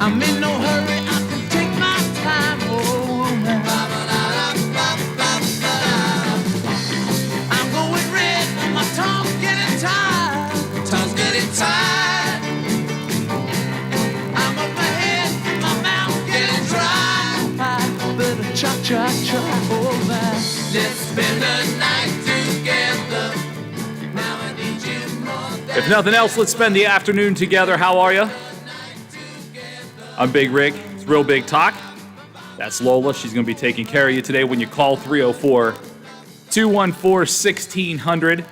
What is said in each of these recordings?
I'm in no hurry, I can take my time. Oh, man. I'm going red, my tongue's getting tired. Tongue's getting tired. I'm up my head, my mouth's getting dry. But cha-cha-cha, oh, man. Let's spend the night together. Now I need you more than If nothing else, let's spend the afternoon together. How are you? I'm Big Rig. It's Real Big Talk. That's Lola. She's going to be taking care of you today when you call 304-214-1600.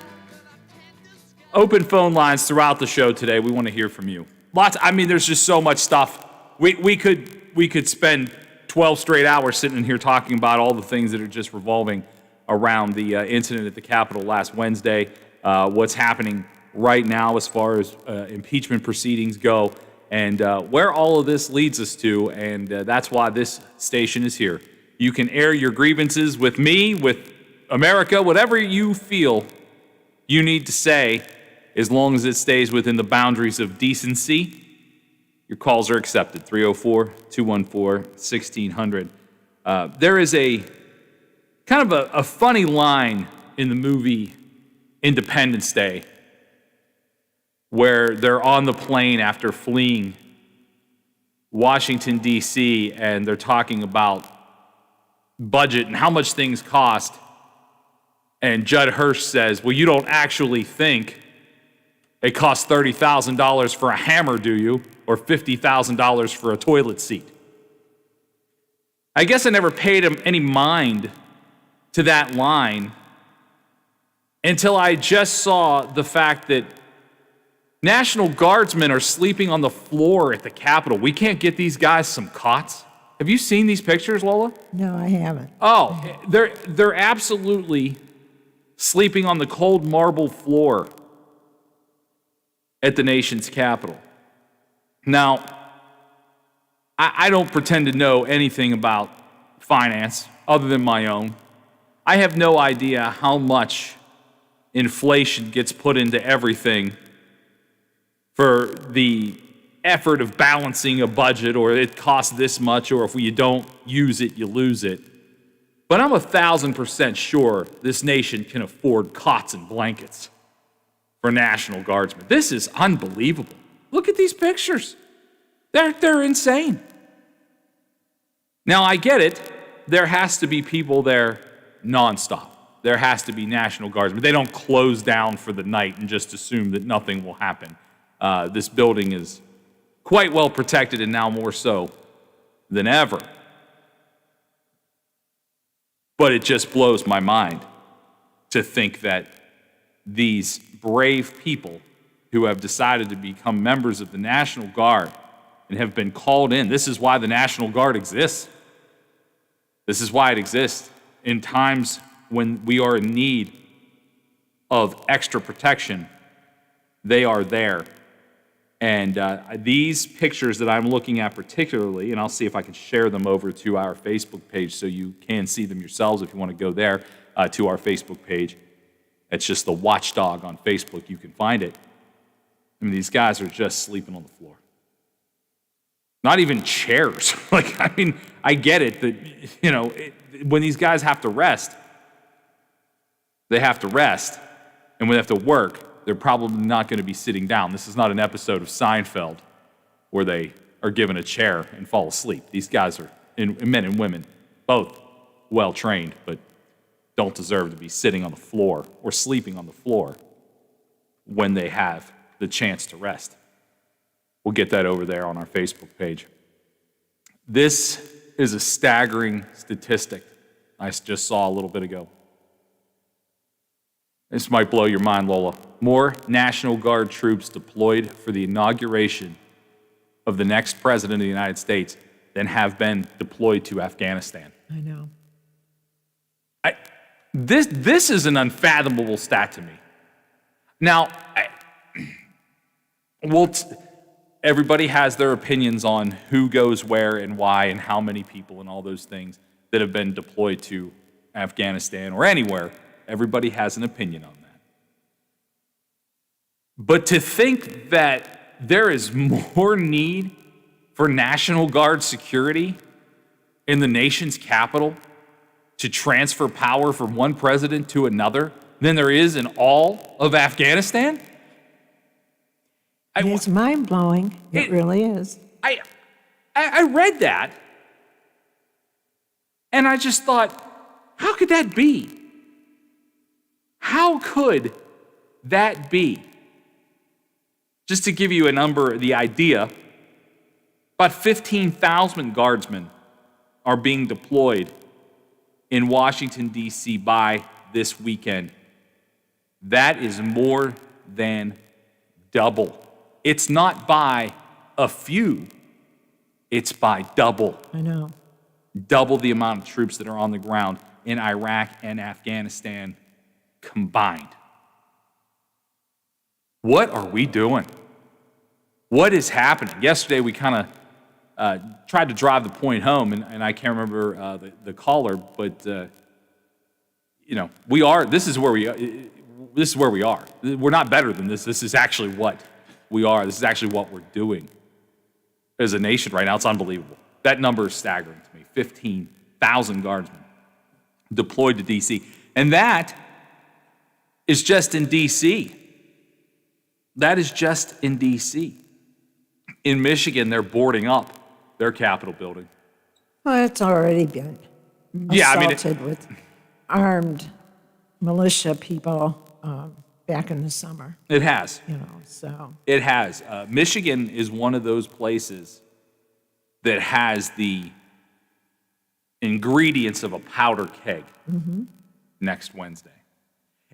Open phone lines throughout the show today. We want to hear from you. There's just so much stuff. We could spend 12 straight hours sitting in here talking about all the things that are just revolving around the incident at the Capitol last Wednesday, what's happening right now as far as impeachment proceedings go, and where all of this leads us to, and that's why this station is here. You can air your grievances with me, with America, whatever you feel you need to say, as long as it stays within the boundaries of decency. Your calls are accepted, 304-214-1600. There is a kind of a funny line in the movie Independence Day, where they're on the plane after fleeing Washington, D.C., and they're talking about budget and how much things cost. And Judd Hirsch says, well, you don't actually think it costs $30,000 for a hammer, do you? Or $50,000 for a toilet seat? I guess I never paid him any mind to that line until I just saw the fact that National Guardsmen are sleeping on the floor at the Capitol. We can't get these guys some cots. Have you seen these pictures, Lola? No, I haven't. Oh, they're absolutely sleeping on the cold marble floor at the nation's capital. Now, I don't pretend to know anything about finance other than my own. I have no idea how much inflation gets put into everything for the effort of balancing a budget, or it costs this much, or if you don't use it, you lose it. But I'm 1,000% sure this nation can afford cots and blankets for National Guardsmen. This is unbelievable. Look at these pictures. They're insane. Now, I get it. There has to be people there nonstop. There has to be National Guardsmen. They don't close down for the night and just assume that nothing will happen. This building is quite well protected, and now more so than ever. But it just blows my mind to think that these brave people who have decided to become members of the National Guard and have been called in. This is why the National Guard exists. This is why it exists. In times when we are in need of extra protection, they are there. And these pictures that I'm looking at particularly, and I'll see if I can share them over to our Facebook page so you can see them yourselves if you want to go there to our Facebook page. It's just the Watchdog on Facebook. You can find it. I mean, these guys are just sleeping on the floor. Not even chairs. I get it that, when these guys have to rest, they have to rest. And when they have to work, they're probably not going to be sitting down. This is not an episode of Seinfeld where they are given a chair and fall asleep. These guys are, men and women, both well-trained, but don't deserve to be sitting on the floor or sleeping on the floor when they have the chance to rest. We'll get that over there on our Facebook page. This is a staggering statistic I just saw a little bit ago. This might blow your mind, Lola. More National Guard troops deployed for the inauguration of the next president of the United States than have been deployed to Afghanistan. I know. This is an unfathomable stat to me. Now, everybody has their opinions on who goes where and why and how many people and all those things that have been deployed to Afghanistan or anywhere. Everybody has an opinion on that. But to think that there is more need for National Guard security in the nation's capital to transfer power from one president to another than there is in all of Afghanistan? It's mind-blowing. It really is. I read that, and I just thought, how could that be? How could that be? Just to give you a number, the idea, about 15,000 guardsmen are being deployed in Washington, D.C. by this weekend. That is more than double. It's not by a few, it's by double. I know. Double the amount of troops that are on the ground in Iraq and Afghanistan combined. What are we doing? What is happening? Yesterday we kind of tried to drive the point home, and I can't remember the caller, but this is where we are. We're not better than this. This is actually what we are. This is actually what we're doing as a nation right now. It's unbelievable. That number is staggering to me. 15,000 guardsmen deployed to D.C. And that is just in D.C. That is just in D.C. In Michigan, they're boarding up their Capitol building. Well, it's already been assaulted with armed militia people back in the summer. It has. So. It has. Michigan is one of those places that has the ingredients of a powder keg next Wednesday.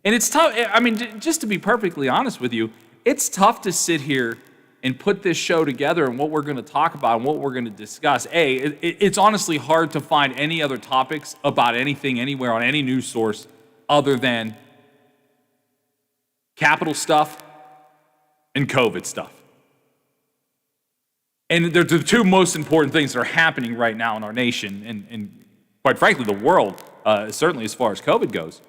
And it's tough. I mean, just to be perfectly honest with you, it's tough to sit here and put this show together and what we're going to talk about and what we're going to discuss. It's honestly hard to find any other topics about anything anywhere on any news source other than Capitol stuff and COVID stuff. And they're the two most important things that are happening right now in our nation and quite frankly, the world, certainly as far as COVID goes.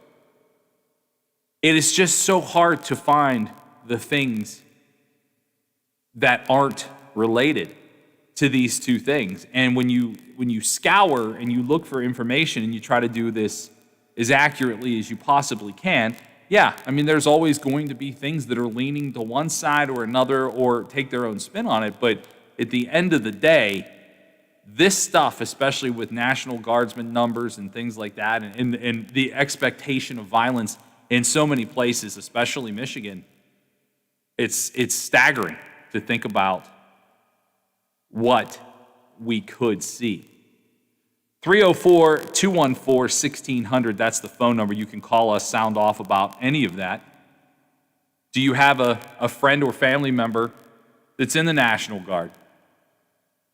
It is just so hard to find the things that aren't related to these two things. And when you scour and you look for information and you try to do this as accurately as you possibly can, there's always going to be things that are leaning to one side or another or take their own spin on it. But at the end of the day, this stuff, especially with National Guardsman numbers and things like that, and the expectation of violence in so many places, especially Michigan, it's staggering to think about what we could see. 304-214-1600, that's the phone number. You can call us, sound off about any of that. Do you have a friend or family member that's in the National Guard?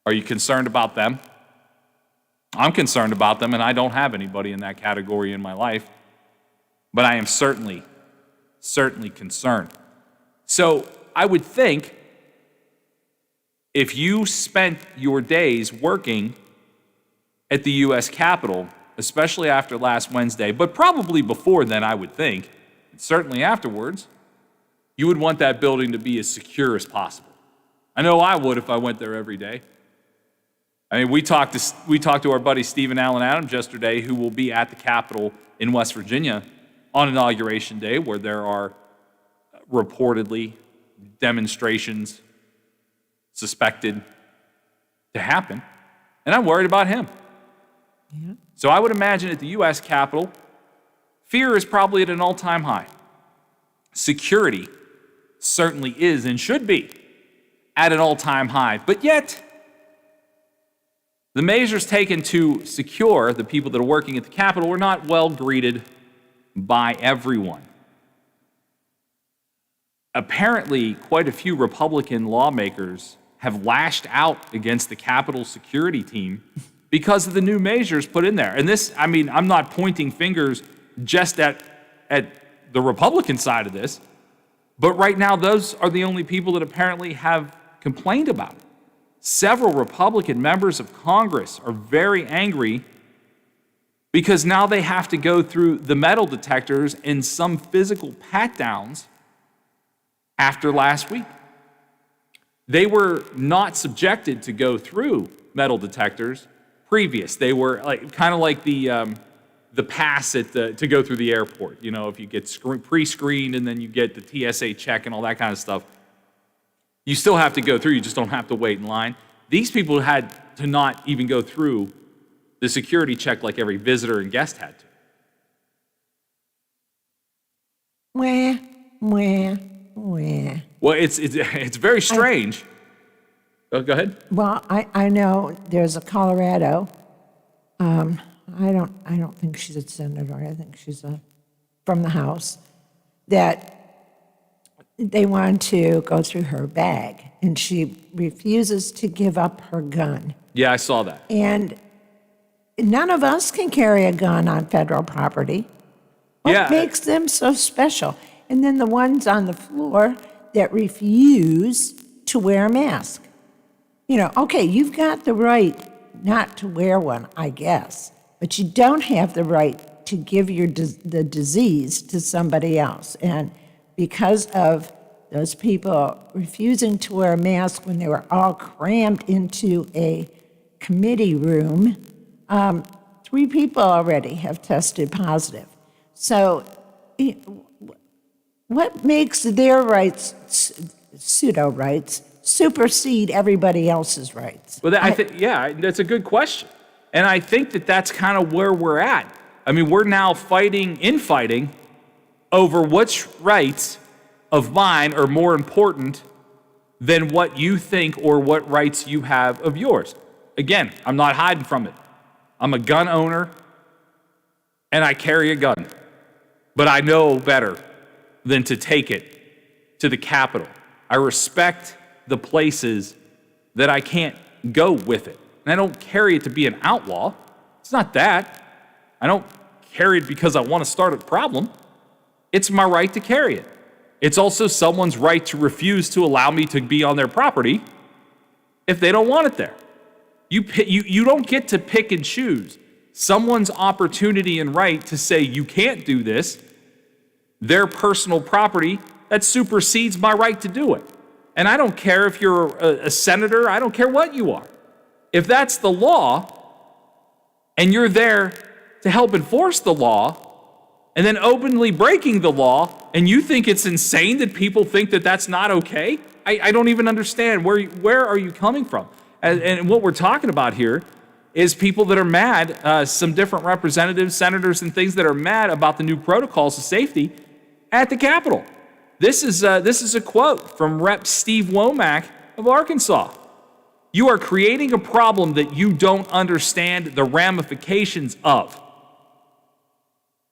Are you concerned about them? I'm concerned about them, and I don't have anybody in that category in my life, but I am certainly concerned. So I would think if you spent your days working at the U.S. Capitol, especially after last Wednesday, but probably before then, I would think, and certainly afterwards, you would want that building to be as secure as possible. I know I would if I went there every day. I mean, we talked to our buddy Stephen Allen Adams yesterday, who will be at the Capitol in West Virginia on Inauguration Day, where there are reportedly demonstrations suspected to happen, and I'm worried about him. Yeah. So I would imagine at the U.S. Capitol, fear is probably at an all-time high. Security certainly is and should be at an all-time high, but yet the measures taken to secure the people that are working at the Capitol were not well greeted by everyone. Apparently, quite a few Republican lawmakers have lashed out against the Capitol security team because of the new measures put in there. And this, I'm not pointing fingers just at the Republican side of this, but right now those are the only people that apparently have complained about it. Several Republican members of Congress are very angry because now they have to go through the metal detectors and some physical pat-downs after last week. they were not subjected to go through metal detectors previous. They were kind of like the pass to go through the airport. You know, if you get pre-screened and then you get the TSA check and all that kind of stuff, you still have to go through. You just don't have to wait in line. These people had to not even go through the security check like every visitor and guest had to. Wah. Well, it's very strange. Go ahead. Well, I know there's a Colorado. I don't think she's a senator. I think she's from the House. That they want to go through her bag, and she refuses to give up her gun. Yeah, I saw that. And none of us can carry a gun on federal property. What makes them so special? And then the ones on the floor that refuse to wear a mask. You know, okay, you've got the right not to wear one, I guess, but you don't have the right to give the disease to somebody else. And because of those people refusing to wear a mask when they were all crammed into a committee room, 3 people already have tested positive. So what makes their rights, pseudo rights, supersede everybody else's rights? Well, that's a good question. And I think that's kind of where we're at. I mean, we're now infighting over which rights of mine are more important than what you think or what rights you have of yours. Again, I'm not hiding from it. I'm a gun owner, and I carry a gun. But I know better than to take it to the Capitol. I respect the places that I can't go with it. And I don't carry it to be an outlaw. It's not that. I don't carry it because I want to start a problem. It's my right to carry it. It's also someone's right to refuse to allow me to be on their property if they don't want it there. You don't get to pick and choose someone's opportunity and right to say you can't do this, their personal property, that supersedes my right to do it. And I don't care if you're a senator, I don't care what you are. If that's the law, and you're there to help enforce the law, and then openly breaking the law, and you think it's insane that people think that that's not okay, I don't even understand. Where are you coming from? And what we're talking about here is people that are mad, some different representatives, senators, and things that are mad about the new protocols of safety at the Capitol. This is a quote from Rep. Steve Womack of Arkansas. "You are creating a problem that you don't understand the ramifications of."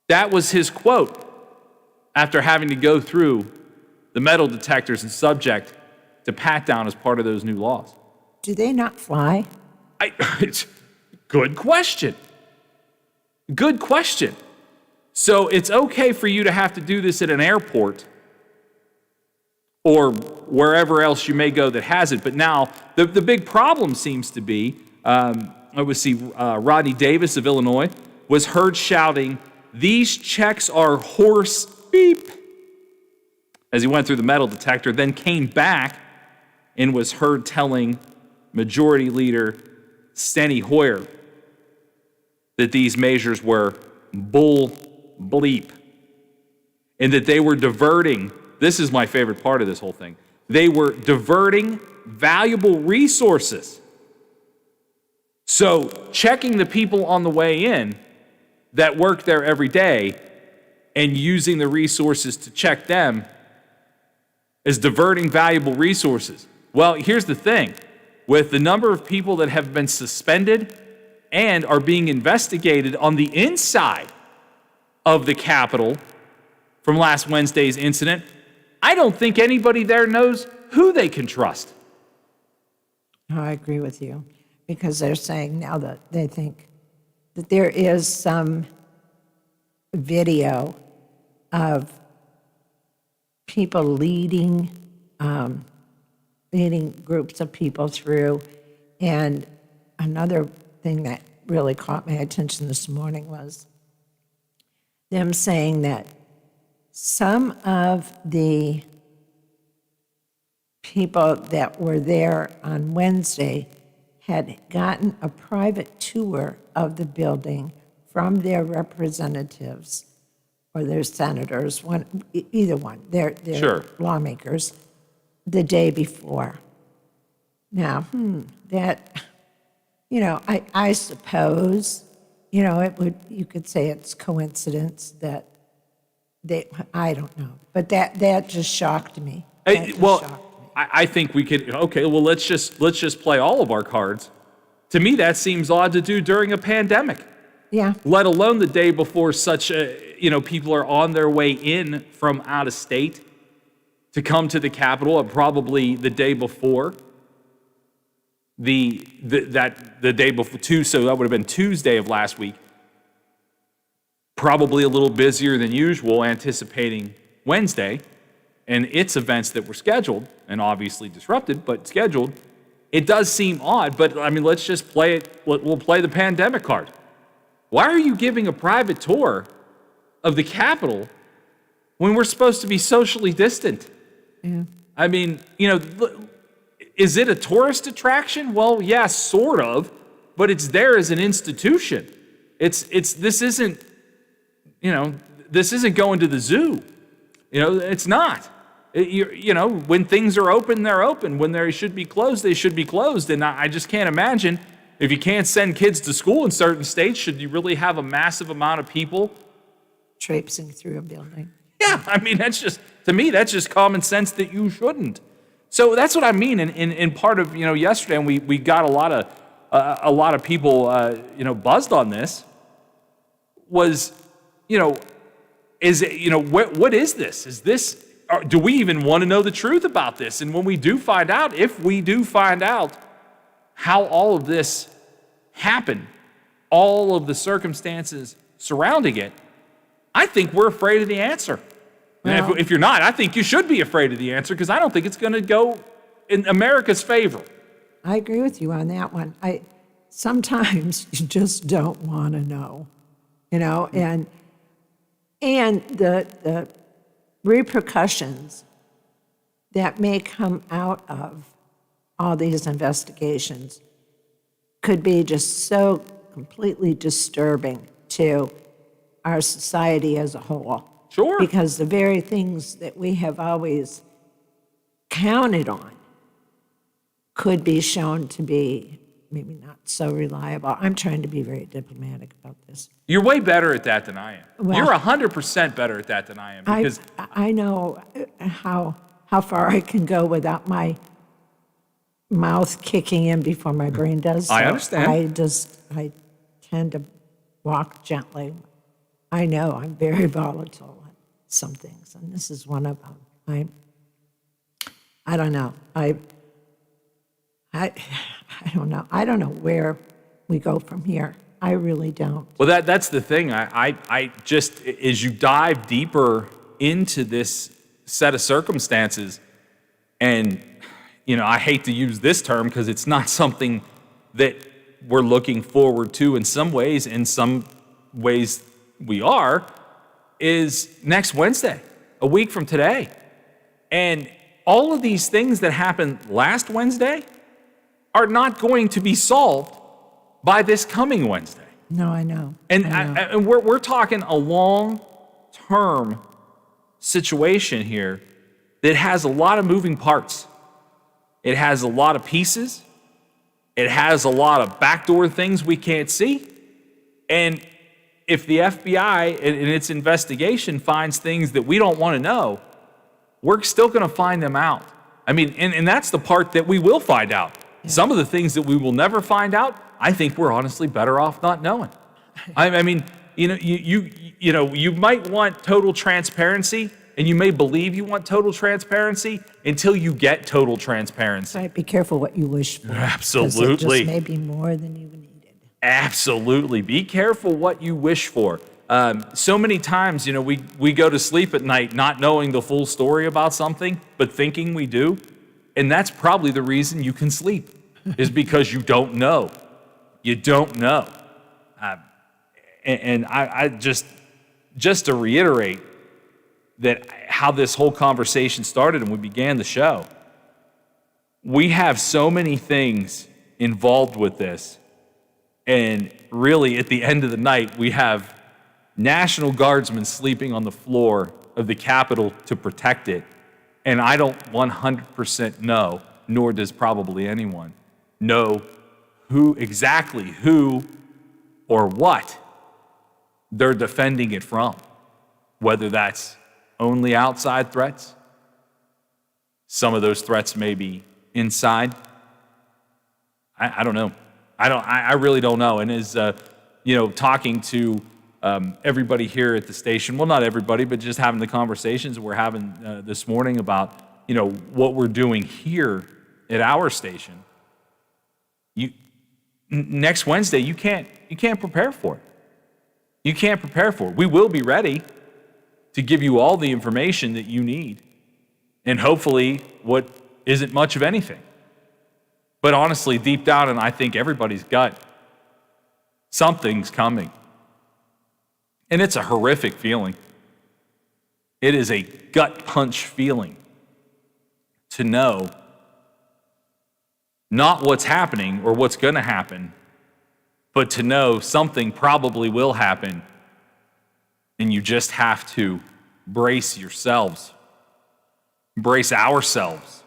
That was his quote after having to go through the metal detectors and subject to pat down as part of those new laws. Do they not fly? Good question. Good question. So it's okay for you to have to do this at an airport or wherever else you may go that has it. But now the big problem seems to be, Rodney Davis of Illinois was heard shouting, "These checks are horse beep," as he went through the metal detector, then came back and was heard telling Majority Leader Steny Hoyer that these measures were bull bleep and that they were diverting, this is my favorite part of this whole thing, they were diverting valuable resources. So checking the people on the way in that work there every day and using the resources to check them is diverting valuable resources. Well, here's the thing. With the number of people that have been suspended and are being investigated on the inside of the Capitol from last Wednesday's incident, I don't think anybody there knows who they can trust. No, I agree with you, because they're saying now that they think that there is some video of people leading groups of people through. And another thing that really caught my attention this morning was them saying that some of the people that were there on Wednesday had gotten a private tour of the building from their representatives or their senators, either one, their Sure. lawmakers, the day before. Now, that, I suppose, you could say it's coincidence that I don't know, but that just shocked me. That just shocked me. I think we could. Okay, well, let's just play all of our cards. To me, that seems odd to do during a pandemic. Yeah. Let alone the day before people are on their way in from out of state to come to the Capitol, and probably the day before. The day before too, so that would have been Tuesday of last week. Probably a little busier than usual, anticipating Wednesday and its events that were scheduled and obviously disrupted, but scheduled. It does seem odd, but I mean, let's just play it. We'll play the pandemic card. Why are you giving a private tour of the Capitol when we're supposed to be socially distant? Yeah. I mean, is it a tourist attraction? Well, yeah, sort of, but it's there as an institution. This isn't going to the zoo. It's not. When things are open, they're open. When they should be closed, they should be closed. And I just can't imagine, if you can't send kids to school in certain states, should you really have a massive amount of people traipsing through a building? Yeah, I mean, to me, that's just common sense that you shouldn't. So that's what I mean. In part of, yesterday, and we got a lot of people, buzzed on this, was, is it, what is this? Is this, do we even want to know the truth about this? And when we do find out, if we do find out how all of this happened, all of the circumstances surrounding it, I think we're afraid of the answer. And Well- if you're not, I think you should be afraid of the answer, because I don't think it's going to go in America's favor. I agree with you on that one. Sometimes you just don't want to know, and the repercussions that may come out of all these investigations could be just so completely disturbing to our society as a whole. Sure. Because the very things that we have always counted on could be shown to be maybe not so reliable. I'm trying to be very diplomatic about this. You're way better at that than I am. Well- You're 100% better at that than I am, because I know how far I can go without my mouth kicking in before my brain does. I So understand. I tend to walk gently. I know I'm very volatile at some things, and this is one of them. I don't know. I don't know. I don't know where we go from here. I really don't. well, that's the thing. I just, as you dive deeper into this set of circumstances, and, I hate to use this term because it's not something that we're looking forward to in some ways we are, is next Wednesday, a week from today. And all of these things that happened last Wednesday are not going to be solved by this coming Wednesday. No, I know. And, I know. and we're talking a long-term situation here that has a lot of moving parts. It has a lot of pieces. It has a lot of backdoor things we can't see. And if the FBI in its investigation finds things that we don't want to know, we're still going to find them out. I mean, and that's the part that we will find out. Yeah. Some of the things that we will never find out, I think we're honestly better off not knowing. I mean, you might want total transparency, and you may believe you want total transparency until you get total transparency. Right, be careful what you wish for. 'cause Absolutely. it just may be more than you needed. Absolutely. Be careful what you wish for. So many times, we go to sleep at night not knowing the full story about something, but thinking we do. And that's probably the reason you can sleep, is because you don't know. You don't know. And I just to reiterate that how this whole conversation started and we began the show, we have so many things involved with this. And really, at the end of the night, we have National Guardsmen sleeping on the floor of the Capitol to protect it. And I don't 100% know, nor does probably anyone, know who or what they're defending it from. Whether that's only outside threats, some of those threats may be inside. I don't know. I really don't know. And as talking to everybody here at the station, well, not everybody, but just having the conversations we're having this morning about what we're doing here at our station. Next Wednesday, you can't prepare for it. You can't prepare for it. We will be ready to give you all the information that you need, and hopefully what isn't much of anything. But honestly, deep down, and I think everybody's gut, something's coming. And it's a horrific feeling. It is a gut punch feeling to know not what's happening or what's going to happen, but to know something probably will happen, and you just have to brace yourselves, brace ourselves,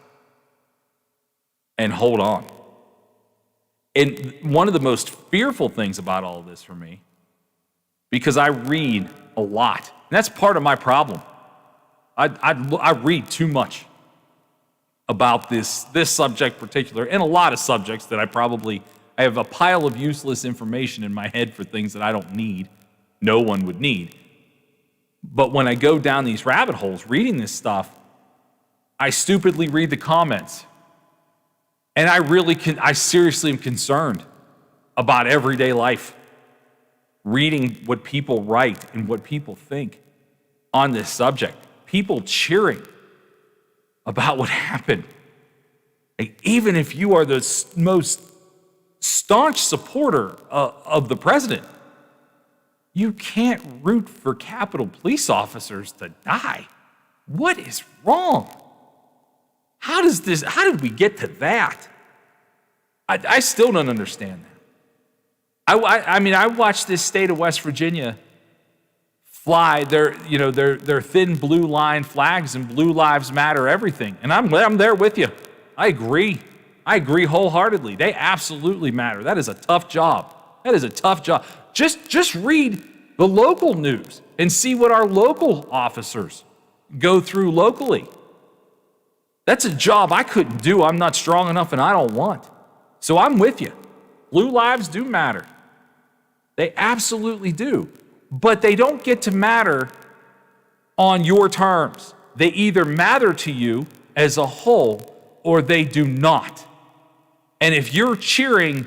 and hold on. And one of the most fearful things about all of this for me, because I read a lot, and that's part of my problem. I read too much about this subject particular, and a lot of subjects that I have a pile of useless information in my head for things that I don't need, no one would need. But when I go down these rabbit holes reading this stuff, I stupidly read the comments. And I seriously am concerned about everyday life, reading what people write and what people think on this subject. People cheering about what happened. Like, even if you are the most staunch supporter of the president, you can't root for Capitol police officers to die. What is wrong? How did we get to that? I still don't understand that. I watched this state of West Virginia fly their thin blue line flags and Blue Lives Matter everything. And I'm there with you. I agree wholeheartedly. They absolutely matter. That is a tough job. Just read the local news and see what our local officers go through locally. That's a job I couldn't do. I'm not strong enough and I don't want. So I'm with you. Blue lives do matter. They absolutely do. But they don't get to matter on your terms. They either matter to you as a whole or they do not. And if you're cheering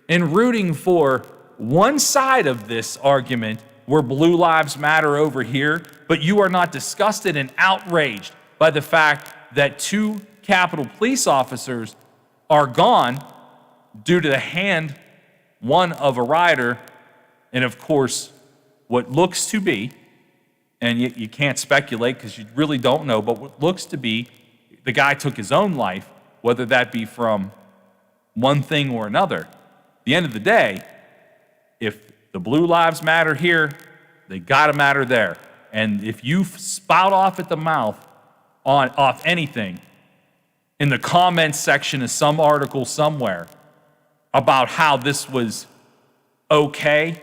and rooting for one side of this argument where blue lives matter over here, but you are not disgusted and outraged by the fact that 2 Capitol police officers are gone due to the hand, one of a rider, and of course, what looks to be, and you can't speculate because you really don't know, but what looks to be the guy took his own life, whether that be from one thing or another. At the end of the day, if the blue lives matter here, they gotta matter there. And if you spout off at the mouth off anything in the comments section of some article somewhere about how this was okay,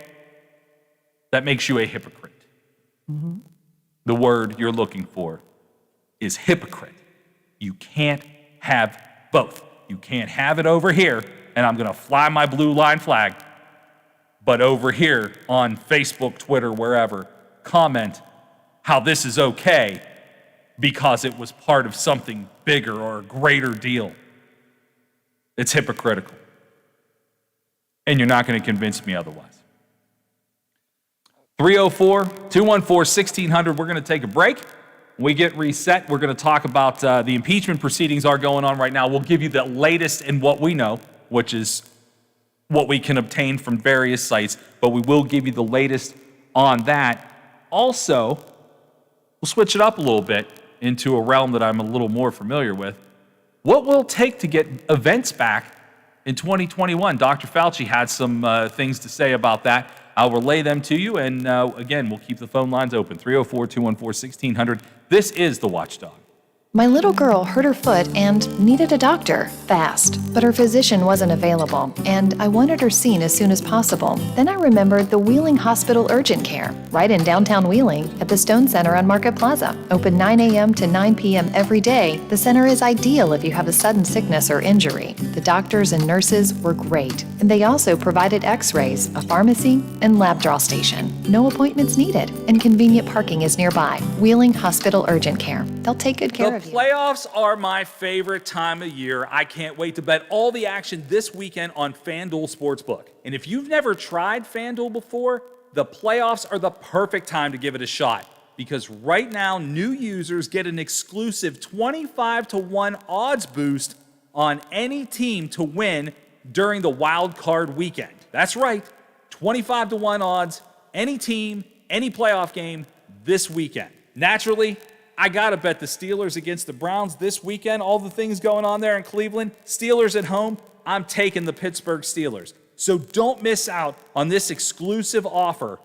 that makes you a hypocrite. Mm-hmm. The word you're looking for is hypocrite. You can't have both. You can't have it over here, and I'm gonna fly my blue line flag, but over here on Facebook, Twitter, wherever, comment how this is okay because it was part of something bigger or a greater deal. It's hypocritical. And you're not going to convince me otherwise. 304-214-1600, we're going to take a break. When we get reset, we're going to talk about the impeachment proceedings are going on right now. We'll give you the latest in what we know, which is what we can obtain from various sites, but we will give you the latest on that. Also, we'll switch it up a little bit into a realm that I'm a little more familiar with. What will it take to get events back in 2021? Dr. Fauci had some things to say about that. I'll relay them to you, and again, we'll keep the phone lines open, 304-214-1600. This is The Watchdog. My little girl hurt her foot and needed a doctor fast, but her physician wasn't available, and I wanted her seen as soon as possible. Then I remembered the Wheeling Hospital Urgent Care, right in downtown Wheeling at the Stone Center on Market Plaza. Open 9 a.m. to 9 p.m. every day, the center is ideal if you have a sudden sickness or injury. The doctors and nurses were great, and they also provided x-rays, a pharmacy, and lab draw station. No appointments needed, and convenient parking is nearby. Wheeling Hospital Urgent Care. They'll take good care of you. The playoffs are my favorite time of year. I can't wait to bet all the action this weekend on FanDuel Sportsbook. And if you've never tried FanDuel before, the playoffs are the perfect time to give it a shot. Because right now, new users get an exclusive 25-1 odds boost on any team to win during the wild card weekend. That's right, 25-1 odds, any team, any playoff game this weekend. Naturally, I got to bet the Steelers against the Browns this weekend. All the things going on there in Cleveland. Steelers at home, I'm taking the Pittsburgh Steelers. So don't miss out on this exclusive offer,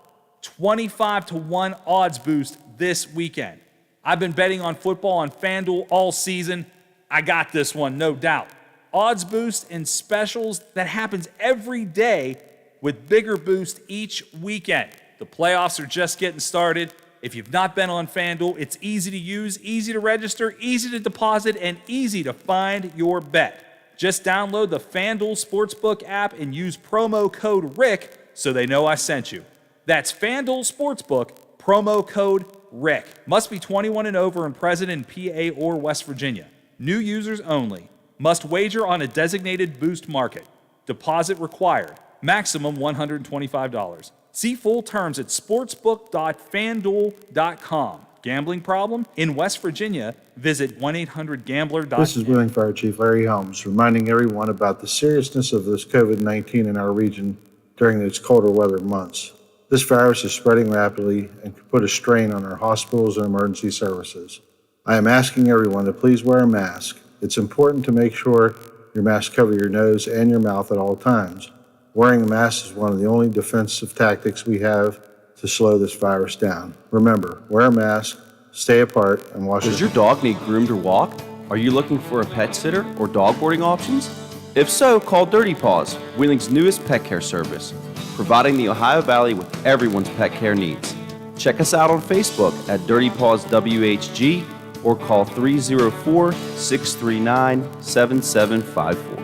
25-1 odds boost this weekend. I've been betting on football on FanDuel all season. I got this one, no doubt. Odds boost and specials that happens every day with bigger boost each weekend. The playoffs are just getting started. If you've not been on FanDuel, it's easy to use, easy to register, easy to deposit, and easy to find your bet. Just download the FanDuel Sportsbook app and use promo code RICK so they know I sent you. That's FanDuel Sportsbook, promo code RICK. Must be 21 and over and present in PA or West Virginia. New users only. Must wager on a designated boost market. Deposit required. Maximum $125. See full terms at sportsbook.fanduel.com. Gambling problem? In West Virginia, visit 1-800-GAMBLER.com. This is Wheeling Fire Chief Larry Helms, reminding everyone about the seriousness of this COVID-19 in our region during these colder weather months. This virus is spreading rapidly and could put a strain on our hospitals and emergency services. I am asking everyone to please wear a mask. It's important to make sure your mask covers your nose and your mouth at all times. Wearing a mask is one of the only defensive tactics we have to slow this virus down. Remember, wear a mask, stay apart, and wash Does your dog need groomed or walked? Are you looking for a pet sitter or dog boarding options? If so, call Dirty Paws, Wheeling's newest pet care service, providing the Ohio Valley with everyone's pet care needs. Check us out on Facebook at Dirty Paws WHG or call 304-639-7754.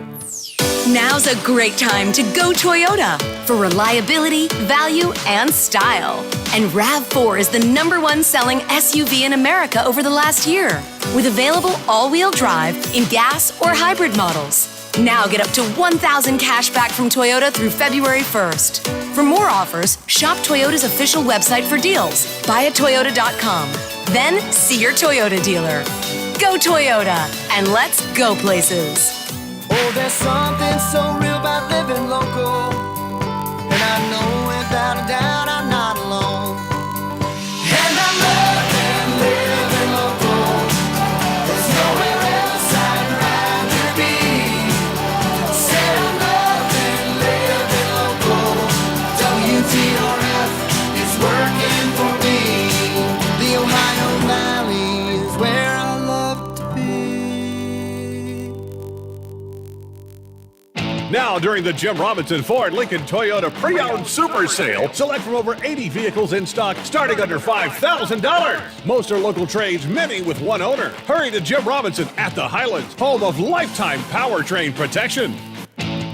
Now's a great time to go Toyota for reliability, value, and style. And RAV4 is the #1 selling SUV in America over the last year, with available all-wheel drive in gas or hybrid models. Now get up to $1,000 cash back from Toyota through February 1st. For more offers, shop Toyota's official website for deals, buyatoyota.com. Then see your Toyota dealer. Go Toyota, and let's go places. Oh, there's something so real about living local, and I know without a doubt I'm not alone. And I love living local. There's nowhere else I'd rather be. Said I love living local. WTRF is working for me. The Ohio Valley is where I love to be. Now, during the Jim Robinson Ford Lincoln Toyota Pre-Owned Super Sale, select from over 80 vehicles in stock starting under $5,000. Most are local trades, many with one owner. Hurry to Jim Robinson at the Highlands, home of lifetime powertrain protection.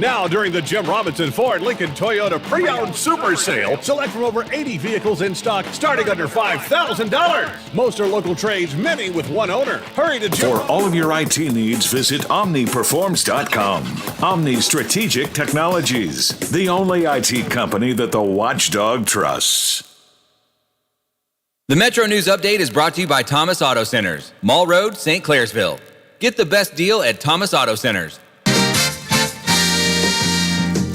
Now, during the Jim Robinson Ford Lincoln Toyota Pre-Owned Super Sale, select from over 80 vehicles in stock starting under $5,000. Most are local trades, many with one owner. Hurry to Jim. For all of your IT needs, visit OmniPerforms.com. Omni Strategic Technologies, the only IT company that the Watchdog trusts. The Metro News Update is brought to you by Thomas Auto Centers, Mall Road, St. Clairsville. Get the best deal at Thomas Auto Centers.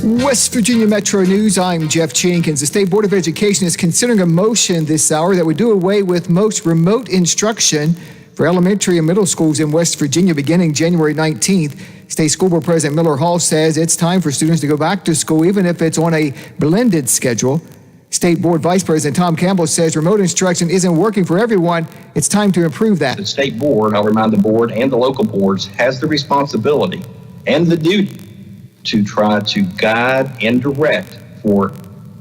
West Virginia Metro News, I'm Jeff Jenkins. The State Board of Education is considering a motion this hour that would do away with most remote instruction for elementary and middle schools in West Virginia beginning January 19th. State School Board President Miller Hall says it's time for students to go back to school, even if it's on a blended schedule. State Board Vice President Tom Campbell says remote instruction isn't working for everyone. It's time to improve that. The state board, I'll remind the board and the local boards, has the responsibility and the duty to try to guide and direct for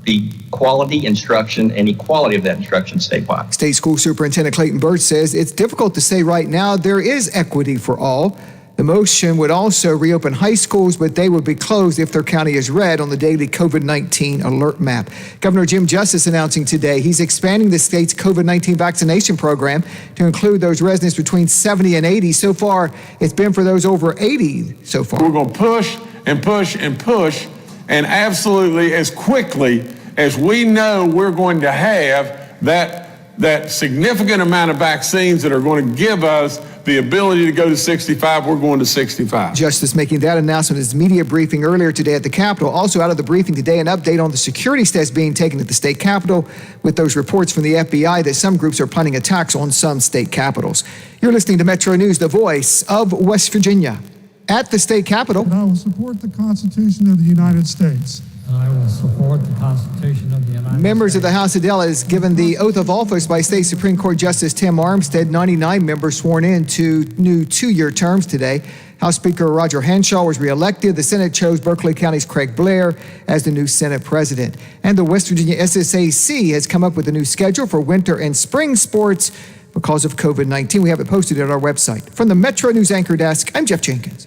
the quality instruction and equality of that instruction statewide. State School Superintendent Clayton Birch says it's difficult to say right now there is equity for all. The motion would also reopen high schools, but they would be closed if their county is red on the daily COVID-19 alert map. Governor Jim Justice announcing today he's expanding the state's COVID-19 vaccination program to include those residents between 70 and 80. So far, it's been for those over 80 so far. We're going to push and push and push, and absolutely as quickly as we know we're going to have that significant amount of vaccines that are going to give us the ability to go to 65, we're going to 65. Justice making that announcement at his media briefing earlier today at the Capitol. Also out of the briefing today, an update on the security steps being taken at the state Capitol with those reports from the FBI that some groups are planning attacks on some state capitals. You're listening to Metro News, the voice of West Virginia. At the state Capitol. I will support the Constitution of the United States. I will support the Constitution of the United States. Members of the House of Delegates given the oath of office by State Supreme Court Justice Tim Armstead. 99 members sworn in to new 2-year terms today. House Speaker Roger Hanshaw was reelected. The Senate chose Berkeley County's Craig Blair as the new Senate president. And the West Virginia SSAC has come up with a new schedule for winter and spring sports because of COVID-19. We have it posted at our website. From the Metro News Anchor Desk, I'm Jeff Jenkins.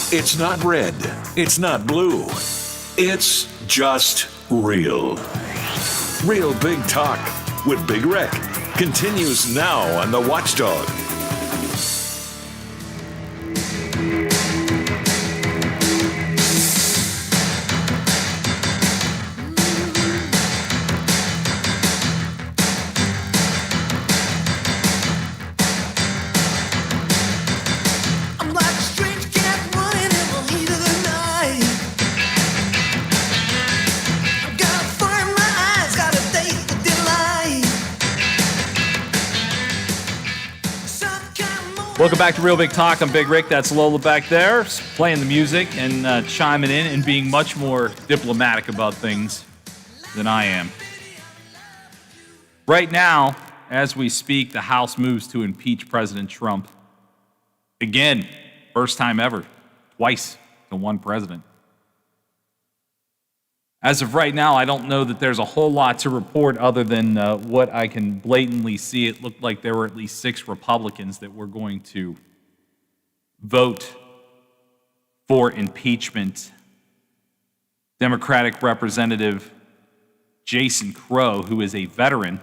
It's not red. It's not blue. It's just real. Real Big Talk with Big Rick continues now on The Watchdog. Welcome back to Real Big Talk. I'm Big Rick. That's Lola back there, playing the music and chiming in and being much more diplomatic about things than I am. Right now, as we speak, the House moves to impeach President Trump. Again, first time ever, twice to one president. As of right now, I don't know that there's a whole lot to report other than what I can blatantly see. It looked like there were at least 6 Republicans that were going to vote for impeachment. Democratic Representative Jason Crow, who is a veteran,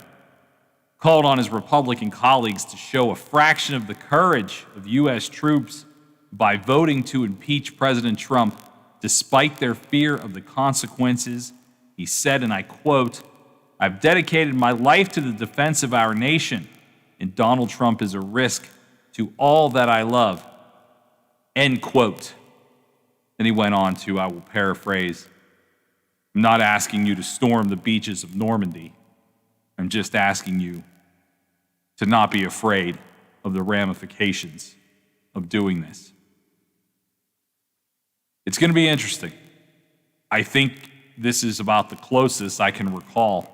called on his Republican colleagues to show a fraction of the courage of U.S. troops by voting to impeach President Trump despite their fear of the consequences. He said, and I quote, "I've dedicated my life to the defense of our nation, and Donald Trump is a risk to all that I love." End quote. And he went on to, I will paraphrase, "I'm not asking you to storm the beaches of Normandy. I'm just asking you to not be afraid of the ramifications of doing this." It's going to be interesting. I think this is about the closest I can recall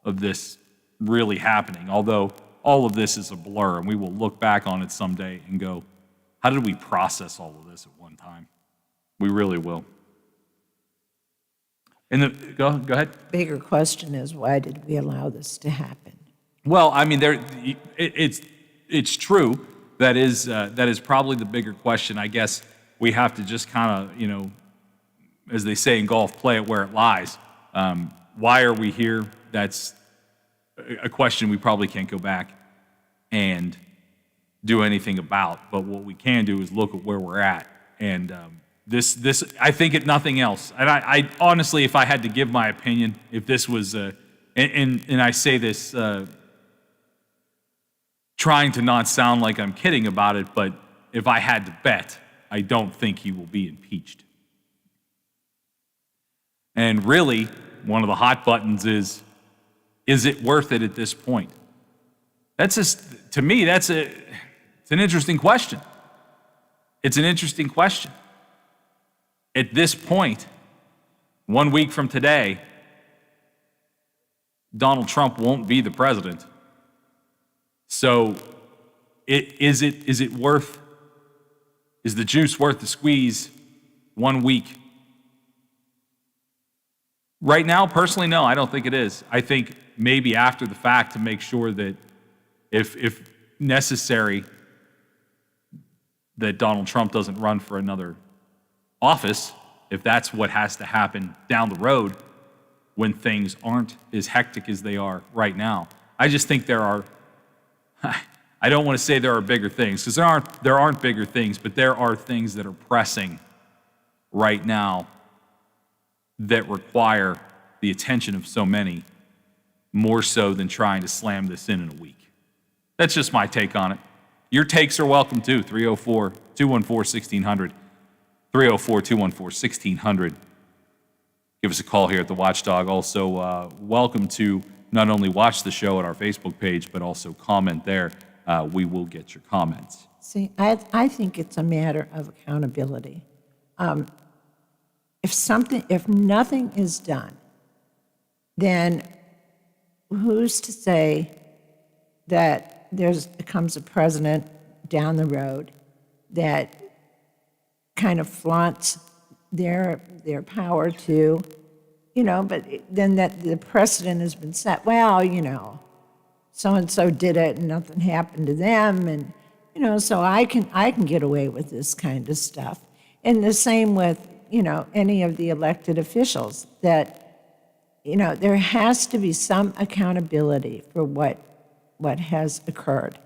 of this really happening, although all of this is a blur, and we will look back on it someday and go, how did we process all of this at one time? We really will. And go ahead. Bigger question is, why did we allow this to happen? Well, I mean, it's true. That is probably the bigger question. I guess we have to just kind of, as they say in golf, play it where it lies. Why are we here? That's a question we probably can't go back and do anything about. But what we can do is look at where we're at. And this, I think, if nothing else, and I honestly, if I had to give my opinion, if this was, and I say this trying to not sound like I'm kidding about it, but if I had to bet, I don't think he will be impeached. And really, one of the hot buttons is it worth it at this point? That's just, to me, it's an interesting question. It's an interesting question. At this point, 1 week from today, Donald Trump won't be the president. So is the juice worth the squeeze 1 week? Right now, personally, no, I don't think it is. I think maybe after the fact to make sure that if necessary, that Donald Trump doesn't run for another office, if that's what has to happen down the road when things aren't as hectic as they are right now. I just think there are, I don't want to say there are bigger things, because there aren't bigger things, but there are things that are pressing right now that require the attention of so many, more so than trying to slam this in a week. That's just my take on it. Your takes are welcome too. 304-214-1600. 304-214-1600. Give us a call here at the Watchdog. Also, welcome to not only watch the show at our Facebook page, but also comment there. We will get your comments. See, I think it's a matter of accountability. If nothing is done, then who's to say that comes a president down the road that kind of flaunts their power to, but then that the precedent has been set. Well, so-and-so did it and nothing happened to them, and so I can get away with this kind of stuff. And the same with any of the elected officials, that there has to be some accountability for what has occurred.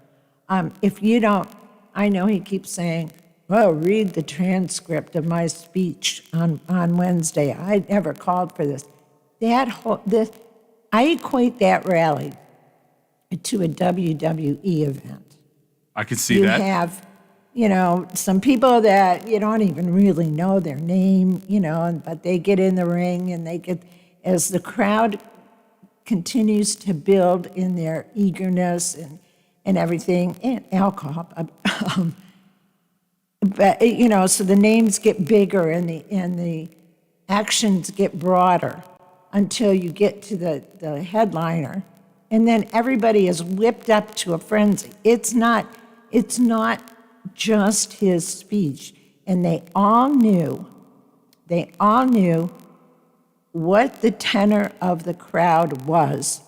If you don't, I know he keeps saying, well, read the transcript of my speech on Wednesday. I never called for this. I equate that rally to a WWE event. I can see that. You have, some people that you don't even really know their name, but they get in the ring and as the crowd continues to build in their eagerness and everything, and alcohol, but so the names get bigger and the actions get broader until you get to the headliner, and then everybody is whipped up to a frenzy. It's not just his speech, and they all knew what the tenor of the crowd was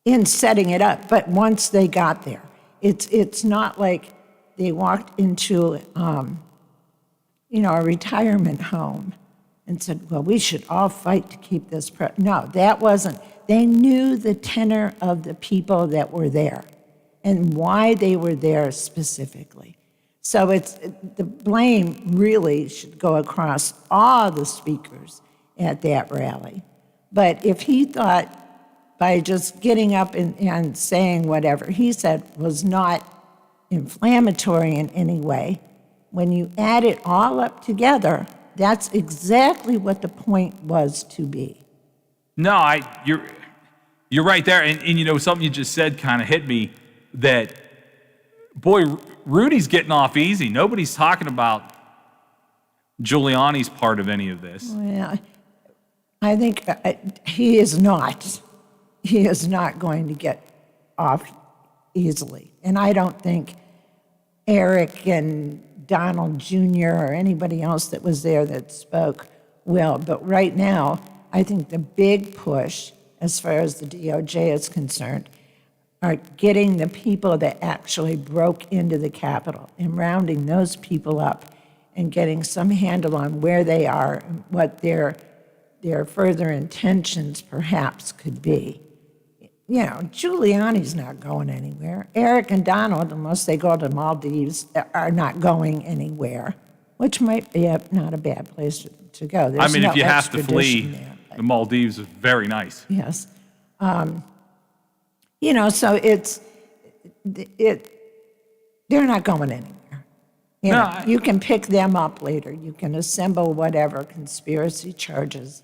in setting it up. But once they got there, it's not like they walked into a retirement home and said, well, we should all fight to keep this. No, that wasn't. They knew the tenor of the people that were there and why they were there specifically. So the blame really should go across all the speakers at that rally. But if he thought by just getting up and saying whatever he said was not inflammatory in any way, when you add it all up together, that's exactly what the point was to be. No, you're right there. And something you just said kind of hit me, that, boy, Rudy's getting off easy. Nobody's talking about Giuliani's part of any of this. Well, I think he is not. He is not going to get off easily. And I don't think Eric and Donald Jr. or anybody else that was there that spoke will. But right now, I think the big push, as far as the DOJ is concerned, are getting the people that actually broke into the Capitol and rounding those people up and getting some handle on where they are and what their further intentions perhaps could be. Giuliani's not going anywhere. Eric and Donald, unless they go to Maldives, are not going anywhere, which might be not a bad place to go. There's if you have to extradition flee, there, the Maldives is very nice. yes. So they're not going anywhere. You can pick them up later. You can assemble whatever conspiracy charges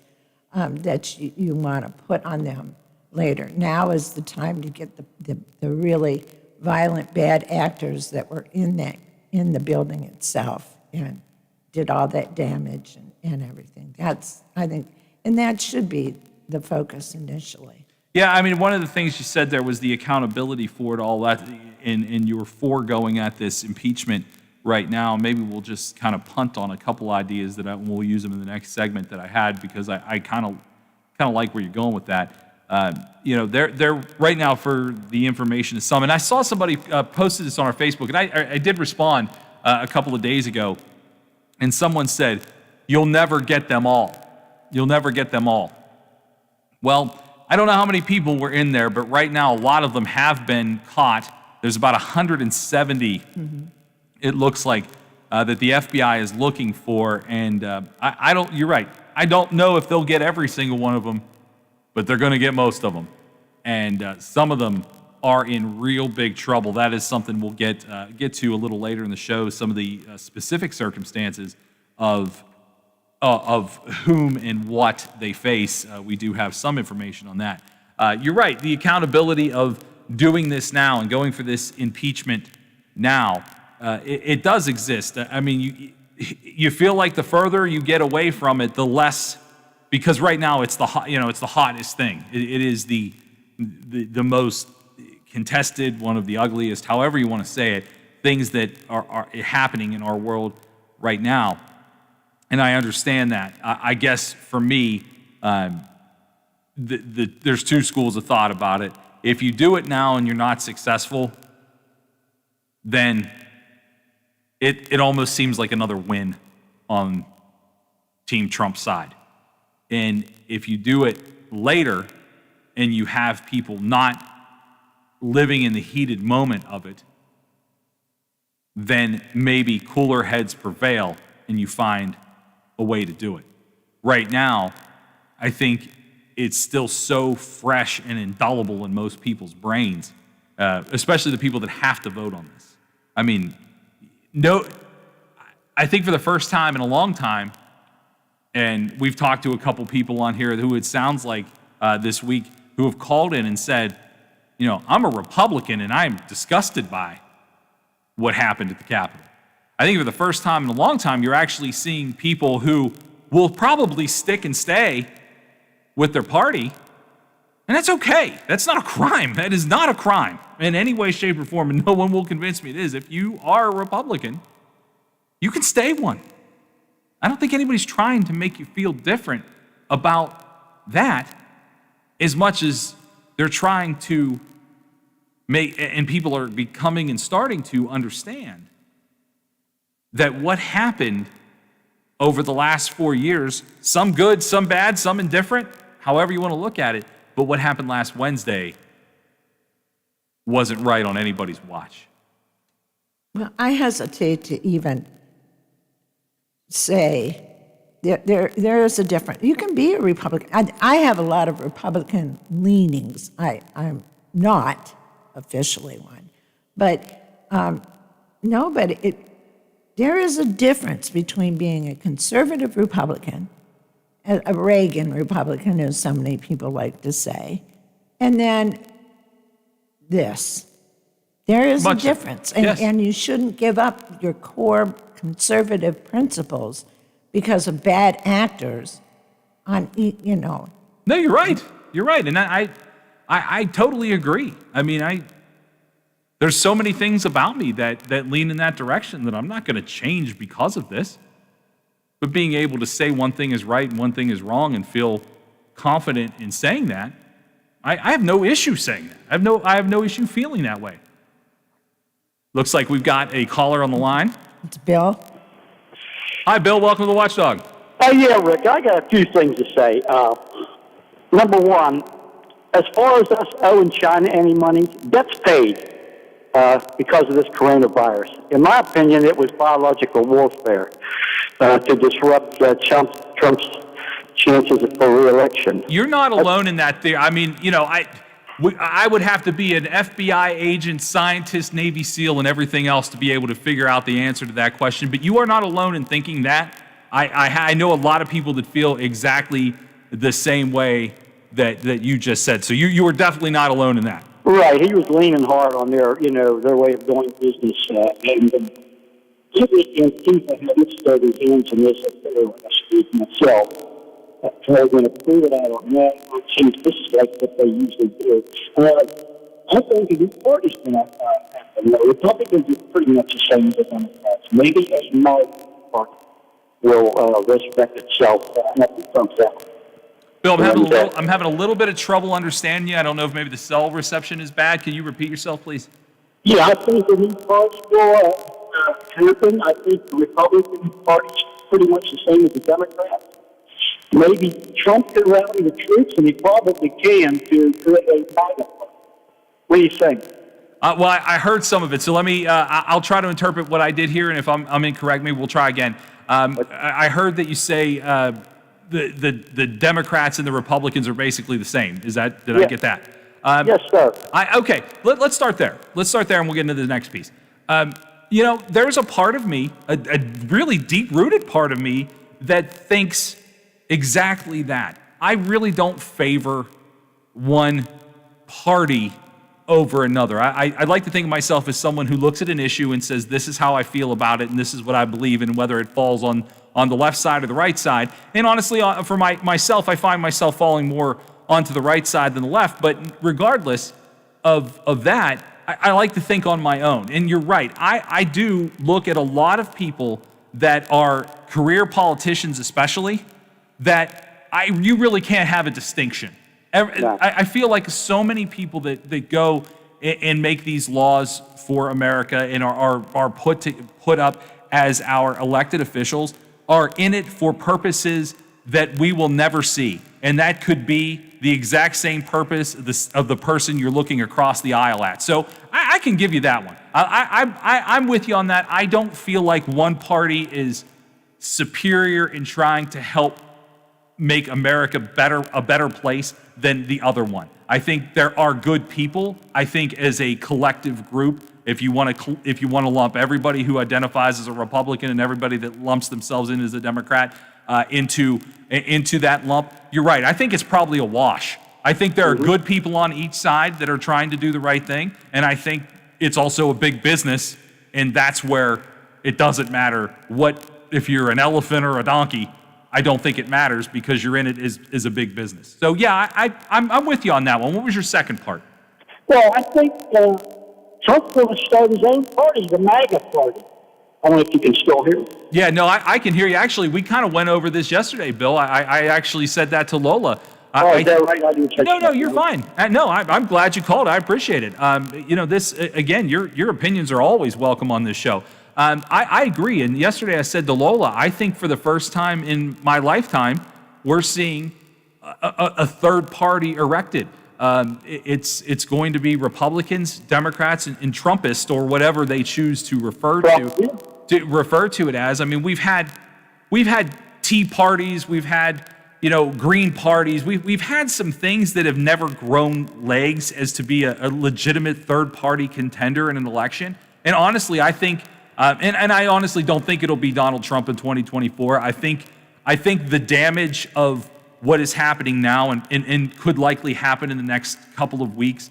that you want to put on them. later. Now is the time to get the really violent, bad actors that were in the building itself and did all that damage and everything. That's, I think, and that should be the focus initially. Yeah, I mean, one of the things you said there was the accountability for it all, that, and you were foregoing at this impeachment right now. Maybe we'll just kind of punt on a couple ideas that we'll use them in the next segment that I had, because I kind of like where you're going with that. They're right now, for the information is some, and I saw somebody posted this on our Facebook, and I did respond a couple of days ago, and someone said, "You'll never get them all. You'll never get them all." Well, I don't know how many people were in there, but right now a lot of them have been caught. There's about 170, it looks like, that the FBI is looking for, and I don't. You're right. I don't know if they'll get every single one of them, but they're going to get most of them, and some of them are in real big trouble. That is something we'll get to a little later in the show. Some of the specific circumstances of whom and what they face. We do have some information on that. You're right. The accountability of doing this now and going for this impeachment now, it does exist. I mean, you feel like the further you get away from it, the less, because right now it's the hottest thing. It is the most contested, one of the ugliest, however you want to say it, things that are happening in our world right now. And I understand that. I guess for me, there's two schools of thought about it. If you do it now and you're not successful, then it almost seems like another win on Team Trump's side. And if you do it later and you have people not living in the heated moment of it, then maybe cooler heads prevail and you find a way to do it. Right now, I think it's still so fresh and indelible in most people's brains, especially the people that have to vote on this. I mean, I think for the first time in a long time, and we've talked to a couple people on here who it sounds like this week who have called in and said, I'm a Republican and I'm disgusted by what happened at the Capitol. I think for the first time in a long time, you're actually seeing people who will probably stick and stay with their party, and that's okay. That's not a crime. That is not a crime in any way, shape, or form, and no one will convince me it is. If you are a Republican, you can stay one. I don't think anybody's trying to make you feel different about that as much as they're trying to make, and people are becoming and starting to understand that what happened over the last 4 years, some good, some bad, some indifferent, however you want to look at it, but what happened last Wednesday wasn't right on anybody's watch. Well, I hesitate to even say there is a difference. You can be a Republican. I have a lot of Republican leanings. I'm not officially one, but no, but there is a difference between being a conservative Republican, a Reagan Republican, as so many people like to say, and then this. There is a difference, and you shouldn't give up your core conservative principles because of bad actors on, No, you're right. You're right, and I totally agree. I mean, there's so many things about me that lean in that direction that I'm not going to change because of this. But being able to say one thing is right and one thing is wrong and feel confident in saying that, I have no issue saying that. I have no issue feeling that way. Looks like we've got a caller on the line. It's Bill. Hi, Bill. Welcome to the Watchdog. Oh, yeah, Rick. I got a few things to say. Number one, as far as us owing China any money, that's paid because of this coronavirus. In my opinion, it was biological warfare to disrupt Trump's chances for re-election. You're not alone in that theory. I mean, I would have to be an FBI agent, scientist, Navy SEAL, and everything else to be able to figure out the answer to that question. But you are not alone in thinking that. I know a lot of people that feel exactly the same way that you just said. So you were definitely not alone in that. Right. He was leaning hard on their way of doing business. And Antifa hadn't started his hands in this, I speak myself. If they're going to prove it, I don't know. It seems this is like what they usually do. I think the party's going to happen. The Republicans are pretty much the same as the Democrats. Maybe a minority party will resurrect itself after it comes out. Bill, I'm having a little bit of trouble understanding you. I don't know if maybe the cell reception is bad. Can you repeat yourself, please? Yeah, I think the new party will happen. I think the Republican Party's pretty much the same as the Democrats. Maybe Trump can rally the troops, and he probably can, to create a MAGA party. What do you think? Well, I heard some of it, so let me. I'll try to interpret what I did here, and if I'm incorrect, maybe we'll try again. I heard that you say the Democrats and the Republicans are basically the same. Did I get that? Yes, sir. Okay, let's start there. Let's start there, and we'll get into the next piece. There's a part of me, a really deep-rooted part of me, that thinks exactly that. I really don't favor one party over another. I like to think of myself as someone who looks at an issue and says, this is how I feel about it, and this is what I believe, and whether it falls on the left side or the right side. And honestly, for myself, I find myself falling more onto the right side than the left. But regardless of that, I like to think on my own. And you're right. I do look at a lot of people that are career politicians especially, that you really can't have a distinction. I feel like so many people that go and make these laws for America and are put up as our elected officials are in it for purposes that we will never see. And that could be the exact same purpose of the person you're looking across the aisle at. So I can give you that one. I'm with you on that. I don't feel like one party is superior in trying to help make America a better place than the other one. I think there are good people. I think as a collective group, if you want to lump everybody who identifies as a Republican and everybody that lumps themselves in as a Democrat into that lump, you're right. I think it's probably a wash. I think there are good people on each side that are trying to do the right thing, and I think it's also a big business, and that's where it doesn't matter if you're an elephant or a donkey. I don't think it matters because you're in it is a big business. So yeah, I'm with you on that one. What was your second part? Well, I think Trump's going to start his own party, the MAGA party. I don't know if you can still hear me. Yeah, no, I can hear you. Actually, we kind of went over this yesterday, Bill. I actually said that to Lola. Is that right? I didn't check. No, you're fine. No, I'm glad you called. I appreciate it. This again, your opinions are always welcome on this show. I agree. And yesterday I said to Lola, I think for the first time in my lifetime, we're seeing a third party erected. It's going to be Republicans, Democrats, and Trumpists, or whatever they choose to refer to it as. I mean, we've had tea parties, we've had green parties, we've had some things that have never grown legs as to be a legitimate third party contender in an election. And honestly, I think. And I honestly don't think it'll be Donald Trump in 2024. I think the damage of what is happening now and could likely happen in the next couple of weeks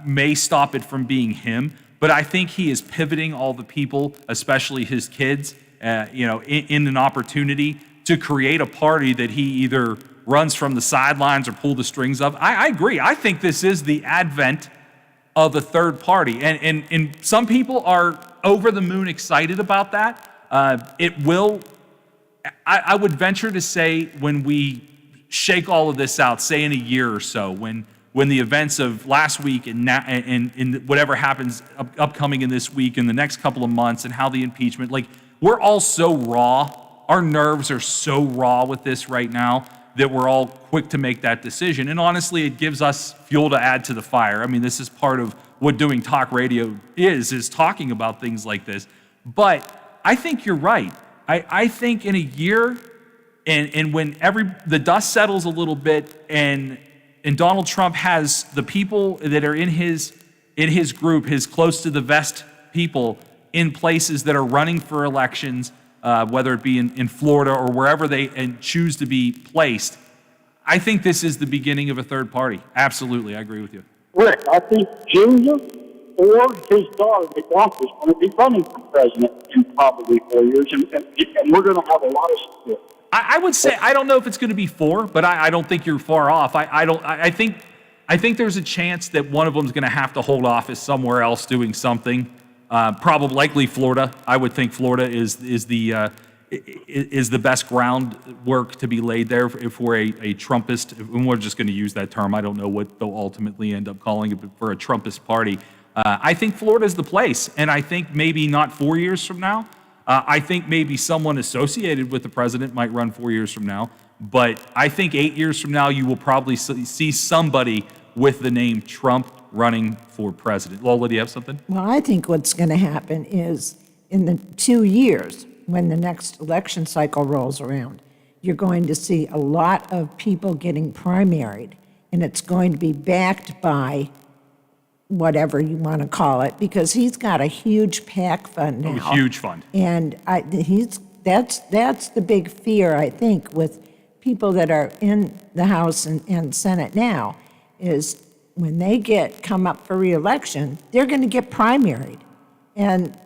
may stop it from being him. But I think he is pivoting all the people, especially his kids, in an opportunity to create a party that he either runs from the sidelines or pull the strings of. I agree. I think this is the advent of a third party. And some people are over the moon excited about that. It will, I would venture to say, when we shake all of this out, say in a year or so, when the events of last week and whatever happens upcoming in this week, in the next couple of months, and how the impeachment, we're all so raw. Our nerves are so raw with this right now that we're all quick to make that decision. And honestly, it gives us fuel to add to the fire. I mean, this is part of what doing talk radio is talking about things like this. But I think you're right. I think in a year, and when the dust settles a little bit, and Donald Trump has the people that are in his group, his close to the vest people, in places that are running for elections, whether it be in Florida or wherever they choose to be placed, I think this is the beginning of a third party. Absolutely, I agree with you. Rick, I think Junior or his daughter, the office, is going to be running for president in probably 4 years, and we're going to have a lot of support. I would say, I don't know if it's going to be 4, but I don't think you're far off. I think there's a chance that one of them is going to have to hold office somewhere else doing something. Probably likely Florida. I would think Florida is the best groundwork to be laid there for a Trumpist, and we're just going to use that term. I don't know what they'll ultimately end up calling it, but for a Trumpist party. I think Florida is the place, and I think maybe not 4 years from now. I think maybe someone associated with the president might run 4 years from now, but I think 8 years from now you will probably see somebody with the name Trump running for president. Lola, do you have something? Well, I think what's going to happen is in the 2 years, when the next election cycle rolls around, you're going to see a lot of people getting primaried, and it's going to be backed by whatever you want to call it, because he's got a huge PAC fund now. A huge fund. And that's the big fear, I think, with people that are in the House and Senate now, is when they come up for re-election, they're going to get primaried. And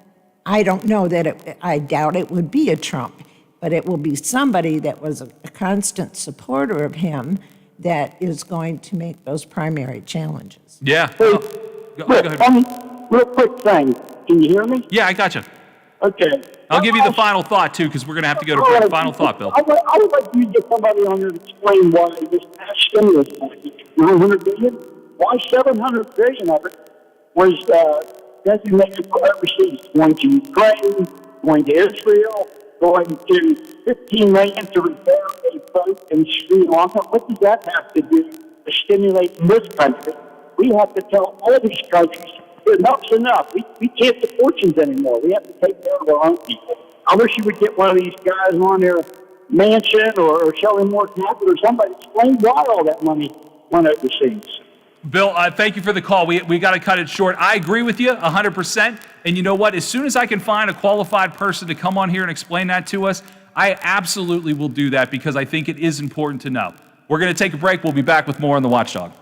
I don't know that I doubt it would be a Trump, but it will be somebody that was a constant supporter of him that is going to make those primary challenges. Yeah. Go ahead. Real quick thing. Can you hear me? Yeah, I got you. Okay. I'll give you the final thought, too, because we're going to have to go to break. Final thought, Bill. I would like you to get somebody on there to explain why this past stimulus package, $900 billion, why $700 billion of it was designated for overseas, going to Ukraine, going to Israel, going to $15 million to repair a boat in Sri Lanka. What does that have to do to stimulate this country? We have to tell all these countries, enough's enough. We can't get fortunes anymore. We have to take care of our own people. I wish you would get one of these guys on their mansion or Shelley Moore Capital or somebody explain why all that money went overseas. Bill, thank you for the call. We got to cut it short. I agree with you 100%. And you know what? As soon as I can find a qualified person to come on here and explain that to us, I absolutely will do that, because I think it is important to know. We're going to take a break. We'll be back with more on the Watchdog.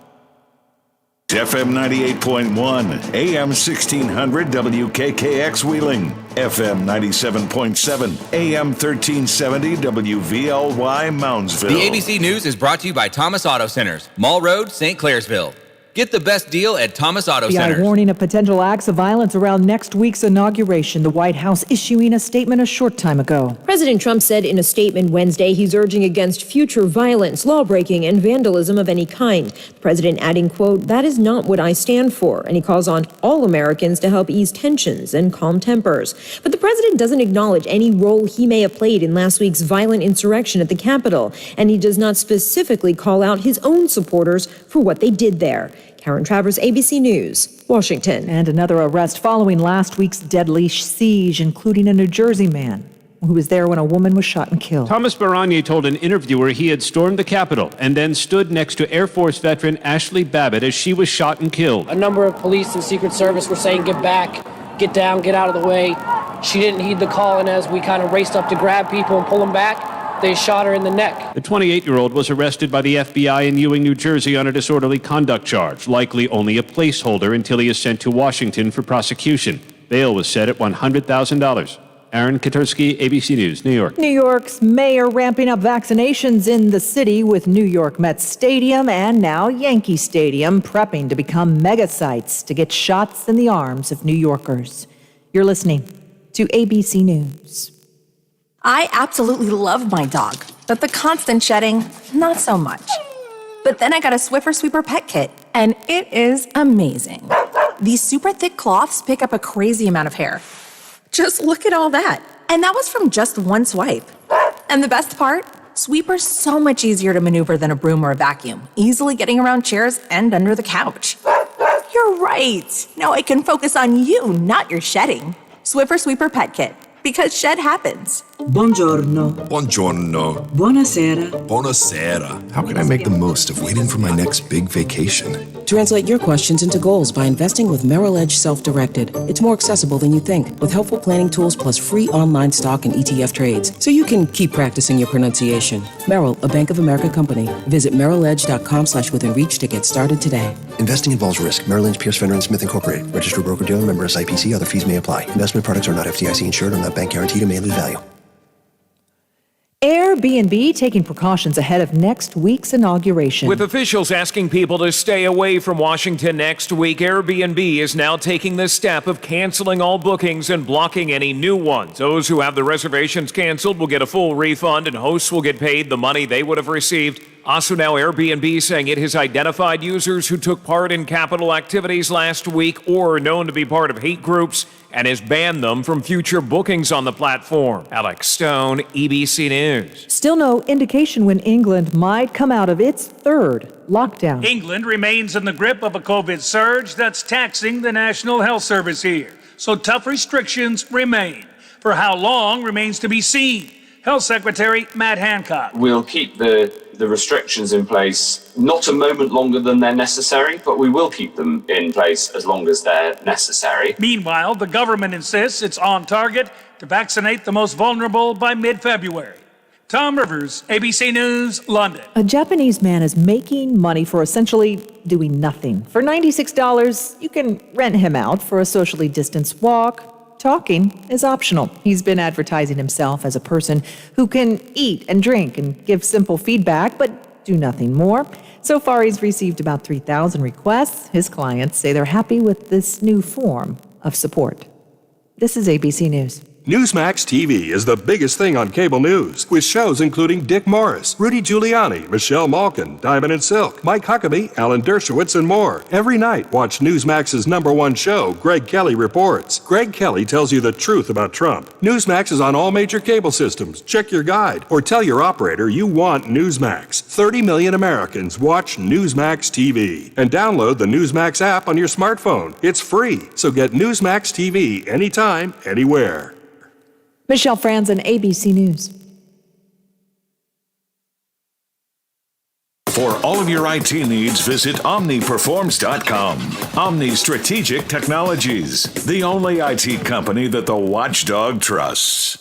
FM 98.1, AM 1600 WKKX Wheeling, FM 97.7, AM 1370 WVLY Moundsville. The ABC News is brought to you by Thomas Auto Centers, Mall Road, St. Clairsville. Get the best deal at Thomas Auto Centers. FBI warning of potential acts of violence around next week's inauguration. The White House issuing a statement a short time ago. President Trump said in a statement Wednesday he's urging against future violence, lawbreaking, and vandalism of any kind. The president adding, quote, "That is not what I stand for," and he calls on all Americans to help ease tensions and calm tempers. But the president doesn't acknowledge any role he may have played in last week's violent insurrection at the Capitol, and he does not specifically call out his own supporters for what they did there. Karen Travers, ABC News, Washington. And another arrest following last week's deadly siege, including a New Jersey man who was there when a woman was shot and killed. Thomas Baranier told an interviewer he had stormed the Capitol and then stood next to Air Force veteran Ashley Babbitt as she was shot and killed. A number of police and Secret Service were saying, "Get back, get down, get out of the way." She didn't heed the call, and as we kind of raced up to grab people and pull them back, they shot her in the neck. The 28-year-old was arrested by the FBI in Ewing, New Jersey on a disorderly conduct charge, likely only a placeholder until he is sent to Washington for prosecution. Bail was set at $100,000. Aaron Katursky, ABC News, New York. New York's mayor ramping up vaccinations in the city, with New York Mets Stadium and now Yankee Stadium prepping to become mega sites to get shots in the arms of New Yorkers. You're listening to ABC News. I absolutely love my dog, but the constant shedding, not so much. But then I got a Swiffer Sweeper pet kit, and it is amazing. These super thick cloths pick up a crazy amount of hair. Just look at all that. And that was from just one swipe. And the best part? Sweeper's so much easier to maneuver than a broom or a vacuum, easily getting around chairs and under the couch. You're right. Now I can focus on you, not your shedding. Swiffer Sweeper pet kit. Because shed happens. Buongiorno. Buongiorno. Buonasera. Buonasera. How can I make the most of waiting for my next big vacation? Translate your questions into goals by investing with Merrill Edge Self-Directed. It's more accessible than you think, with helpful planning tools plus free online stock and ETF trades, so you can keep practicing your pronunciation. Merrill, a Bank of America company. Visit merrilledge.com/withinreach to get started today. Investing involves risk. Merrill Lynch, Pierce, Fenner & Smith Incorporated. Registered broker-dealer, member SIPC. Other fees may apply. Investment products are not FDIC insured or not bank guaranteed and may lose value. Airbnb taking precautions ahead of next week's inauguration. With officials asking people to stay away from Washington next week, Airbnb is now taking the step of canceling all bookings and blocking any new ones. Those who have the reservations canceled will get a full refund, and hosts will get paid the money they would have received. Also now, Airbnb saying it has identified users who took part in Capitol activities last week or are known to be part of hate groups and has banned them from future bookings on the platform. Alex Stone, ABC News. Still no indication when England might come out of its third lockdown. England remains in the grip of a COVID surge that's taxing the National Health Service here. So tough restrictions remain. For how long remains to be seen. Health Secretary Matt Hancock. We'll keep the restrictions in place not a moment longer than they're necessary, but we will keep them in place as long as they're necessary. Meanwhile, the government insists it's on target to vaccinate the most vulnerable by mid-February. Tom Rivers, ABC News, London. A Japanese man is making money for essentially doing nothing. For $96, you can rent him out for a socially distanced walk. Talking is optional. He's been advertising himself as a person who can eat and drink and give simple feedback, but do nothing more. So far, he's received about 3,000 requests. His clients say they're happy with this new form of support. This is ABC News. Newsmax TV is the biggest thing on cable news, with shows including Dick Morris, Rudy Giuliani, Michelle Malkin, Diamond and Silk, Mike Huckabee, Alan Dershowitz, and more. Every night, watch Newsmax's #1 show, Greg Kelly Reports. Greg Kelly tells you the truth about Trump. Newsmax is on all major cable systems. Check your guide or tell your operator you want Newsmax. 30 million Americans watch Newsmax TV. And download the Newsmax app on your smartphone. It's free, so get Newsmax TV anytime, anywhere. Michelle Franzen, ABC News. For all of your IT needs, visit OmniPerforms.com. Omni Strategic Technologies, the only IT company that the watchdog trusts.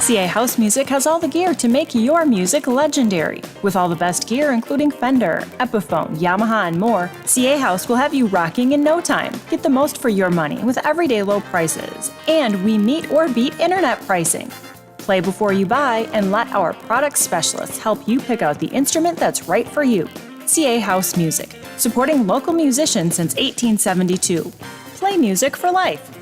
CA House Music has all the gear to make your music legendary. With all the best gear, including Fender, Epiphone, Yamaha, and more, CA House will have you rocking in no time. Get the most for your money with everyday low prices. And we meet or beat internet pricing. Play before you buy and let our product specialists help you pick out the instrument that's right for you. CA House Music, supporting local musicians since 1872. Play music for life.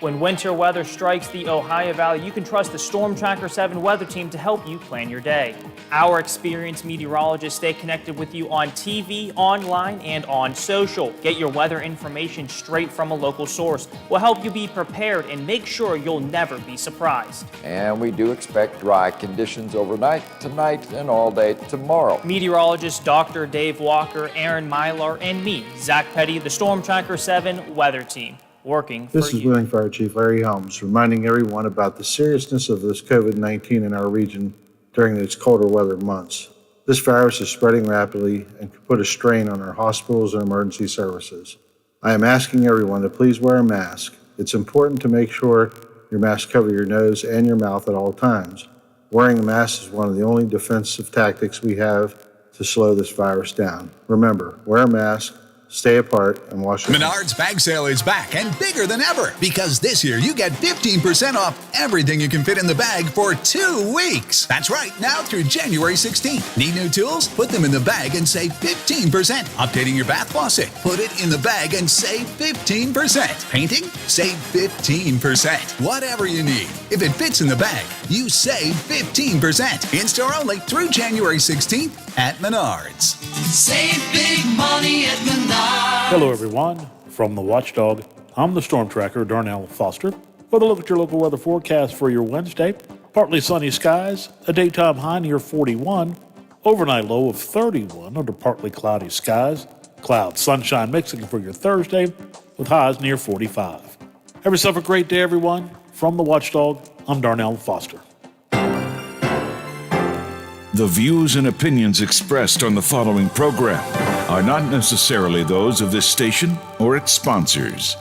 When winter weather strikes the Ohio Valley, you can trust the Storm Tracker 7 weather team to help you plan your day. Our experienced meteorologists stay connected with you on TV, online, and on social. Get your weather information straight from a local source. We'll help you be prepared and make sure you'll never be surprised. And we do expect dry conditions overnight, tonight, and all day tomorrow. Meteorologist Dr. Dave Walker, Aaron Mylar, and me, Zach Petty, the Storm Tracker 7 weather team. Working for This is Wheeling Fire Chief Larry Helms, reminding everyone about the seriousness of this COVID-19 in our region during its colder weather months. This virus is spreading rapidly and could put a strain on our hospitals and emergency services. I am asking everyone to please wear a mask. It's important to make sure your mask covers your nose and your mouth at all times. Wearing a mask is one of the only defensive tactics we have to slow this virus down. Remember, wear a mask, stay apart, and wash your hands. Menards bag sale is back and bigger than ever because this year you get 15% off everything you can fit in the bag for 2 weeks. That's right, now through January 16th. Need new tools? Put them in the bag and save 15%. Updating your bath faucet? Put it in the bag and save 15%. Painting? Save 15%. Whatever you need. If it fits in the bag, you save 15%. In-store only through January 16th at Menards. Save big money at Menards. Hello, everyone. From the Watchdog, I'm the Storm Tracker, Darnell Foster, with a look at your local weather forecast for your Wednesday. Partly sunny skies, a daytime high near 41, overnight low of 31 under partly cloudy skies, clouds, sunshine mixing for your Thursday with highs near 45. Have yourself a great day, everyone. From the Watchdog, I'm Darnell Foster. The views and opinions expressed on the following program are not necessarily those of this station or its sponsors.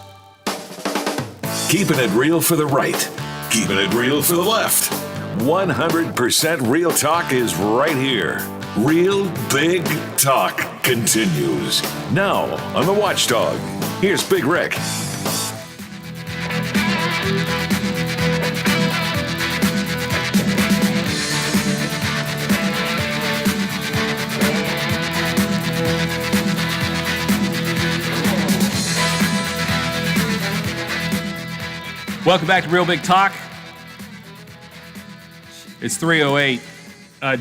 Keeping it real for the right, keeping it real for the left. 100% Real Talk is right here. Real Big Talk continues now on The Watchdog. Here's Big Rick. Welcome back to Real Big Talk. It's 3:08.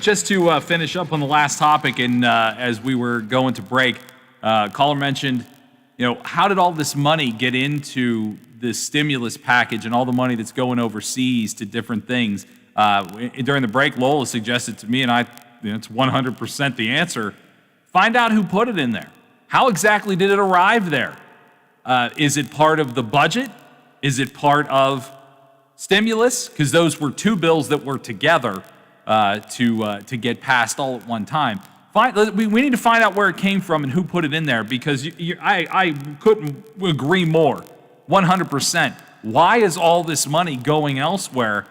Just to finish up on the last topic, and as we were going to break, caller mentioned, how did all this money get into this stimulus package and all the money that's going overseas to different things? During the break, Lola suggested to me, and it's 100% the answer. Find out who put it in there. How exactly did it arrive there? Is it part of the budget? Is it part of stimulus? Because those were two bills that were together to get passed all at one time. We need to find out where it came from and who put it in there, because I couldn't agree more. 100%. Why is all this money going elsewhere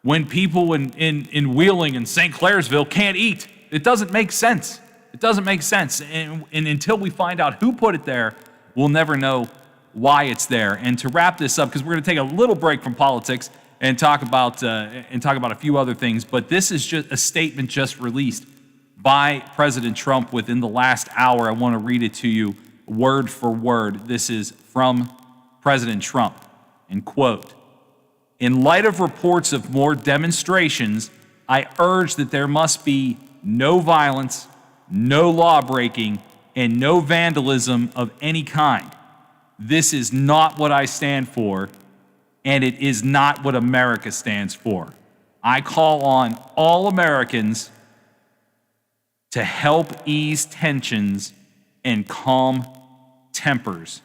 when people in Wheeling and St. Clairsville can't eat? It doesn't make sense. It doesn't make sense. And until we find out who put it there, we'll never know why it's there. And to wrap this up, because we're going to take a little break from politics and talk about a few other things, but this is just a statement just released by President Trump within the last hour. I want to read it to you word for word. This is from President Trump, and quote, "In light of reports of more demonstrations, I urge that there must be no violence, no law breaking, and no vandalism of any kind. This is not what I stand for, and it is not what America stands for. I call on all Americans to help ease tensions and calm tempers.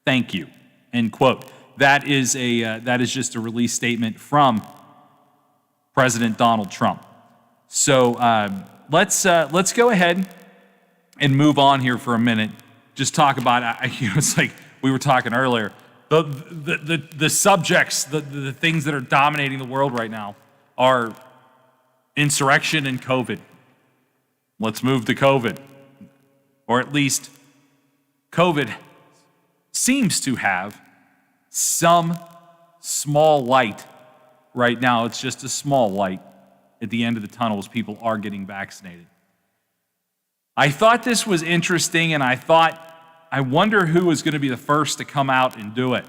Thank you." End quote. That is just a release statement from President Donald Trump. So let's go ahead and move on here for a minute. Just talk about it's like we were talking earlier. The subjects, the things that are dominating the world right now are insurrection and COVID. Let's move to COVID. Or at least COVID seems to have some small light right now. It's just a small light at the end of the tunnel as people are getting vaccinated. I thought this was interesting, and I wonder who is going to be the first to come out and do it.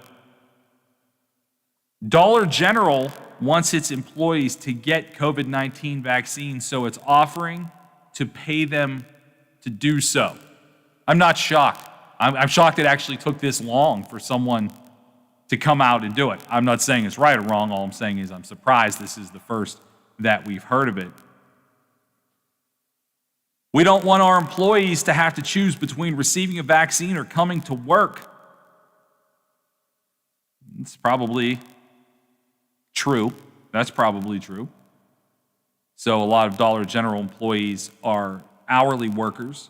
Dollar General wants its employees to get COVID-19 vaccines, so it's offering to pay them to do so. I'm not shocked. I'm shocked it actually took this long for someone to come out and do it. I'm not saying it's right or wrong. All I'm saying is I'm surprised this is the first that we've heard of it. We don't want our employees to have to choose between receiving a vaccine or coming to work. It's probably true. That's probably true. So a lot of Dollar General employees are hourly workers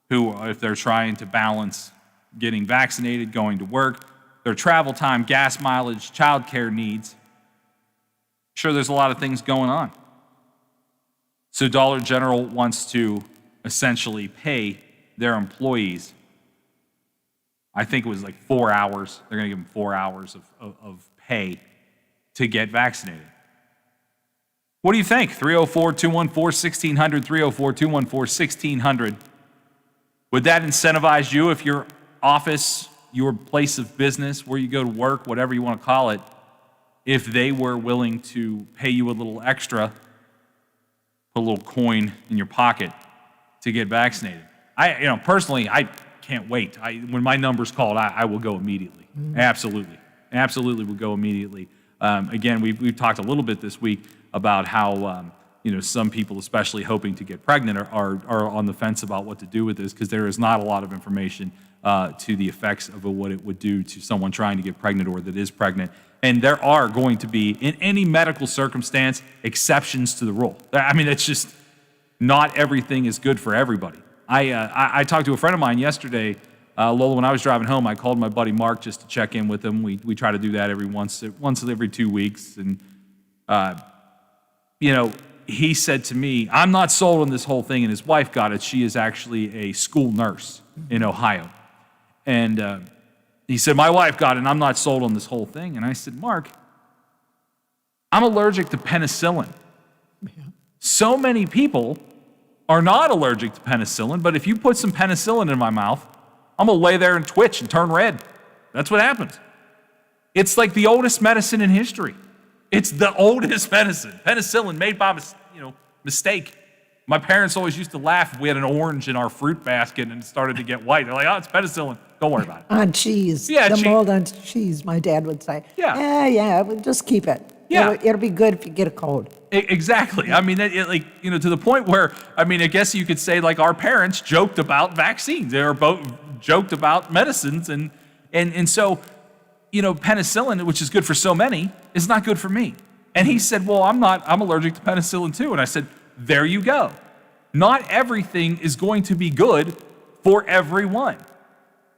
who, if they're trying to balance getting vaccinated, going to work, their travel time, gas mileage, childcare needs, sure, there's a lot of things going on. So Dollar General wants to essentially pay their employees, I think it was like 4 hours. They're going to give them 4 hours of pay to get vaccinated. What do you think? 304-214-1600, 304-214-1600. Would that incentivize you if your office, your place of business, where you go to work, whatever you want to call it, if they were willing to pay you a little extra, put a little coin in your pocket to get vaccinated? Personally, I can't wait. When my number's called, I will go immediately. Absolutely will go immediately. Again, we've talked a little bit this week about how some people, especially hoping to get pregnant, are on the fence about what to do with this, because there is not a lot of information to the effects of what it would do to someone trying to get pregnant or that is pregnant. And there are going to be, in any medical circumstance, exceptions to the rule. I mean, it's just not everything is good for everybody. I talked to a friend of mine yesterday, Lola, when I was driving home. I called my buddy Mark just to check in with him. We try to do that once every 2 weeks. And, he said to me, I'm not sold on this whole thing, and his wife got it. She is actually a school nurse in Ohio. And he said, my wife got it, and I'm not sold on this whole thing. And I said, Mark, I'm allergic to penicillin. Yeah. So many people are not allergic to penicillin, but if you put some penicillin in my mouth, I'm going to lay there and twitch and turn red. That's what happens. It's like the oldest medicine in history. It's the oldest medicine. Penicillin made by mistake. My parents always used to laugh if we had an orange in our fruit basket and it started to get white. They're like, oh, it's penicillin. Don't worry about it. On cheese. Yeah, the mold on cheese, my dad would say. Yeah, we'll just keep it. Yeah. It'll be good if you get a cold. Exactly. I mean, to the point where, I guess you could say like our parents joked about vaccines. They were both joked about medicines. And so, penicillin, which is good for so many, is not good for me. And he said, well, I'm allergic to penicillin too. And I said, there you go. Not everything is going to be good for everyone.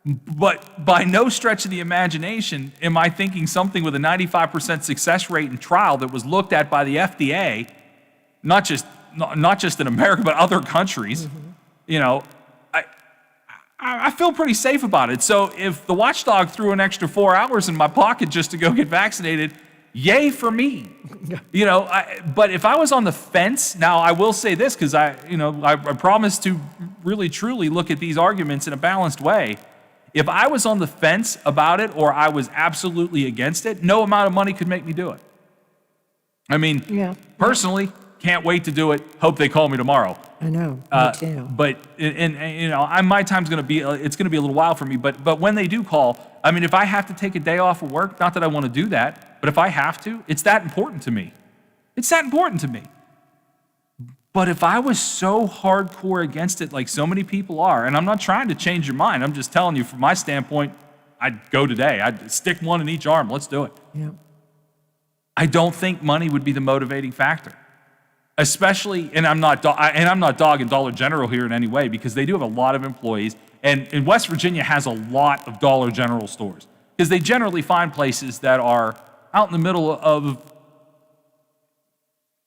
But by no stretch of the imagination am I thinking something with a 95% success rate in trial that was looked at by the FDA, not just in America, but other countries. I feel pretty safe about it. So if the watchdog threw an extra 4 hours in my pocket just to go get vaccinated, yay for me. But if I was on the fence, now I will say this, because I promise to really truly look at these arguments in a balanced way. If I was on the fence about it or I was absolutely against it, no amount of money could make me do it. Personally, can't wait to do it. Hope they call me tomorrow. I know, me too. But my time's going to be, it's going to be a little while for me. But when they do call, if I have to take a day off of work, not that I want to do that, but if I have to, it's that important to me. It's that important to me. But if I was so hardcore against it like so many people are, and I'm not trying to change your mind, I'm just telling you from my standpoint, I'd go today. I'd stick one in each arm. Let's do it. Yeah. I don't think money would be the motivating factor. Especially, and I'm not dogging Dollar General here in any way, because they do have a lot of employees, and West Virginia has a lot of Dollar General stores, because they generally find places that are out in the middle of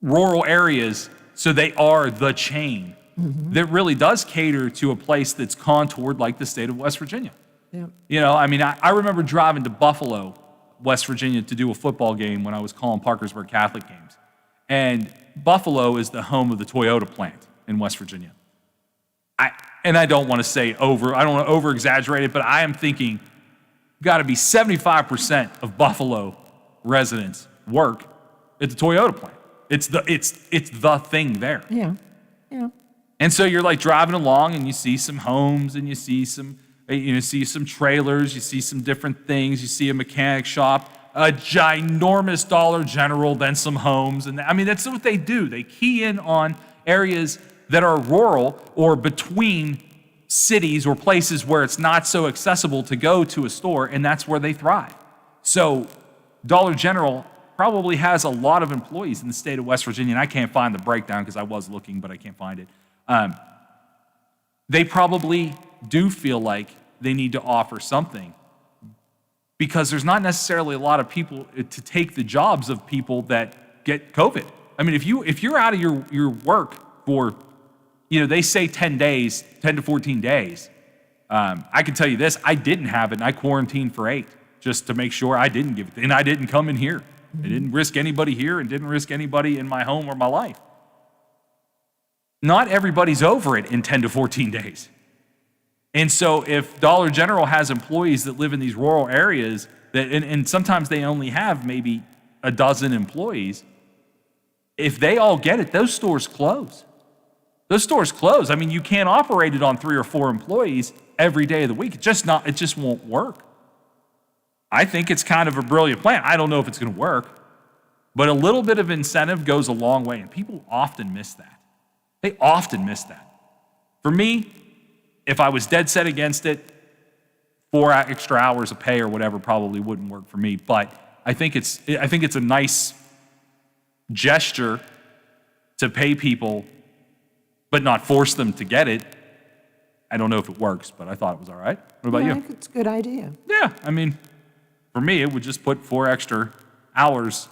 rural areas, so they are the chain that really does cater to a place that's contoured like the state of West Virginia. Yeah. I remember driving to Buffalo, West Virginia to do a football game when I was calling Parkersburg Catholic games, and Buffalo is the home of the Toyota plant in West Virginia. I don't want to over exaggerate it, but I am thinking got to be 75% of Buffalo residents work at the Toyota plant. It's the thing there. Yeah. And so you're like driving along and you see some homes and you see some trailers, you see some different things, you see a mechanic shop, a ginormous Dollar General, then some homes. And that's what they do. They key in on areas that are rural or between cities or places where it's not so accessible to go to a store, and that's where they thrive. So Dollar General probably has a lot of employees in the state of West Virginia, and I can't find the breakdown because I was looking, but I can't find it. They probably do feel like they need to offer something, because there's not necessarily a lot of people to take the jobs of people that get COVID. If you're out of your work for, they say 10 to 14 days. I can tell you this, I didn't have it, and I quarantined for 8 just to make sure I didn't give it, and I didn't come in here. I didn't risk anybody here and didn't risk anybody in my home or my life. Not everybody's over it in 10 to 14 days. And so if Dollar General has employees that live in these rural areas, and sometimes they only have maybe a dozen employees, if they all get it, those stores close. Those stores close. You can't operate it on 3 or 4 employees every day of the week. It just won't work. I think it's kind of a brilliant plan. I don't know if it's going to work, but a little bit of incentive goes a long way, and people often miss that. They often miss that. For me, if I was dead set against it, 4 extra hours of pay or whatever probably wouldn't work for me. But I think it's a nice gesture to pay people, but not force them to get it. I don't know if it works, but I thought it was all right. What about you? I think it's a good idea. Yeah, I mean, for me, it would just put 4 extra hours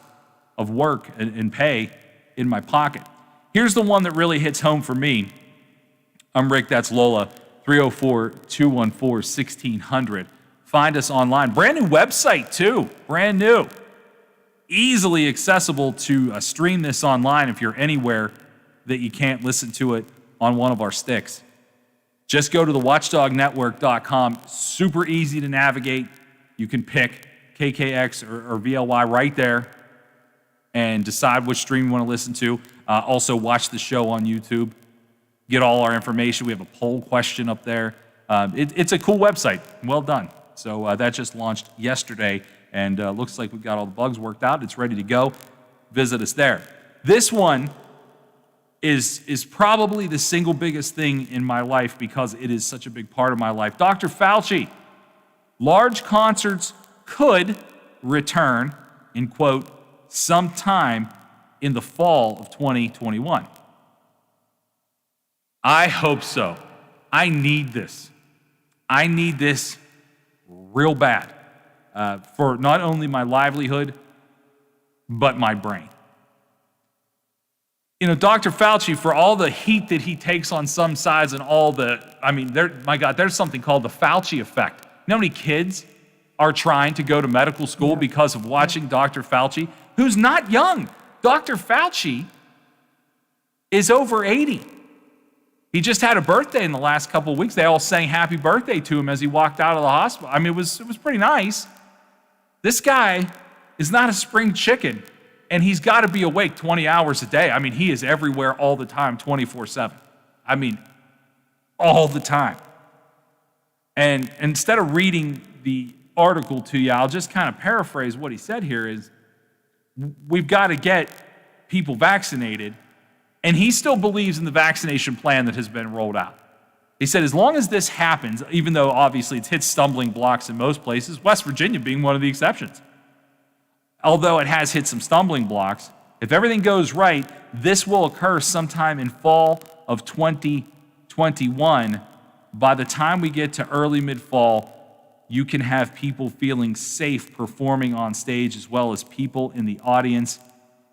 of work and pay in my pocket. Here's the one that really hits home for me. I'm Rick, that's Lola, 304-214-1600. Find us online. Brand new website, too. Brand new. Easily accessible to stream this online if you're anywhere that you can't listen to it on one of our sticks. Just go to thewatchdognetwork.com. Super easy to navigate. You can pick KKX or VLY right there and decide which stream you want to listen to. Also, watch the show on YouTube. Get all our information. We have a poll question up there. It's a cool website. Well done. So that just launched yesterday, and looks like we've got all the bugs worked out. It's ready to go. Visit us there. This one is probably the single biggest thing in my life because it is such a big part of my life. Dr. Fauci, large concerts could return, in quote, sometime in the fall of 2021. I hope so. I need this. I need this real bad for not only my livelihood, but my brain. You know, Dr. Fauci, for all the heat that he takes on some sides and all the, I mean, my God, there's something called the Fauci effect. You know how many kids are trying to go to medical school because of watching Dr. Fauci, who's not young. Dr. Fauci is over 80. He just had a birthday in the last couple of weeks. They all sang happy birthday to him as he walked out of the hospital. I mean, it was pretty nice. This guy is not a spring chicken, and he's got to be awake 20 hours a day. I mean, he is everywhere all the time, 24/7. I mean, all the time. And instead of reading the article to you, I'll just kind of paraphrase what he said here is, we've got to get people vaccinated, and he still believes in the vaccination plan that has been rolled out. He said, as long as this happens, even though obviously it's hit stumbling blocks in most places, West Virginia being one of the exceptions, although it has hit some stumbling blocks, if everything goes right, this will occur sometime in fall of 2021. By the time we get to early mid-fall, you can have people feeling safe performing on stage as well as people in the audience.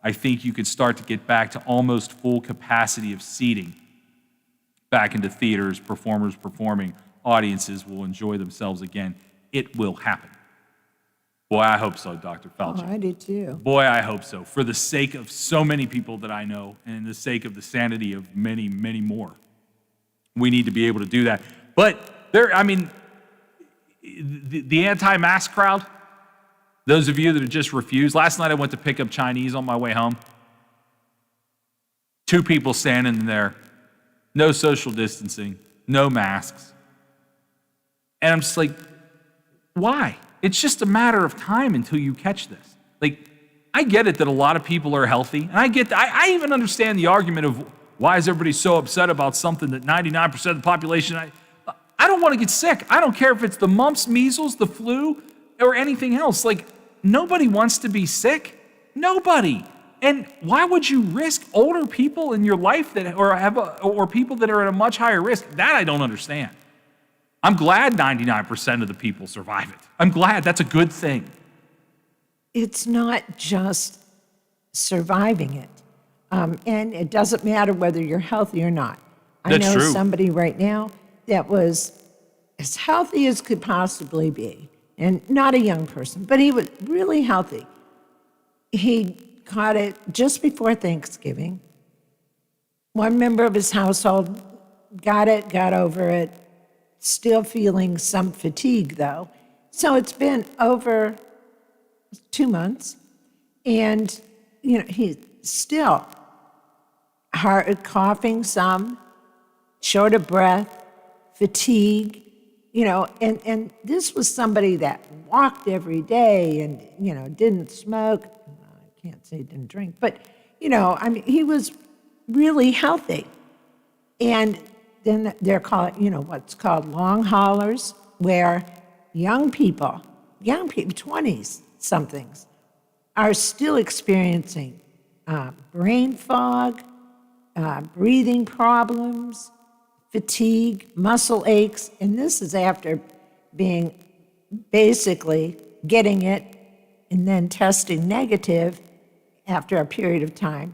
I think you could start to get back to almost full capacity of seating back into theaters, performers performing, audiences will enjoy themselves again. It will happen. Boy, I hope so, Dr. Fauci. Oh, I do too. Boy, I hope so. For the sake of so many people that I know and the sake of the sanity of many, many more, we need to be able to do that. But there, I mean, the anti-mask crowd, those of you that have just refused. Last night I went to pick up Chinese on my way home. 2 people standing there, no social distancing, no masks. And I'm just like, why? It's just a matter of time until you catch this. Like, I get it that a lot of people are healthy, and I even understand the argument of why is everybody so upset about something that 99% of the population, I don't want to get sick. I don't care if it's the mumps, measles, the flu, or anything else. Like, nobody wants to be sick. Nobody. And why would you risk older people in your life or people that are at a much higher risk? That I don't understand. I'm glad 99% of the people survive it. I'm glad. That's a good thing. It's not just surviving it. And it doesn't matter whether you're healthy or not. I know somebody right now that was as healthy as could possibly be, and not a young person, but he was really healthy. He caught it just before Thanksgiving. One member of his household got it, got over it, still feeling some fatigue though. So it's been over 2 months, and he's still coughing some, short of breath, fatigue, and this was somebody that walked every day and, didn't smoke. I can't say didn't drink, but, I mean, he was really healthy. And then they're called, what's called long haulers, where young people, 20s somethings, are still experiencing brain fog, breathing problems, fatigue, muscle aches, and this is after being basically getting it and then testing negative after a period of time.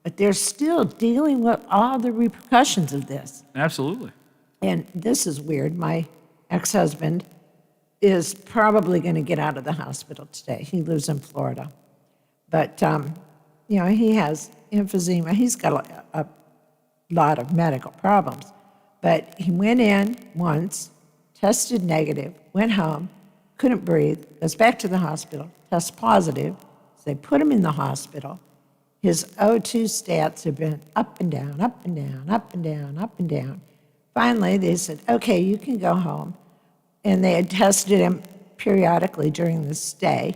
But they're still dealing with all the repercussions of this. Absolutely. And this is weird. My ex-husband is probably going to get out of the hospital today. He lives in Florida. But, he has emphysema. He's got a lot of medical problems. But he went in once, tested negative, went home, couldn't breathe, goes back to the hospital, tests positive. So they put him in the hospital. His O2 stats have been up and down, up and down, up and down, up and down. Finally, they said, okay, you can go home. And they had tested him periodically during the stay.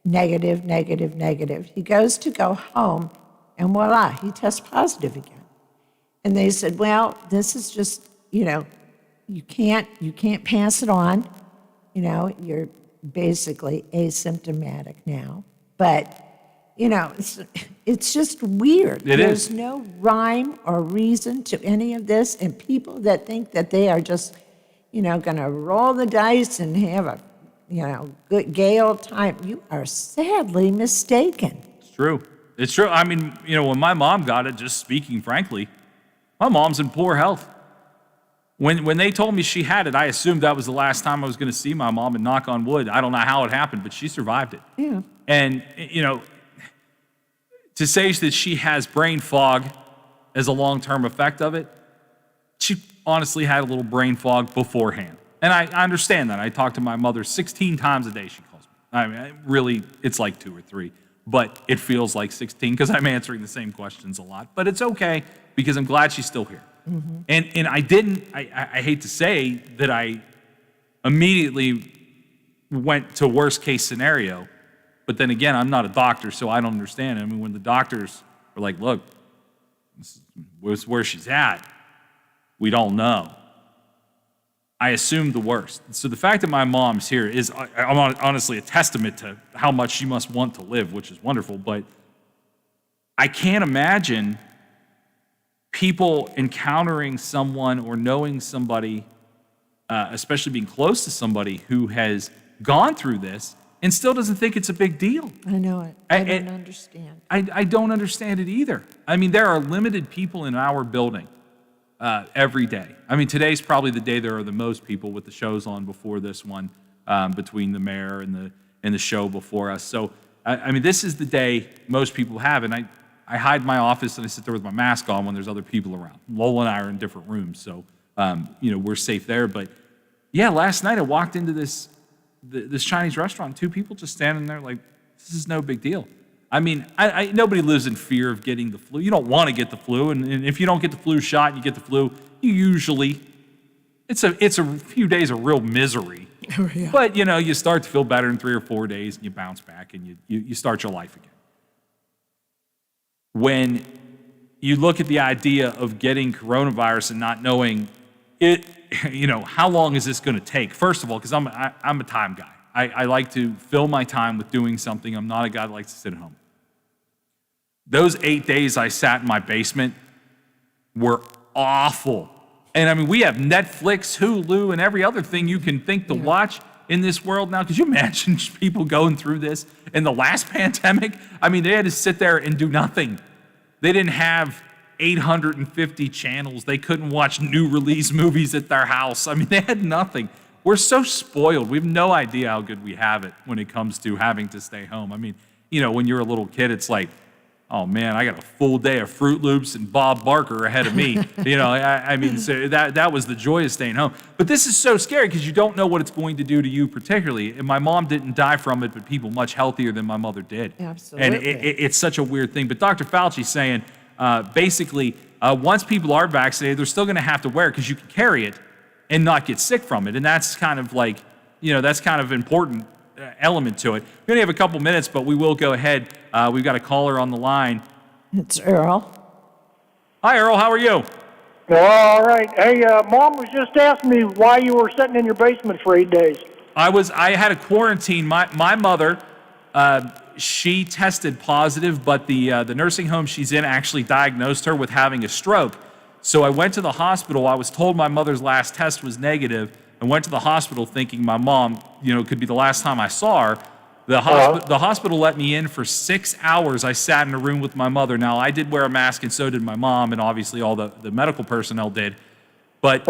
Negative, negative, negative. He goes to go home, and voila, he tests positive again. And they said, well, this is just, you can't pass it on. You're basically asymptomatic now. But, it's just weird. There's no rhyme or reason to any of this. And people that think that they are just, going to roll the dice and have a, good gay old time, you are sadly mistaken. It's true. It's true. I mean, when my mom got it, just speaking frankly, my mom's in poor health. When they told me she had it, I assumed that was the last time I was going to see my mom, and knock on wood, I don't know how it happened, but she survived it. Yeah. And, to say that she has brain fog as a long-term effect of it, she honestly had a little brain fog beforehand. And I understand that. I talk to my mother 16 times a day, she calls me. I mean, really, it's like 2 or 3. But it feels like 16 because I'm answering the same questions a lot. But it's okay because I'm glad she's still here. Mm-hmm. And I hate to say that I immediately went to worst case scenario. But then again, I'm not a doctor, so I don't understand. I mean, when the doctors are like, look, this is where she's at, we don't know. I assumed the worst. So the fact that my mom's here is honestly a testament to how much she must want to live, which is wonderful. But I can't imagine people encountering someone or knowing somebody, especially being close to somebody who has gone through this and still doesn't think it's a big deal. I know it. I don't understand. I don't understand it either. I mean, there are limited people in our building every day. I mean, today's probably the day there are the most people with the shows on before this one, between the mayor and the show before us. So, I mean, this is the day most people have, and I hide my office and I sit there with my mask on when there's other people around. Lola and I are in different rooms, so we're safe there. But yeah, last night I walked into this Chinese restaurant, 2 people just standing there like, this is no big deal. I mean, nobody lives in fear of getting the flu. You don't want to get the flu, and if you don't get the flu shot and you get the flu, you usually, it's a few days of real misery. Oh, yeah. But, you start to feel better in 3 or 4 days, and you bounce back, and you start your life again. When you look at the idea of getting coronavirus and not knowing it, how long is this going to take? First of all, because I'm a time guy. I like to fill my time with doing something. I'm not a guy that likes to sit at home. Those 8 days I sat in my basement were awful. And I mean, we have Netflix, Hulu, and every other thing you can think to watch in this world now. Could you imagine people going through this in the last pandemic? I mean, they had to sit there and do nothing. They didn't have 850 channels. They couldn't watch new release movies at their house. I mean, they had nothing. We're so spoiled. We have no idea how good we have it when it comes to having to stay home. I mean, when you're a little kid, it's like, oh man, I got a full day of Fruit Loops and Bob Barker ahead of me. I mean, so that was the joy of staying home. But this is so scary because you don't know what it's going to do to you particularly. And my mom didn't die from it, but people much healthier than my mother did. Absolutely. And it's such a weird thing. But Dr. Fauci's saying, basically, once people are vaccinated, they're still going to have to wear it because you can carry it and not get sick from it. And that's kind of like, that's kind of important element to it. We only have a couple minutes, but we will go ahead. We've got a caller on the line. It's Earl. Hi, Earl. How are you? All right. Hey, Mom was just asking me why you were sitting in your basement for 8 days. I had a quarantine. My mother she tested positive, but the nursing home she's in actually diagnosed her with having a stroke. So I went to the hospital. I was told my mother's last test was negative, and went to the hospital thinking my mom, could be the last time I saw her. The hospital let me in for 6 hours. I sat in a room with my mother. Now, I did wear a mask, and so did my mom, and obviously all the medical personnel did. But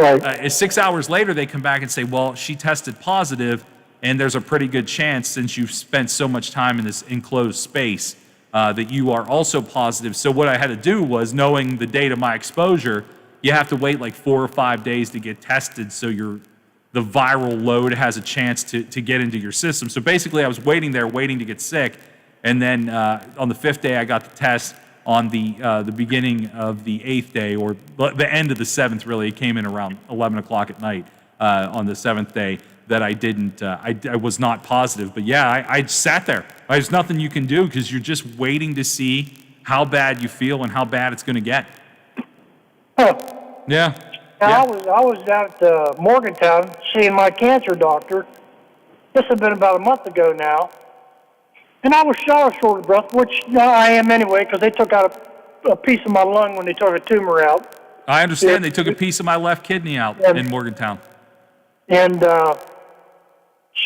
6 hours later, they come back and say, well, she tested positive, and there's a pretty good chance, since you've spent so much time in this enclosed space, that you are also positive. So what I had to do was, knowing the date of my exposure, you have to wait like 4 or 5 days to get tested, so the viral load has a chance to get into your system. So basically, I was waiting to get sick, and then on the 5th day, I got the test. On the beginning of the 8th day, or the end of the 7th, really, it came in around 11 o'clock at night on the 7th day, that I was not positive. But yeah, I sat there. There's nothing you can do, because you're just waiting to see how bad you feel and how bad it's going to get. Yeah. I was down at Morgantown seeing my cancer doctor. This had been about a month ago now. And I was short of breath, which I am anyway, because they took out a piece of my lung when they took a tumor out. I understand. They took a piece of my left kidney out in Morgantown. And so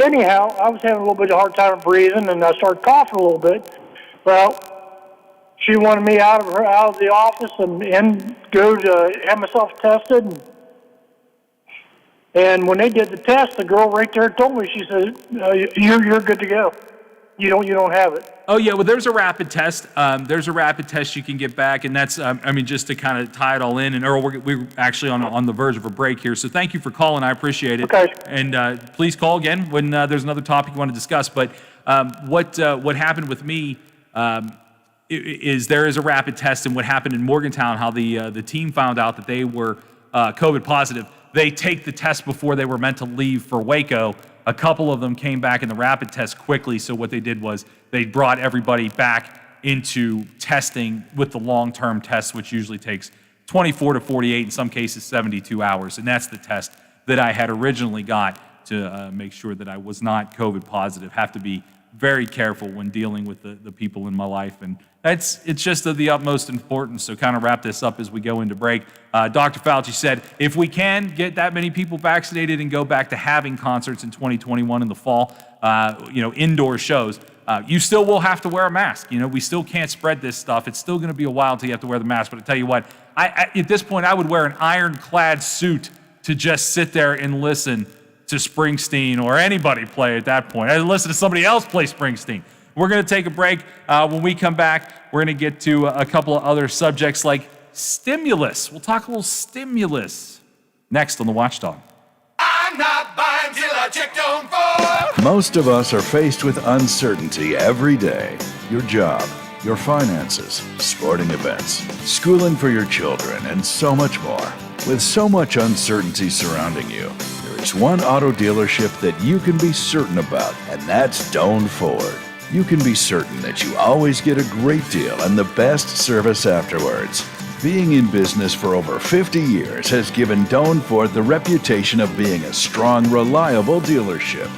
anyhow, I was having a little bit of a hard time breathing, and I started coughing a little bit. Well, she wanted me out of the office and go to have myself tested. And when they did the test, the girl right there told me, she said, "You're good to go. You don't have it." Oh yeah, well there's a rapid test. There's a rapid test you can get back, and that's just to kind of tie it all in. And Earl, we're actually on the verge of a break here, so thank you for calling. I appreciate it. Okay. And please call again when there's another topic you want to discuss. But what happened with me is there is a rapid test, and what happened in Morgantown, how the team found out that they were COVID positive. They take the test before they were meant to leave for Waco. A couple of them came back in the rapid test quickly, so what they did was they brought everybody back into testing with the long-term test, which usually takes 24 to 48, in some cases 72 hours. And that's the test that I had originally got to make sure that I was not COVID positive. Have to be very careful when dealing with the people in my life. And it's just of the utmost importance. So kind of wrap this up as we go into break. Dr. Fauci said, if we can get that many people vaccinated and go back to having concerts in 2021 in the fall, indoor shows, you still will have to wear a mask. We still can't spread this stuff. It's still going to be a while until you have to wear the mask. But I tell you what, at this point, I would wear an ironclad suit to just sit there and listen to Springsteen or anybody play at that point. I'd listen to somebody else play Springsteen. We're going to take a break. When we come back, we're going to get to a couple of other subjects like stimulus. We'll talk a little stimulus next on The Watchdog. I'm not buying till I checked on Ford. Most of us are faced with uncertainty every day. Your job, your finances, sporting events, schooling for your children, and so much more. With so much uncertainty surrounding you, there is one auto dealership that you can be certain about, and that's Doan Ford. You can be certain that you always get a great deal and the best service afterwards. Being in business for over 50 years has given Doan Ford the reputation of being a strong, reliable dealership.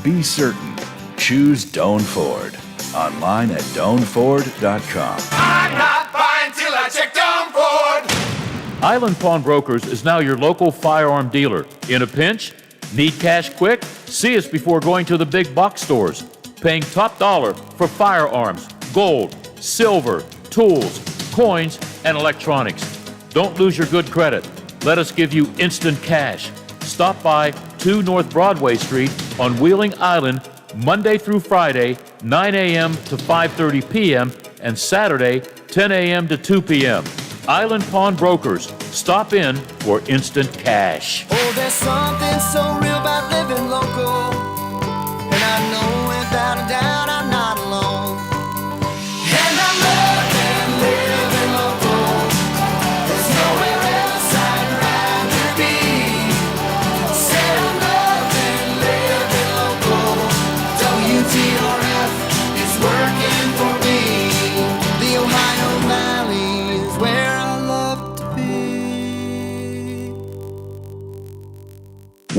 Be certain. Choose Doan Ford. Online at DoanFord.com. I'm not buying till I check Doan Ford. Island Pawnbrokers is now your local firearm dealer. In a pinch? Need cash quick? See us before going to the big box stores. Paying top dollar for firearms, gold, silver, tools, coins, and electronics. Don't lose your good credit. Let us give you instant cash. Stop by 2 North Broadway Street on Wheeling Island, Monday through Friday, 9 a.m. to 5:30 p.m. and Saturday, 10 a.m. to 2 p.m. Island Pawnbrokers. Stop in for instant cash. Oh, there's something so real about living local. And I know without a doubt I'm not alone. And I love and living local. There's nowhere else I'd rather be. Said I love and living local. WTRF is working for me. The Ohio Valley is where I love to be.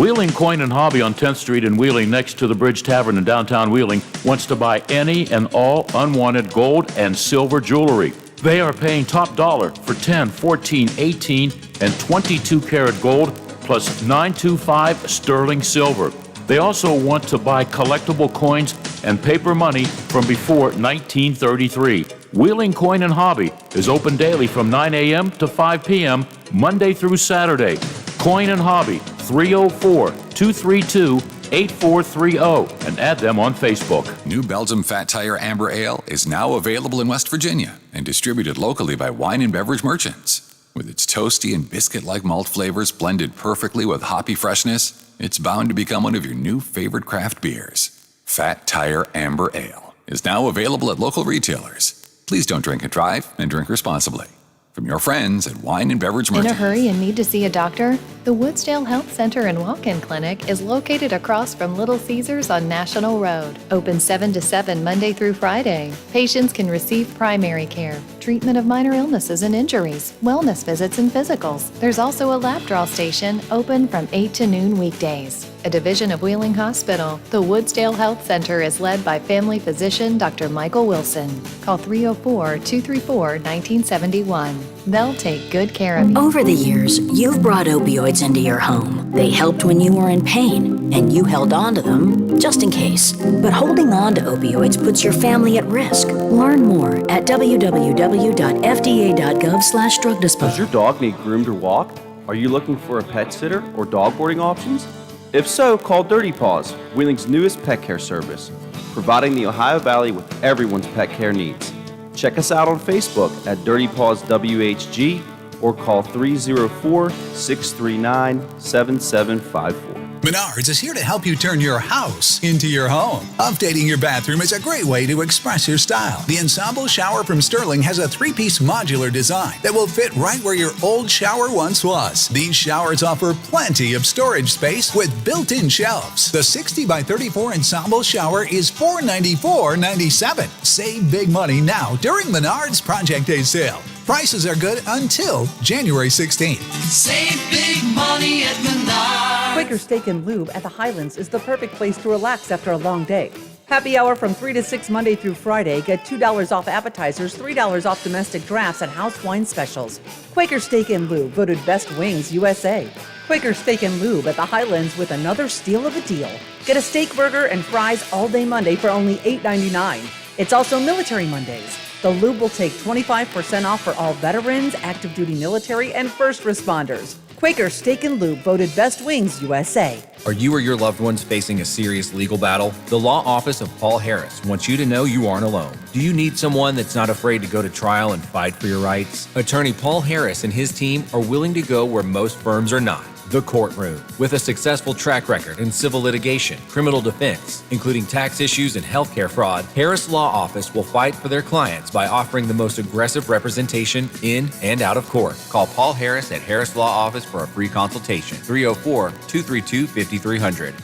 Wheeling Wheeling Coin and Hobby on 10th Street in Wheeling next to the Bridge Tavern in downtown Wheeling wants to buy any and all unwanted gold and silver jewelry. They are paying top dollar for 10, 14, 18, and 22 karat gold plus 925 sterling silver. They also want to buy collectible coins and paper money from before 1933. Wheeling Coin and Hobby is open daily from 9 a.m. to 5 p.m. Monday through Saturday. Coin and Hobby, 304-232-8430, and add them on Facebook. New Belgium Fat Tire Amber Ale is now available in West Virginia and distributed locally by wine and beverage merchants. With its toasty and biscuit-like malt flavors blended perfectly with hoppy freshness, it's bound to become one of your new favorite craft beers. Fat Tire Amber Ale is now available at local retailers. Please don't drink and drive, and drink responsibly. From your friends at Wine and Beverage In a Merchants. hurry and need to see a doctor? The Woodsdale Health Center and Walk-In Clinic is located across from Little Caesars on National Road. Open 7 to 7 Monday through Friday. Patients can receive primary care, treatment of minor illnesses and injuries, wellness visits and physicals. There's also a lab draw station open from 8 to noon weekdays. A division of Wheeling Hospital, the Woodsdale Health Center is led by family physician Dr. Michael Wilson. Call 304-234-1971. They'll take good care of you. Over the years, you've brought opioids into your home. They helped when you were in pain, and you held on to them just in case. But holding on to opioids puts your family at risk. Learn more at www.fda.gov/drug disposal. Does your dog need groomed or walked? Are you looking for a pet sitter or dog boarding options? If so, call Dirty Paws, Wheeling's newest pet care service, providing the Ohio Valley with everyone's pet care needs. Check us out on Facebook at Dirty Paws WHG or call 304-639-7754. Menards is here to help you turn your house into your home. Updating your bathroom is a great way to express your style. The Ensemble Shower from Sterling has a 3-piece modular design that will fit right where your old shower once was. These showers offer plenty of storage space with built-in shelves. The 60 by 34 Ensemble Shower is $494.97. Save big money now during Menards Project Day sale. Prices are good until January 16th. Save big money at Menards. Quaker Steak and Lube at the Highlands is the perfect place to relax after a long day. Happy hour from 3 to 6 Monday through Friday. Get $2 off appetizers, $3 off domestic drafts, and house wine specials. Quaker Steak and Lube, voted Best Wings USA. Quaker Steak and Lube at the Highlands with another steal of a deal. Get a steak burger and fries all day Monday for only $8.99. It's also Military Mondays. The Lube will take 25% off for all veterans, active duty military, and first responders. Quaker Steak and Lube, voted Best Wings USA. Are you or your loved ones facing a serious legal battle? The law office of Paul Harris wants you to know you aren't alone. Do you need someone that's not afraid to go to trial and fight for your rights? Attorney Paul Harris and his team are willing to go where most firms are not. The courtroom. With a successful track record in civil litigation, criminal defense, including tax issues and healthcare fraud, Harris Law Office will fight for their clients by offering the most aggressive representation in and out of court. Call Paul Harris at Harris Law Office for a free consultation. 304-232-5300.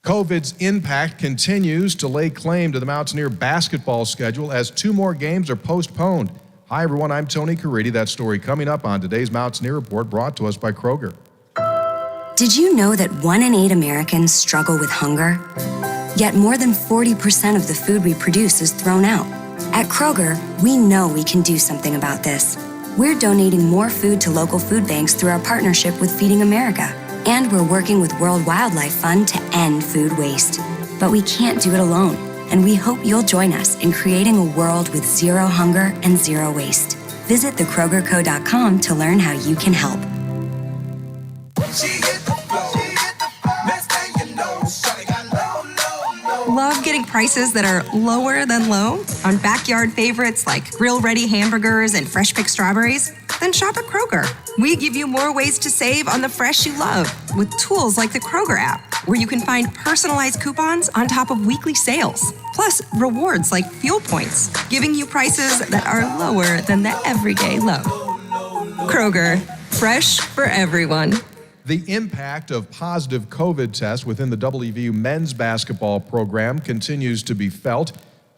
COVID's impact continues to lay claim to the Mountaineer basketball schedule as 2 more games are postponed. Hi, everyone. I'm Tony Caridi. That story coming up on today's Mountaineer Report, brought to us by Kroger. Did you know that 1 in 8 Americans struggle with hunger? Yet more than 40% of the food we produce is thrown out. At Kroger, we know we can do something about this. We're donating more food to local food banks through our partnership with Feeding America. And we're working with World Wildlife Fund to end food waste. But we can't do it alone. And we hope you'll join us in creating a world with zero hunger and zero waste. Visit thekrogerco.com to learn how you can help. Love getting prices that are lower than low on backyard favorites like grill-ready hamburgers and fresh-picked strawberries? Then shop at Kroger. We give you more ways to save on the fresh you love with tools like the Kroger app, where you can find personalized coupons on top of weekly sales. Plus, rewards like fuel points, giving you prices that are lower than the everyday low. Kroger, fresh for everyone. The impact of positive COVID tests within the WVU men's basketball program continues to be felt.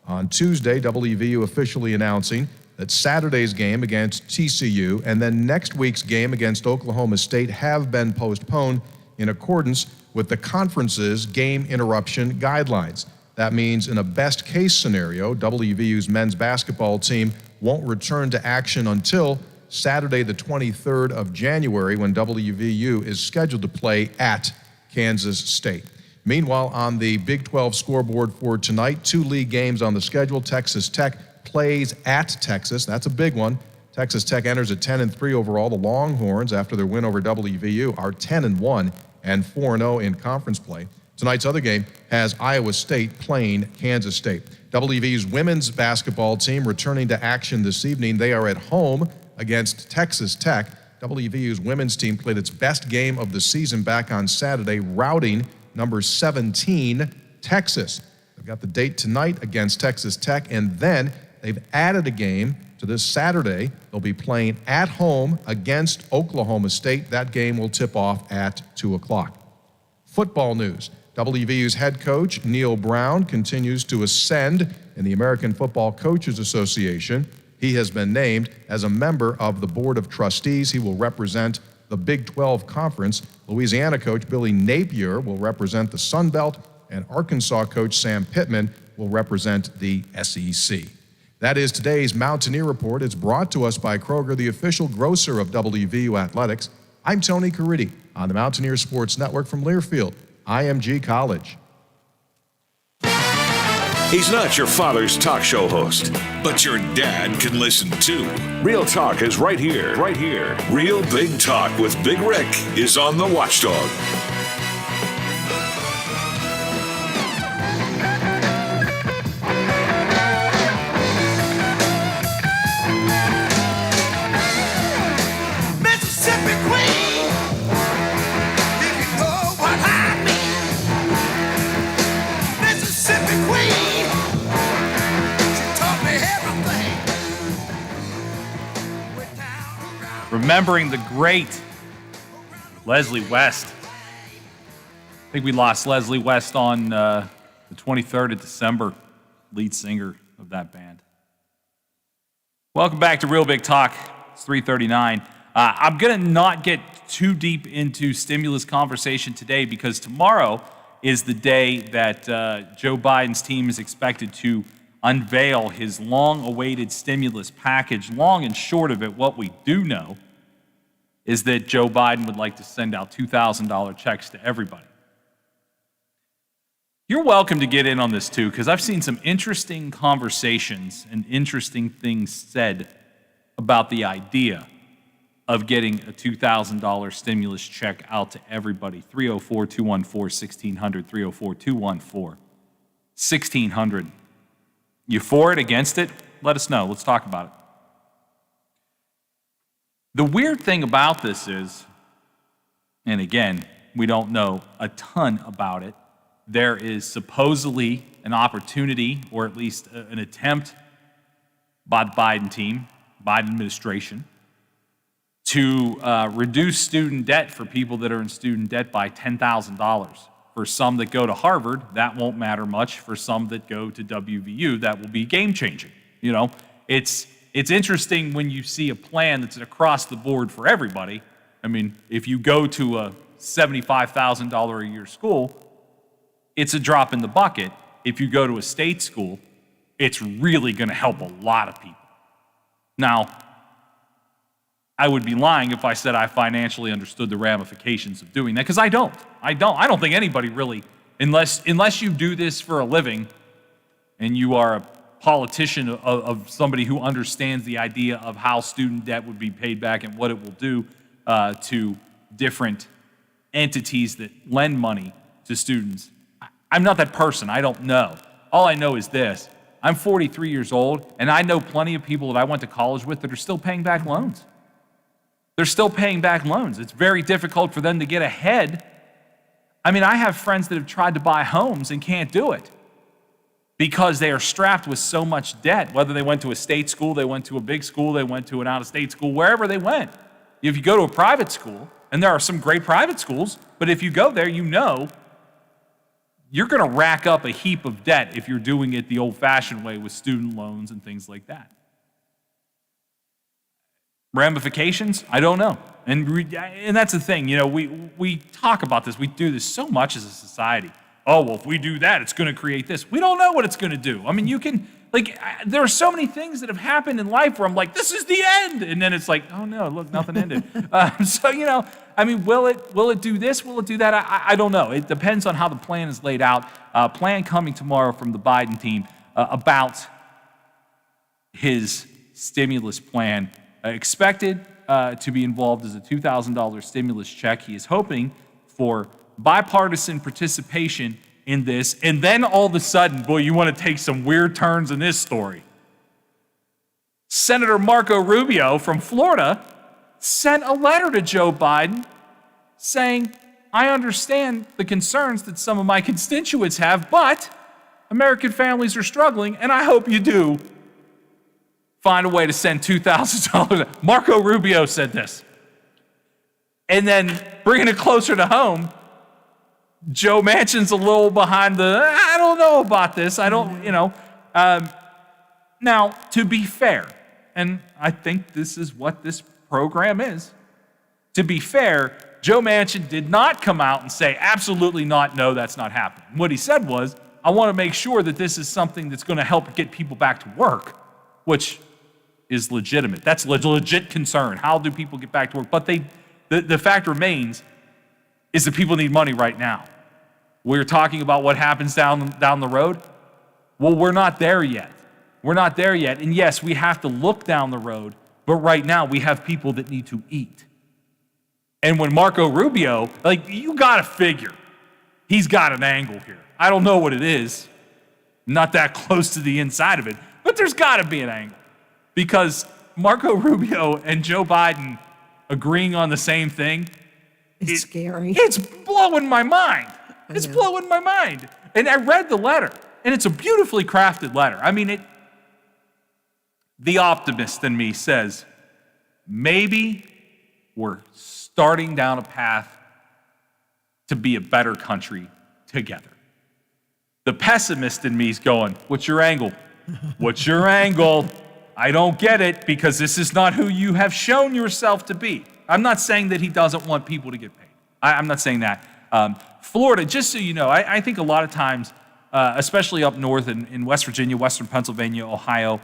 On Tuesday, WVU officially announcing that Saturday's game against TCU and then next week's game against Oklahoma State have been postponed in accordance with the conference's game interruption guidelines. That means in a best-case scenario, WVU's men's basketball team won't return to action until Saturday, the 23rd of January, when WVU is scheduled to play at Kansas State. Meanwhile, on the Big 12 scoreboard for tonight, 2 league games on the schedule. Texas Tech plays at Texas. That's a big one. Texas Tech enters at 10-3 overall. The Longhorns, after their win over WVU, are 10-1 and 4-0 in conference play. Tonight's other game has Iowa State playing Kansas State. WVU's women's basketball team returning to action this evening. They are at home against Texas Tech. WVU's women's team played its best game of the season back on Saturday, routing number 17, Texas. They've got the date tonight against Texas Tech, and then they've added a game to this Saturday. They'll be playing at home against Oklahoma State. That game will tip off at 2 o'clock. Football news. WVU's head coach, Neil Brown, continues to ascend in the American Football Coaches Association. He has been named as a member of the Board of Trustees. He will represent the Big 12 Conference. Louisiana coach Billy Napier will represent the Sun Belt, and Arkansas coach Sam Pittman will represent the SEC. That is today's Mountaineer Report. It's brought to us by Kroger, the official grocer of WVU Athletics. I'm Tony Caridi on the Mountaineer Sports Network from Learfield, IMG College. He's not your father's talk show host, but your dad can listen too. Real Talk is right here, right here. Real Big Talk with Big Rick is on the Watchdog. Mississippi Queen, if you know what I mean. Mississippi Queen, she taught me everything. Remembering the great Leslie West. I think we lost Leslie West on the 23rd of December, lead singer of that band. Welcome back to Real Big Talk. It's 3:39. I'm going to not get too deep into stimulus conversation today because tomorrow is the day that Joe Biden's team is expected to unveil his long-awaited stimulus package. Long and short of it, what we do know is that Joe Biden would like to send out $2,000 checks to everybody. You're welcome to get in on this too, because I've seen some interesting conversations and interesting things said about the idea of getting a $2,000 stimulus check out to everybody. 304-214-1600, 304-214-1600. You for it, against it? Let us know. Let's talk about it. The weird thing about this is, and again, we don't know a ton about it, there is supposedly an opportunity, or at least an attempt by the Biden team, Biden administration, to reduce student debt for people that are in student debt by $10,000. For some that go to Harvard, that won't matter much. For some that go to WVU, that will be game-changing. You know, it's interesting when you see a plan that's across the board for everybody. I mean, if you go to a $75,000 a year school, it's a drop in the bucket. If you go to a state school, it's really going to help a lot of people. Now, I would be lying if I said I financially understood the ramifications of doing that, because I don't. I don't think anybody really, unless you do this for a living and you are a politician of somebody who understands the idea of how student debt would be paid back and what it will do to different entities that lend money to students. I'm not that person. I don't know. All I know is this. I'm 43 years old, and I know plenty of people that I went to college with that are still paying back loans. They're still paying back loans. It's very difficult for them to get ahead. I mean, I have friends that have tried to buy homes and can't do it because they are strapped with so much debt, whether they went to a state school, they went to a big school, they went to an out-of-state school, wherever they went. If you go to a private school, and there are some great private schools, but if you go there, you know you're going to rack up a heap of debt if you're doing it the old-fashioned way with student loans and things like that. Ramifications? I don't know. And that's the thing, we talk about this. We do this so much as a society. Oh, well, if we do that, it's going to create this. We don't know what it's going to do. I mean, there are so many things that have happened in life where I'm like, this is the end. And then it's like, oh no, look, nothing ended. Will it do this? Will it do that? I don't know. It depends on how the plan is laid out. Plan coming tomorrow from the Biden team about his stimulus plan. Expected to be involved as a $2,000 stimulus check. He is hoping for bipartisan participation in this. And then all of a sudden, boy, you want to take some weird turns in this story. Senator Marco Rubio from Florida sent a letter to Joe Biden saying, I understand the concerns that some of my constituents have, but American families are struggling, and I hope you do find a way to send $2,000. Marco Rubio said this. And then bringing it closer to home, Joe Manchin's a little behind I don't know about this. I don't, Now, to be fair, and I think this is what this program is, to be fair, Joe Manchin did not come out and say, absolutely not, no, that's not happening. What he said was, I want to make sure that this is something that's going to help get people back to work, which is legitimate. That's a legit concern. How do people get back to work? But the fact remains is that people need money right now. We're talking about what happens down the road. Well, we're not there yet. We're not there yet. And yes, we have to look down the road, but right now we have people that need to eat. And when Marco Rubio, you got to figure, he's got an angle here. I don't know what it is. I'm not that close to the inside of it, but there's got to be an angle. Because Marco Rubio and Joe Biden agreeing on the same thing, it's scary. It's blowing my mind. It's blowing my mind. And I read the letter, and it's a beautifully crafted letter. I mean, the optimist in me says, maybe we're starting down a path to be a better country together. The pessimist in me is going, what's your angle? What's your angle? I don't get it, because this is not who you have shown yourself to be. I'm not saying that he doesn't want people to get paid. I'm not saying that. Florida, just so you know, I think a lot of times, especially up north in West Virginia, Western Pennsylvania, Ohio,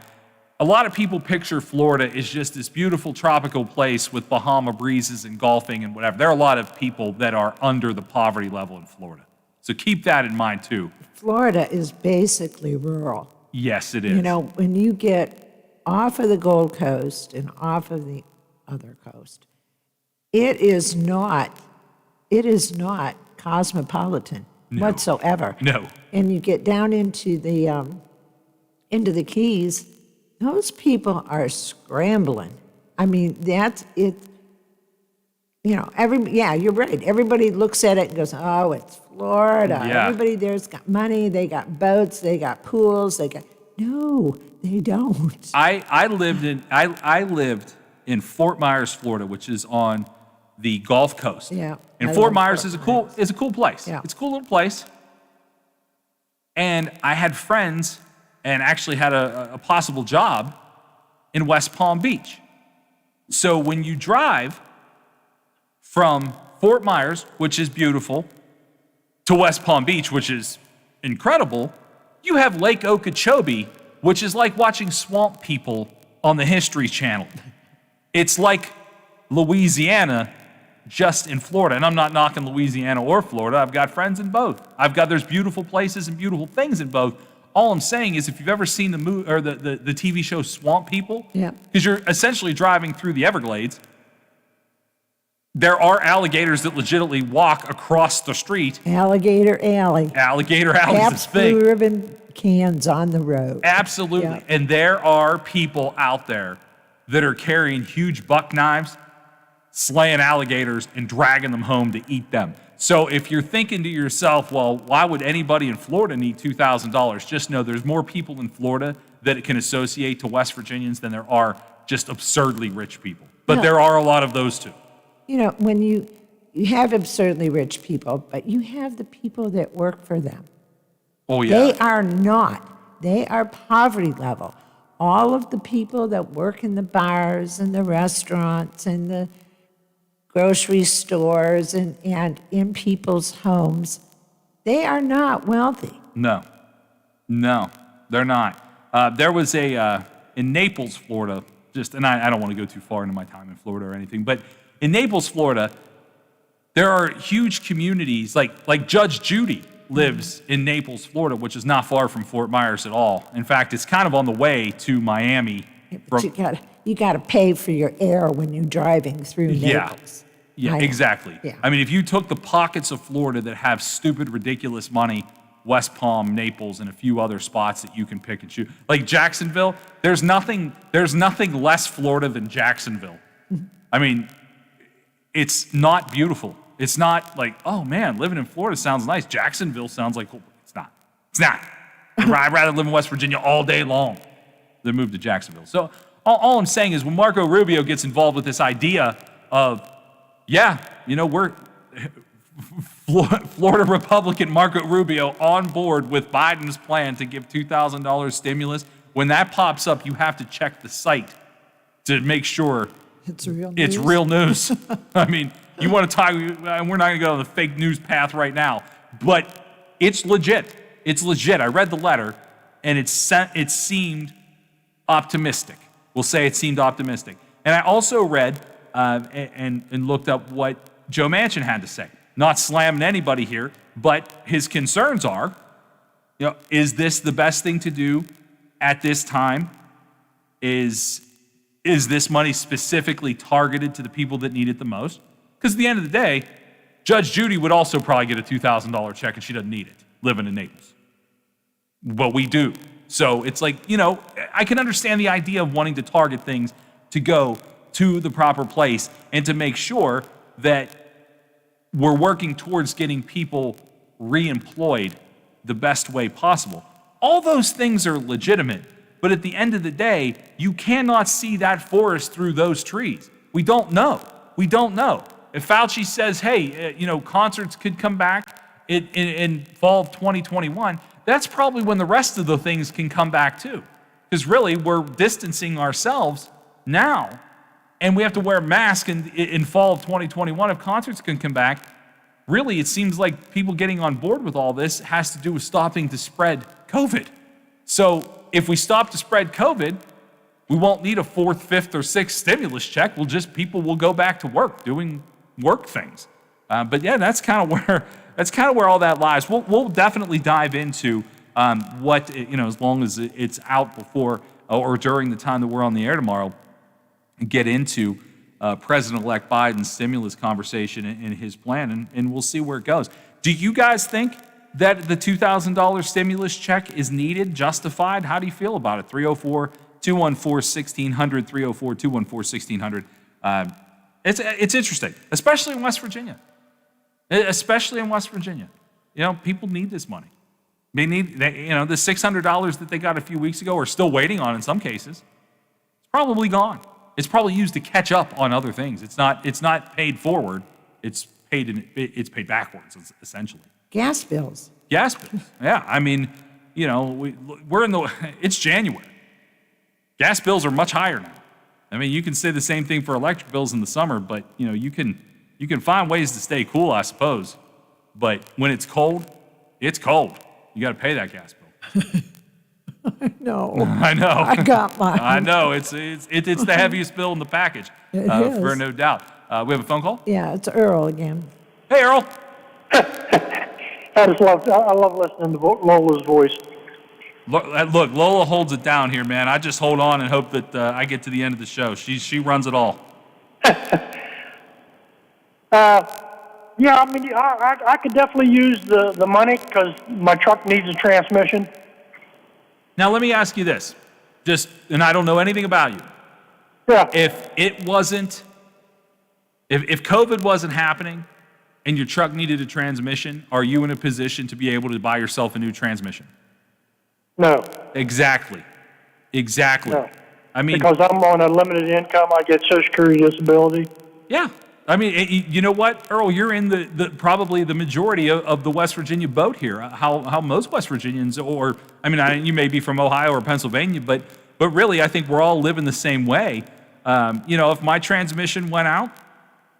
a lot of people picture Florida as just this beautiful tropical place with Bahama breezes and golfing and whatever. There are a lot of people that are under the poverty level in Florida. So keep that in mind too. Florida is basically rural. Yes, it is. When you get off of the Gold Coast and off of the other coast, it is not cosmopolitan whatsoever. No. And you get down into the Keys, those people are scrambling. I mean, that's it. You're right. Everybody looks at it and goes, oh, it's Florida. Yeah. Everybody there's got money, they got boats, they got pools, no, they don't. I lived in Fort Myers, Florida, which is on the Gulf Coast. Yeah. And Fort Myers is a cool place. Yeah. It's a cool little place. And I had friends and actually had a possible job in West Palm Beach. So when you drive from Fort Myers, which is beautiful, to West Palm Beach, which is incredible, you have Lake Okeechobee, which is like watching swamp people on the History Channel. It's like Louisiana just in Florida. And I'm not knocking Louisiana or Florida. I've got friends in both. There's beautiful places and beautiful things in both. All I'm saying is, if you've ever seen the TV show Swamp People, because you're essentially driving through the Everglades, there are alligators that legitimately walk across the street. Alligator Alley. Alligator Alley is this big. Blue ribbon cans on the road. Absolutely. Yeah. And there are people out there that are carrying huge buck knives, slaying alligators, and dragging them home to eat them. So if you're thinking to yourself, well, why would anybody in Florida need $2,000? Just know there's more people in Florida that it can associate to West Virginians than there are just absurdly rich people. But there are a lot of those too. When you have absurdly rich people, but you have the people that work for them. Oh, yeah. They are poverty level. all of the people that work in the bars and the restaurants and the grocery stores and in people's homes, they are not wealthy. No, they're not. There was in Naples, Florida, and I don't want to go too far into my time in Florida or anything, but in Naples, Florida, there are huge communities, like Judge Judy lives in Naples, Florida, which is not far from Fort Myers at all. In fact, it's kind of on the way to Miami. But you got to pay for your air when you're driving through Naples. Yeah, exactly. Yeah. I mean, if you took the pockets of Florida that have stupid, ridiculous money, West Palm, Naples, and a few other spots that you can pick and choose, like Jacksonville, there's nothing less Florida than Jacksonville. I mean, it's not beautiful. It's not like, oh man, living in Florida sounds nice. Jacksonville sounds like, it's not. It's not. I'd rather live in West Virginia all day long than move to Jacksonville. So all I'm saying is when Marco Rubio gets involved with this idea of, we're Florida Republican Marco Rubio on board with Biden's plan to give $2,000 stimulus, when that pops up, you have to check the site to make sure it's real news. It's real news. I mean, you want to talk, and we're not going to go on the fake news path right now, but it's legit. It's legit. I read the letter, and it seemed optimistic. We'll say it seemed optimistic. And I also read and looked up what Joe Manchin had to say. Not slamming anybody here, but his concerns are, is this the best thing to do at this time? Is this money specifically targeted to the people that need it the most? Because at the end of the day, Judge Judy would also probably get a $2,000 check and she doesn't need it, living in Naples. But we do. So it's like, I can understand the idea of wanting to target things to go to the proper place and to make sure that we're working towards getting people reemployed the best way possible. All those things are legitimate, but at the end of the day, you cannot see that forest through those trees. We don't know. We don't know. If Fauci says, hey, concerts could come back in fall of 2021, that's probably when the rest of the things can come back too. Because really, we're distancing ourselves now, and we have to wear masks in fall of 2021 if concerts can come back. Really, it seems like people getting on board with all this has to do with stopping to spread COVID. So if we stop to spread COVID, we won't need a fourth, fifth, or sixth stimulus check. People will go back to work, doing work things. But yeah, that's kind of where all that lies. We'll definitely dive into what, as long as it's out before or during the time that we're on the air tomorrow, and get into President-elect Biden's stimulus conversation and his plan, and we'll see where it goes. Do you guys think that the $2,000 stimulus check is needed, justified? How do you feel about it? 304-214-1600, 304-214-1600. It's interesting, especially in West Virginia. People need this money. They need, the $600 that they got a few weeks ago are still waiting on in some cases. It's probably gone. It's probably used to catch up on other things. It's not paid forward. It's paid backwards, essentially. Gas bills. Gas bills. Yeah. I mean, it's January. Gas bills are much higher now. I mean, you can say the same thing for electric bills in the summer, but you can find ways to stay cool, I suppose. But when it's cold, it's cold. You got to pay that gas bill. No. I know. I got mine. I know. It's the heaviest bill in the package, for no doubt. We have a phone call? Yeah, it's Earl again. Hey, Earl. I love listening to Lola's voice. Look, Lola holds it down here, man. I just hold on and hope that I get to the end of the show. She runs it all. Yeah, I mean, I could definitely use the money because my truck needs a transmission. Now, let me ask you this. And I don't know anything about you. Yeah. If COVID wasn't happening and your truck needed a transmission, are you in a position to be able to buy yourself a new transmission? No. Exactly. No. I mean, because I'm on a limited income, I get Social Security disability. Yeah. I mean, you know what, Earl? You're in probably the majority of the West Virginia boat here. How most West Virginians, you may be from Ohio or Pennsylvania, but But really, I think we're all living the same way. If my transmission went out,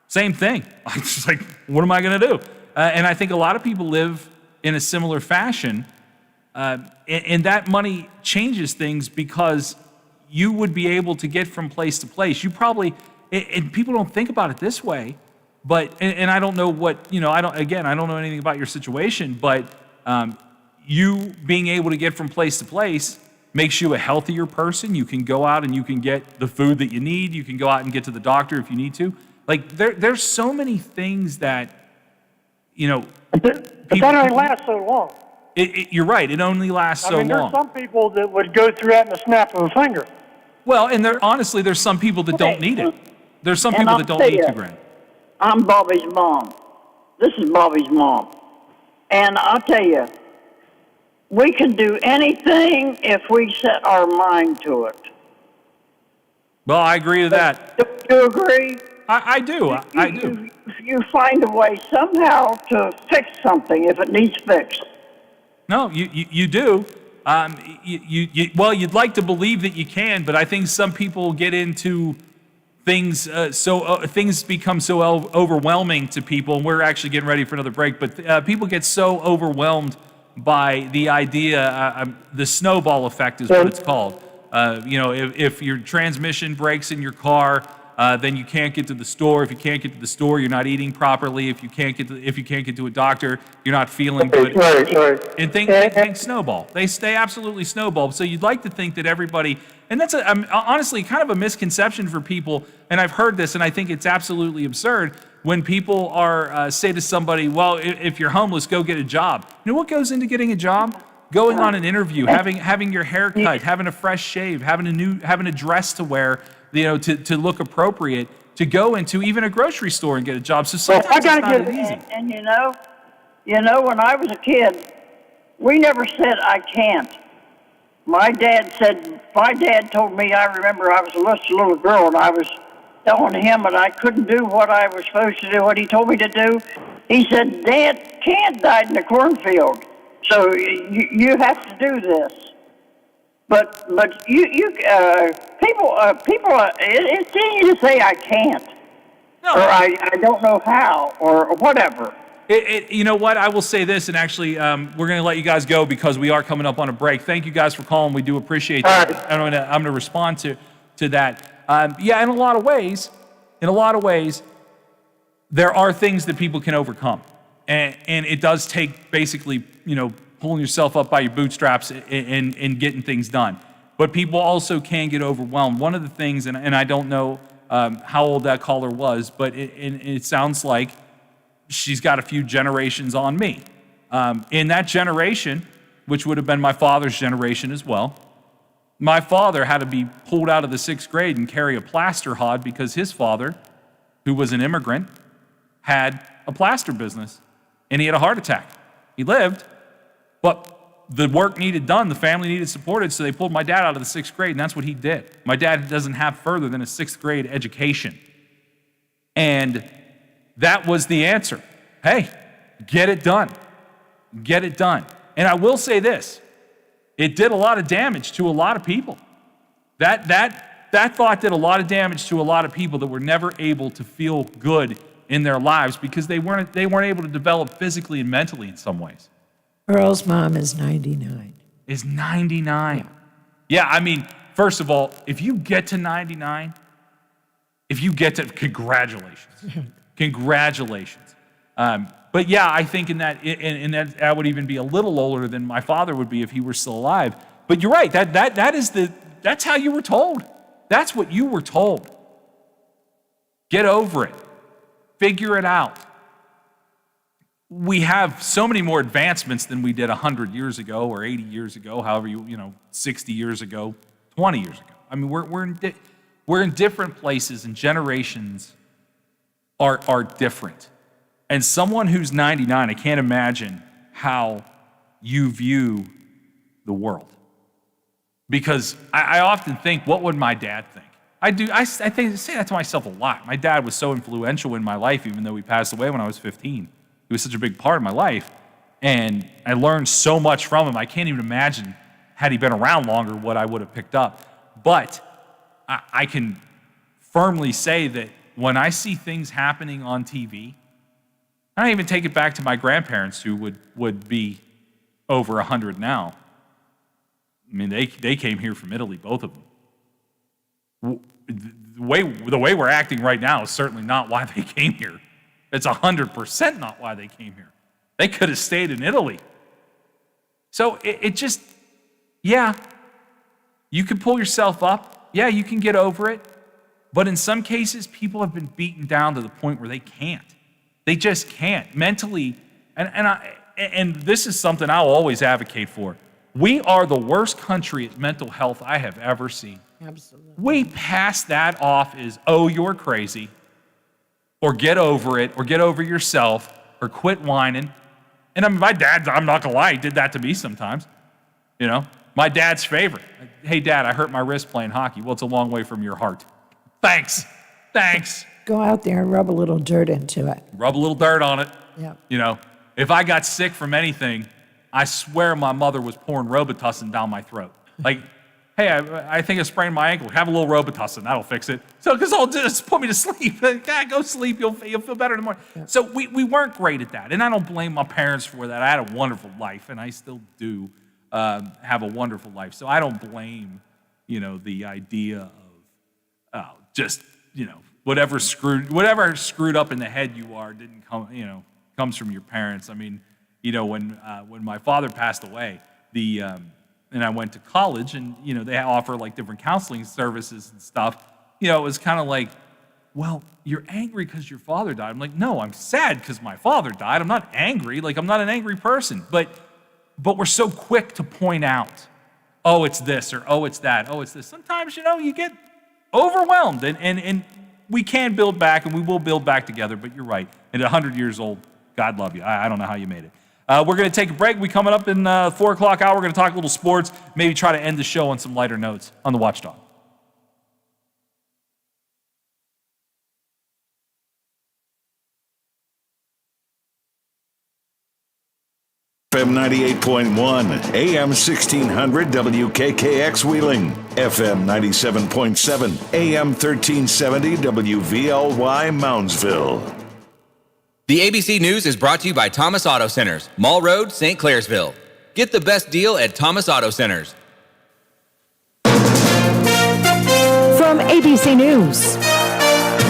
same thing. I'm just like, what am I going to do? And I think a lot of people live in a similar fashion. And that money changes things because you would be able to get from place to place. You probably, and people don't think about it this way, but, and I don't know what, I don't know anything about your situation, but you being able to get from place to place makes you a healthier person. You can go out and you can get the food that you need. You can go out and get to the doctor if you need to. Like, there's so many things that, But that only lasts so long. You're right. It only lasts so long. There's some people that would go through that in a snap of a finger. Well, and honestly, there's some people that don't need it. There's some people that don't need $2,000. I'm Bobby's mom. This is Bobby's mom. And I'll tell you, we can do anything if we set our mind to it. Well, I agree to that. Do you agree? I do. I do. You find a way somehow to fix something if it needs fixed. No, you do. Well, you'd like to believe that you can, but I think some people get into things, things become so overwhelming to people, and we're actually getting ready for another break, but people get so overwhelmed by the idea, the snowball effect is what it's called. If your transmission breaks in your car, then you can't get to the store. If you can't get to the store, you're not eating properly. If you can't get to a doctor, you're not feeling good. Right. And things snowball. They absolutely snowball. So you'd like to think that everybody, and that's honestly kind of a misconception for people. And I've heard this, and I think it's absolutely absurd when people say to somebody, "Well, if you're homeless, go get a job." You know what goes into getting a job? Going on an interview, having your hair cut, having a fresh shave, having a dress to wear, to look appropriate, to go into even a grocery store and get a job. So sometimes it's not as easy. And you know, when I was a kid, we never said I can't. My dad told me, I remember I was a little girl and I was telling him that I couldn't do what I was supposed to do, what he told me to do. He said, "Dad, Kant died in the cornfield, so you have to do this." But people, it's easy to say I can't, or I don't know how, or whatever. You know what? I will say this, and actually, we're going to let you guys go because we are coming up on a break. Thank you guys for calling. We do appreciate that. I'm going to respond to that. In a lot of ways, there are things that people can overcome, and it does take basically, pulling yourself up by your bootstraps and getting things done. But people also can get overwhelmed. One of the things, and I don't know how old that caller was, but it sounds like she's got a few generations on me. In that generation, which would have been my father's generation as well, my father had to be pulled out of the 6th grade and carry a plaster hod because his father, who was an immigrant, had a plaster business, and he had a heart attack. He lived, but the work needed done, the family needed supported, so they pulled my dad out of the 6th grade, and that's what he did. My dad doesn't have further than a 6th grade education. And that was the answer. Hey, get it done. Get it done. And I will say this, it did a lot of damage to a lot of people. That thought did a lot of damage to a lot of people that were never able to feel good in their lives because they weren't able to develop physically and mentally in some ways. Earl's mom is 99. Is 99. Yeah, I mean, first of all, if you get to 99, congratulations. Congratulations. But yeah, I think in that I would even be a little older than my father would be if he were still alive. But you're right, that's how you were told. That's what you were told. Get over it. Figure it out. We have so many more advancements than we did 100 years ago or 80 years ago, however 60 years ago, 20 years ago. I mean, we're in different places, and generations are different. And someone who's 99, I can't imagine how you view the world. Because I often think, what would my dad think? I say that to myself a lot. My dad was so influential in my life, even though he passed away when I was 15. He was such a big part of my life, and I learned so much from him. I can't even imagine, had he been around longer, what I would have picked up. But I can firmly say that when I see things happening on TV, I don't even take it back to my grandparents who would be over 100 now. I mean, they came here from Italy, both of them. The way we're acting right now is certainly not why they came here. It's 100% not why they came here. They could have stayed in Italy. So it just, yeah, you can pull yourself up. Yeah, you can get over it. But in some cases, people have been beaten down to the point where they can't. They just can't mentally. And this is something I'll always advocate for. We are the worst country at mental health I have ever seen. Absolutely. We pass that off as, oh, you're crazy, or get over it, or get over yourself, or quit whining. And I mean, my dad, I'm not gonna lie, he did that to me sometimes. You know, my dad's favorite. Hey, Dad, I hurt my wrist playing hockey. Well, it's a long way from your heart. Thanks. Go out there and rub a little dirt into it. Rub a little dirt on it. Yeah. You know, if I got sick from anything, I swear my mother was pouring Robitussin down my throat. Like, hey, I think I sprained my ankle. Have a little Robitussin. That'll fix it. So, because I'll just put me to sleep. God, go sleep. You'll feel better in the morning. Yeah. So we weren't great at that. And I don't blame my parents for that. I had a wonderful life, and I still do have a wonderful life. So I don't blame, the idea of just, whatever screwed up in the head you are didn't come, comes from your parents. I mean, when my father passed away, and I went to college, and they offer like different counseling services and stuff. It was kind of like, well, you're angry because your father died. I'm like, no, I'm sad because my father died. I'm not angry. Like, I'm not an angry person. But we're so quick to point out, oh, it's this, or oh, it's that, oh, it's this. Sometimes, you get overwhelmed, and we can build back, and we will build back together. But you're right. And at 100 years old, God love you. I don't know how you made it. We're going to take a break. We coming up in 4 o'clock hour. We're going to talk a little sports, maybe try to end the show on some lighter notes on the Watchdog. FM 98.1, AM 1600 WKKX Wheeling, FM 97.7, AM 1370 WVLY Moundsville. The ABC News is brought to you by Thomas Auto Centers, Mall Road, St. Clairsville. Get the best deal at Thomas Auto Centers. From ABC News,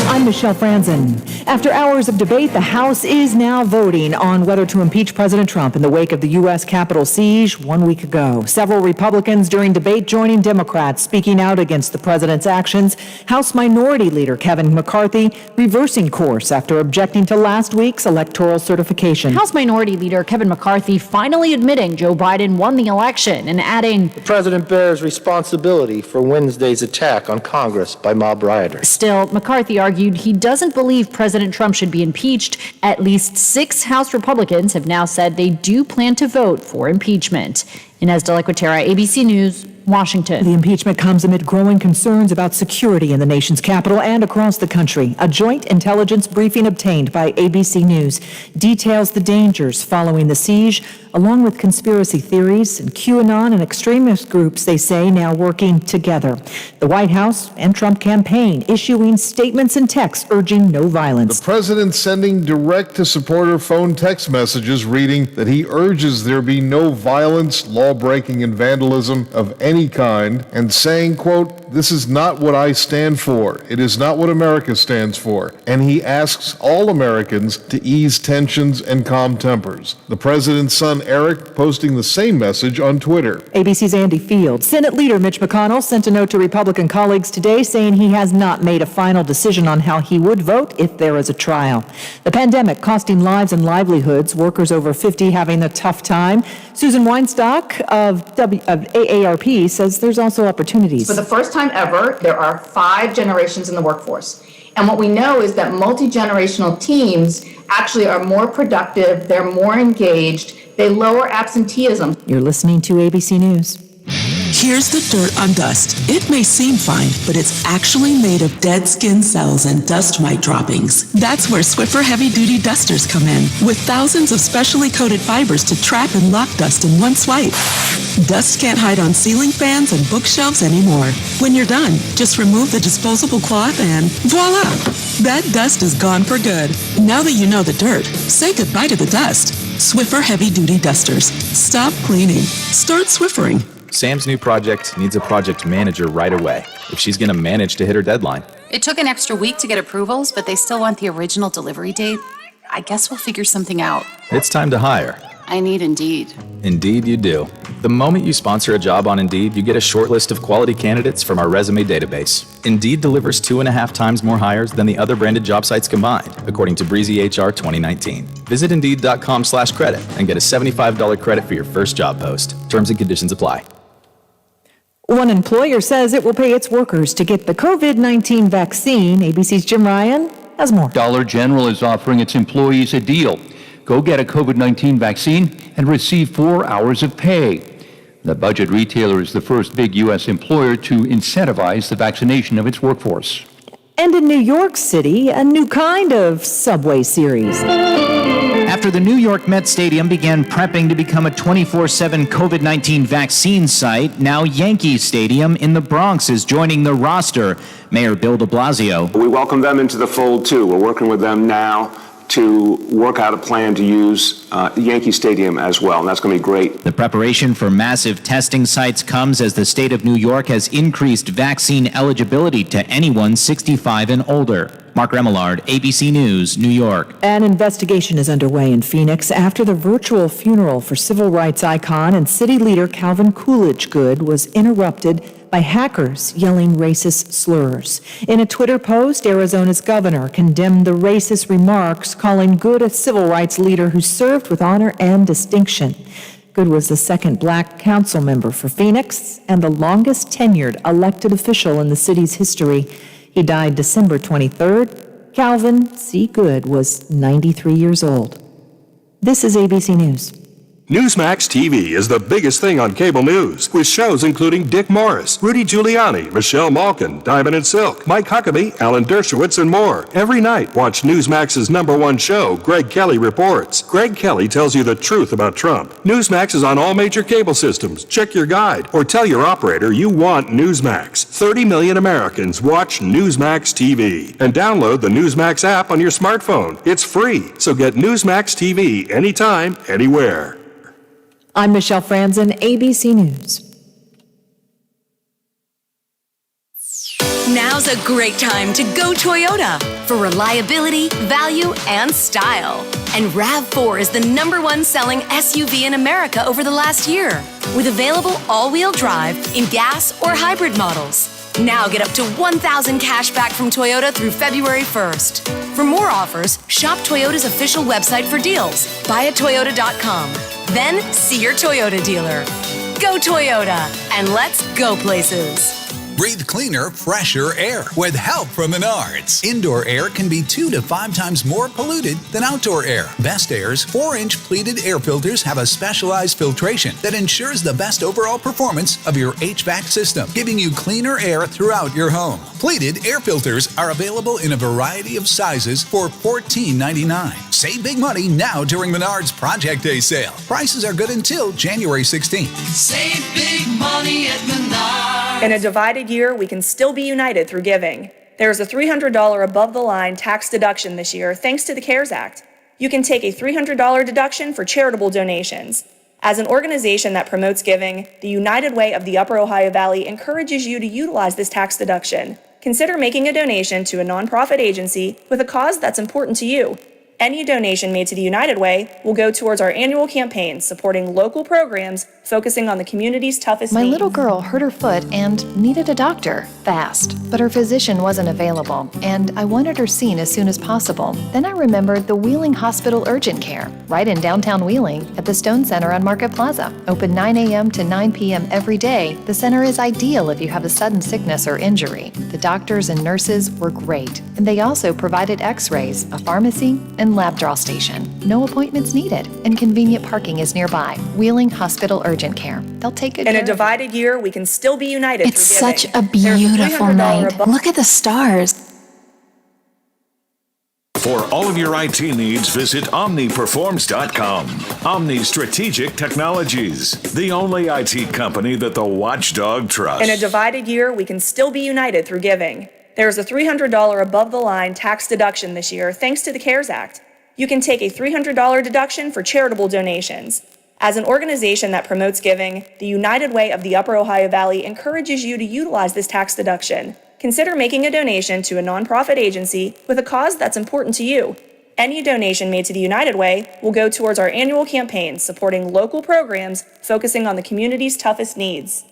I'm Michelle Franzen. After hours of debate, the House is now voting on whether to impeach President Trump in the wake of the U.S. Capitol siege 1 week ago. Several Republicans during debate joining Democrats speaking out against the president's actions. House Minority Leader Kevin McCarthy reversing course after objecting to last week's electoral certification. House Minority Leader Kevin McCarthy finally admitting Joe Biden won the election and adding, "The president bears responsibility for Wednesday's attack on Congress by mob rioters." Still, McCarthy argued he doesn't believe President Trump should be impeached. At least 6 House Republicans have now said they do plan to vote for impeachment. Inez de la Cuetara, ABC News, Washington. The impeachment comes amid growing concerns about security in the nation's capital and across the country. A joint intelligence briefing obtained by ABC News details the dangers following the siege, along with conspiracy theories and QAnon and extremist groups, they say, now working together. The White House and Trump campaign issuing statements and texts urging no violence. The president sending direct-to-supporter phone text messages reading that he urges there be no violence, law-breaking, and vandalism of any kind, and saying, quote, "This is not what I stand for. It is not what America stands for." And he asks all Americans to ease tensions and calm tempers. The president's son, Eric, posting the same message on Twitter. ABC's Andy Field. Senate Leader Mitch McConnell sent a note to Republican colleagues today saying he has not made a final decision on how he would vote if there is a trial. The pandemic costing lives and livelihoods, workers over 50 having a tough time. Susan Weinstock of AARP says there's also opportunities. For the first time ever, there are 5 generations in the workforce. And what we know is that multi-generational teams actually are more productive, they're more engaged, they lower absenteeism. You're listening to ABC News. Here's the dirt on dust. It may seem fine, but it's actually made of dead skin cells and dust mite droppings. That's where Swiffer heavy-duty dusters come in, with thousands of specially coated fibers to trap and lock dust in one swipe. Dust can't hide on ceiling fans and bookshelves anymore. When you're done, just remove the disposable cloth and voila! That dust is gone for good. Now that you know the dirt, say goodbye to the dust. Swiffer Heavy Duty Dusters. Stop cleaning. Start Swiffering. Sam's new project needs a project manager right away if she's going to manage to hit her deadline. It took an extra week to get approvals, but they still want the original delivery date. I guess we'll figure something out. It's time to hire. I need Indeed. Indeed you do. The moment you sponsor a job on Indeed, you get a short list of quality candidates from our resume database. Indeed delivers 2.5 times more hires than the other branded job sites combined, according to Breezy HR 2019. Visit Indeed.com/credit and get a $75 credit for your first job post. Terms and conditions apply. One employer says it will pay its workers to get the COVID-19 vaccine. ABC's Jim Ryan has more. Dollar General is offering its employees a deal. Go get a COVID-19 vaccine and receive 4 hours of pay. The budget retailer is the first big U.S. employer to incentivize the vaccination of its workforce. And in New York City, a new kind of Subway series. After the New York Met Stadium began prepping to become a 24/7 COVID-19 vaccine site, now Yankee Stadium in the Bronx is joining the roster. Mayor Bill de Blasio. We welcome them into the fold, too. We're working with them now to work out a plan to use Yankee Stadium as well, and that's going to be great. The preparation for massive testing sites comes as the state of New York has increased vaccine eligibility to anyone 65 and older. Mark Remillard, ABC News, New York. An investigation is underway in Phoenix after the virtual funeral for civil rights icon and city leader Calvin Coolidge Good was interrupted by hackers yelling racist slurs. In a Twitter post, Arizona's governor condemned the racist remarks, calling Good a civil rights leader who served with honor and distinction. Good was the second black council member for Phoenix and the longest tenured elected official in the city's history. He died December 23rd. Calvin C. Good was 93 years old. This is ABC News. Newsmax TV is the biggest thing on cable news, with shows including Dick Morris, Rudy Giuliani, Michelle Malkin, Diamond and Silk, Mike Huckabee, Alan Dershowitz, and more. Every night, watch Newsmax's #1 show, Greg Kelly Reports. Greg Kelly tells you the truth about Trump. Newsmax is on all major cable systems. Check your guide or tell your operator you want Newsmax. 30 million Americans watch Newsmax TV. And download the Newsmax app on your smartphone. It's free, so get Newsmax TV anytime, anywhere. I'm Michelle Franzen, ABC News. Now's a great time to go Toyota for reliability, value, and style. And RAV4 is the #1 selling SUV in America over the last year, with available all-wheel drive in gas or hybrid models. Now get up to $1,000 cash back from Toyota through February 1st. For more offers, shop Toyota's official website for deals. Buyatoyota.com. Then see your Toyota dealer. Go Toyota, and let's go places. Breathe cleaner, fresher air with help from Menards. Indoor air can be 2 to 5 times more polluted than outdoor air. Best Air's 4-inch pleated air filters have a specialized filtration that ensures the best overall performance of your HVAC system, giving you cleaner air throughout your home. Pleated air filters are available in a variety of sizes for $14.99. Save big money now during Menards Project Day sale. Prices are good until January 16th. Save big money at Menards. In a divided year, we can still be united through giving. There's a $300 above-the-line tax deduction this year thanks to the CARES Act. You can take a $300 deduction for charitable donations. As an organization that promotes giving, the United Way of the Upper Ohio Valley encourages you to utilize this tax deduction. Consider making a donation to a nonprofit agency with a cause that's important to you. Any donation made to the United Way will go towards our annual campaign supporting local programs focusing on the community's toughest My needs. little girl hurt her foot and needed a doctor fast, but her physician wasn't available, and I wanted her seen as soon as possible. Then I remembered the Wheeling Hospital Urgent Care, right in downtown Wheeling at the Stone Center on Market Plaza. Open 9 a.m. to 9 p.m. every day, the center is ideal if you have a sudden sickness or injury. The doctors and nurses were great, and they also provided x-rays, a pharmacy, and lab draw station. No appointments needed, and convenient parking is nearby. Wheeling Hospital Urgent Care. They'll take good care In a of you. divided year, we can still be united It's through giving. such a beautiful $300 night. above- Look at the stars. For all of your IT needs, visit OmniPerforms.com. Omni Strategic Technologies, the only IT company that the watchdog trusts. In a divided year, we can still be united through giving. There's a $300 above-the-line tax deduction this year thanks to the CARES Act. You can take a $300 deduction for charitable donations. As an organization that promotes giving, the United Way of the Upper Ohio Valley encourages you to utilize this tax deduction. Consider making a donation to a nonprofit agency with a cause that's important to you. Any donation made to the United Way will go towards our annual campaign supporting local programs focusing on the community's toughest needs.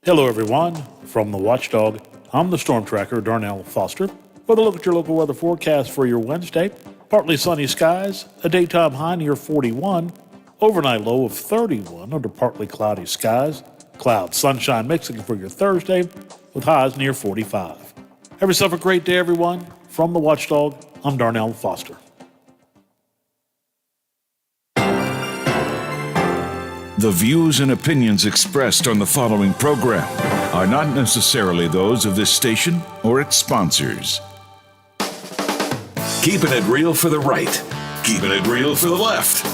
Hello, everyone. From the Watchdog, I'm the Storm Tracker, Darnell Foster, with a look at your local weather forecast for your Wednesday. Partly sunny skies, a daytime high near 41, overnight low of 31 under partly cloudy skies, cloud sunshine mixing for your Thursday with highs near 45. Have yourself a great day, everyone. From the Watchdog, I'm Darnell Foster. The views and opinions expressed on the following program are not necessarily those of this station or its sponsors. Keeping it real for the right, keeping it real for the left.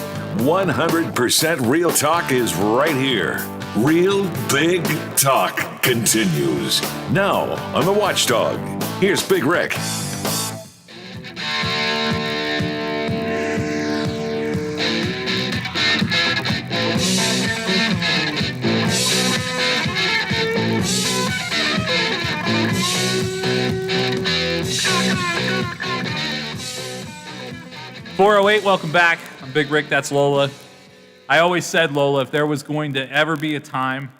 100% real talk is right here. Real Big Talk continues. Now on the Watchdog, here's Big Rick. .408, welcome back. I'm Big Rick, that's Lola. I always said, Lola, if there was going to ever be a time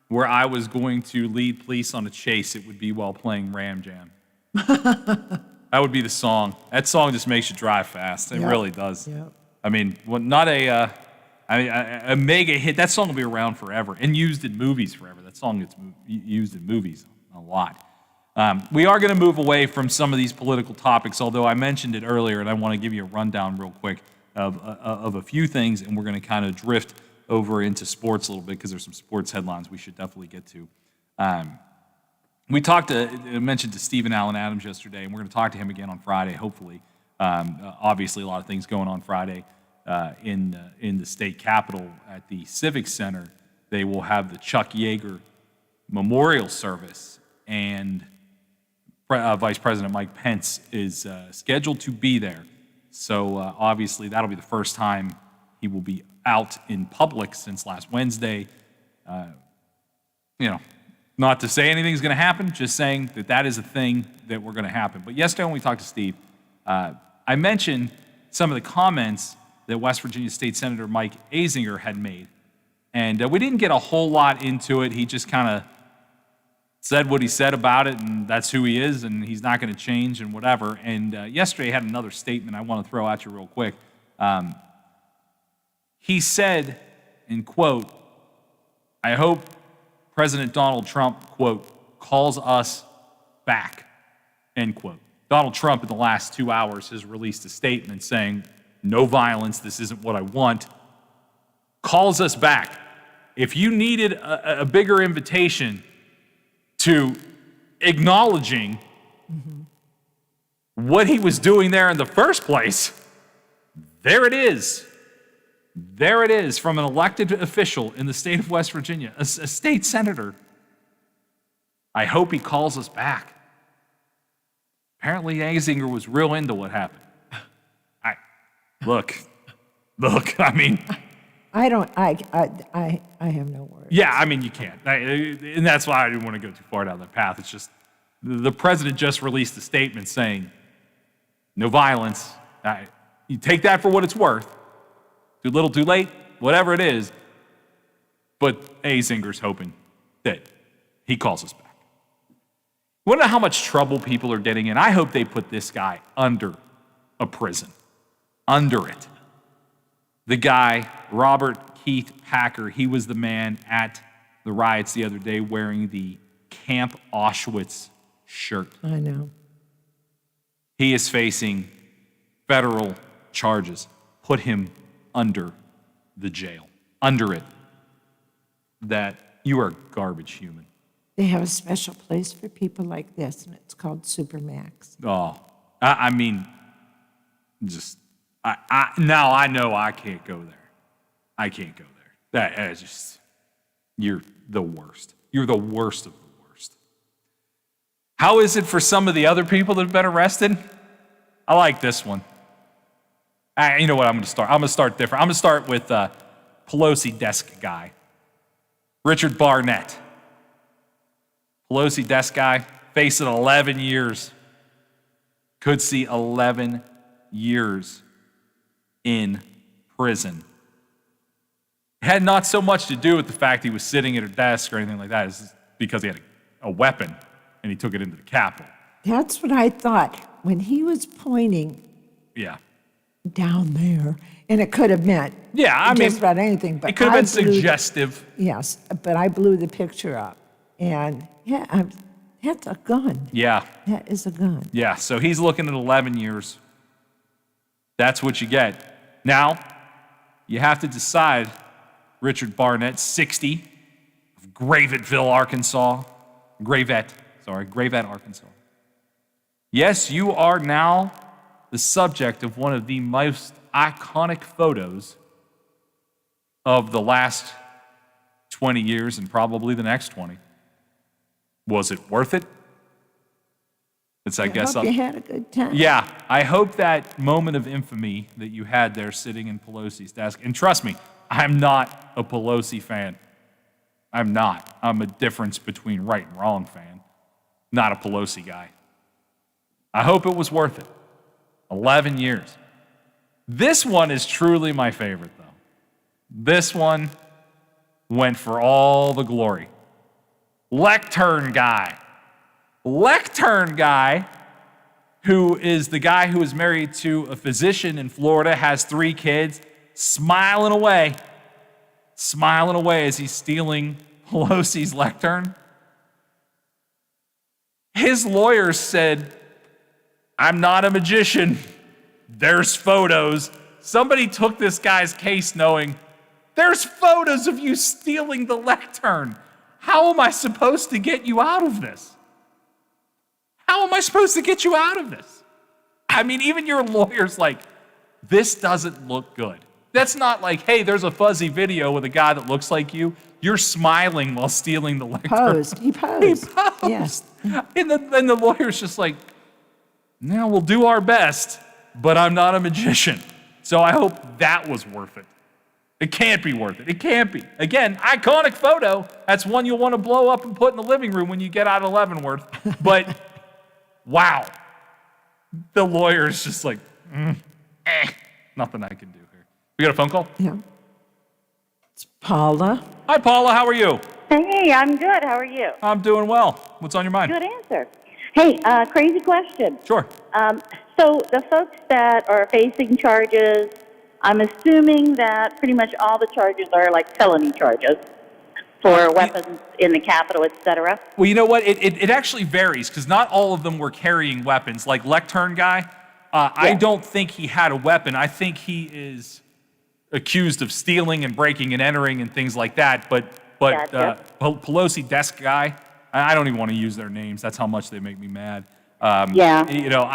where I was going to lead police on a chase, it would be while playing Ram Jam. That would be the song. That song just makes you drive fast. It really does. Yep. I mean, not a mega hit. That song will be around forever and used in movies forever. That song gets used in movies a lot. We are going to move away from some of these political topics, although I mentioned it earlier, and I want to give you a rundown real quick of a few things, and we're going to kind of drift over into sports a little bit because there's some sports headlines we should definitely get to. We mentioned to Stephen Allen Adams yesterday, and we're going to talk to him again on Friday, hopefully. Obviously, a lot of things going on Friday in the state capitol at the Civic Center. They will have the Chuck Yeager Memorial Service, and Vice President Mike Pence is scheduled to be there. So obviously that'll be the first time he will be out in public since last Wednesday. Not to say anything's going to happen, just saying that is a thing that we're going to happen. But yesterday when we talked to Steve, I mentioned some of the comments that West Virginia State Senator Mike Azinger had made. And we didn't get a whole lot into it. He just kind of said what he said about it, and that's who he is, and he's not going to change and whatever. And yesterday he had another statement I want to throw at you real quick. He said, in quote, "I hope President Donald Trump, quote, calls us back," end quote. Donald Trump in the last 2 hours has released a statement saying, no violence, this isn't what I want, calls us back. If you needed a bigger invitation to acknowledging what he was doing there in the first place, there it is. There it is from an elected official in the state of West Virginia, a state senator. I hope he calls us back. Apparently Azinger was real into what happened. Look, I mean, I have no words. yeah, I mean, you can't. And that's why I didn't want to go too far down that path. It's just the president just released a statement saying, no violence. You take that for what it's worth. Too little, too late, whatever it is. But Azinger's hoping that he calls us back. You want to know how much trouble people are getting in? I hope they put this guy under a prison. Under it. The guy, Robert Keith Packer, he was the man at the riots the other day wearing the Camp Auschwitz shirt. I know. He is facing federal charges. Put him under the jail. Under it. That you are garbage human. They have a special place for people like this, and it's called Supermax. Oh, I mean, Just, now I know I can't go there. I can't go there. That is just, you're the worst. You're the worst of the worst. How is it for some of the other people that have been arrested? I like this one. You know what? I'm going to start. I'm going to start different. I'm going to start with Pelosi desk guy, Richard Barnett. Pelosi desk guy facing 11 years. Could see 11 years in prison. It had not so much to do with the fact he was sitting at a desk or anything like that. It's because he had a weapon and he took it into the Capitol. That's what I thought when he was pointing down there, and it could have meant just about anything. But it could have been suggestive. Yes, but I blew the picture up, and that's a gun. Yeah. That is a gun. Yeah, so he's looking at 11 years. That's what you get. Now, you have to decide, Richard Barnett, 60, of Gravette, Arkansas. Gravette, Arkansas. Yes, you are now the subject of one of the most iconic photos of the last 20 years and probably the next 20. Was it worth it? I hope you had a good time. Yeah, I hope that moment of infamy that you had there sitting in Pelosi's desk, and trust me, I'm not a Pelosi fan. I'm not. I'm a difference between right and wrong fan, not a Pelosi guy. I hope it was worth it. 11 years. This one is truly my favorite, though. This one went for all the glory. Lectern guy. Lectern guy, who is the guy who is married to a physician in Florida, has 3 kids, smiling away as he's stealing Pelosi's lectern. His lawyers said, I'm not a magician. There's photos. Somebody took this guy's case knowing there's photos of you stealing the lectern. How am I supposed to get you out of this? How am I supposed to get you out of this? I mean, even your lawyer's like, this doesn't look good. That's not like, hey, there's a fuzzy video with a guy that looks like you. You're smiling while stealing the lectern. He posed. Yes. And the lawyer's just like, now we'll do our best, but I'm not a magician. So I hope that was worth it. It can't be worth it. It can't be. Again, iconic photo. That's one you'll want to blow up and put in the living room when you get out of Leavenworth. But wow. The lawyer's just like, nothing I can do here. We got a phone call? Yeah. It's Paula. Hi, Paula. How are you? Hey, I'm good. How are you? I'm doing well. What's on your mind? Good answer. Hey, crazy question. Sure. So the folks that are facing charges, I'm assuming that pretty much all the charges are like felony charges for weapons in the Capitol, et cetera. Well, you know what? It actually varies because not all of them were carrying weapons. Like Lectern guy, I don't think he had a weapon. I think he is accused of stealing and breaking and entering and things like that. But Gotcha. Pelosi desk guy, I don't even want to use their names. That's how much they make me mad. You know,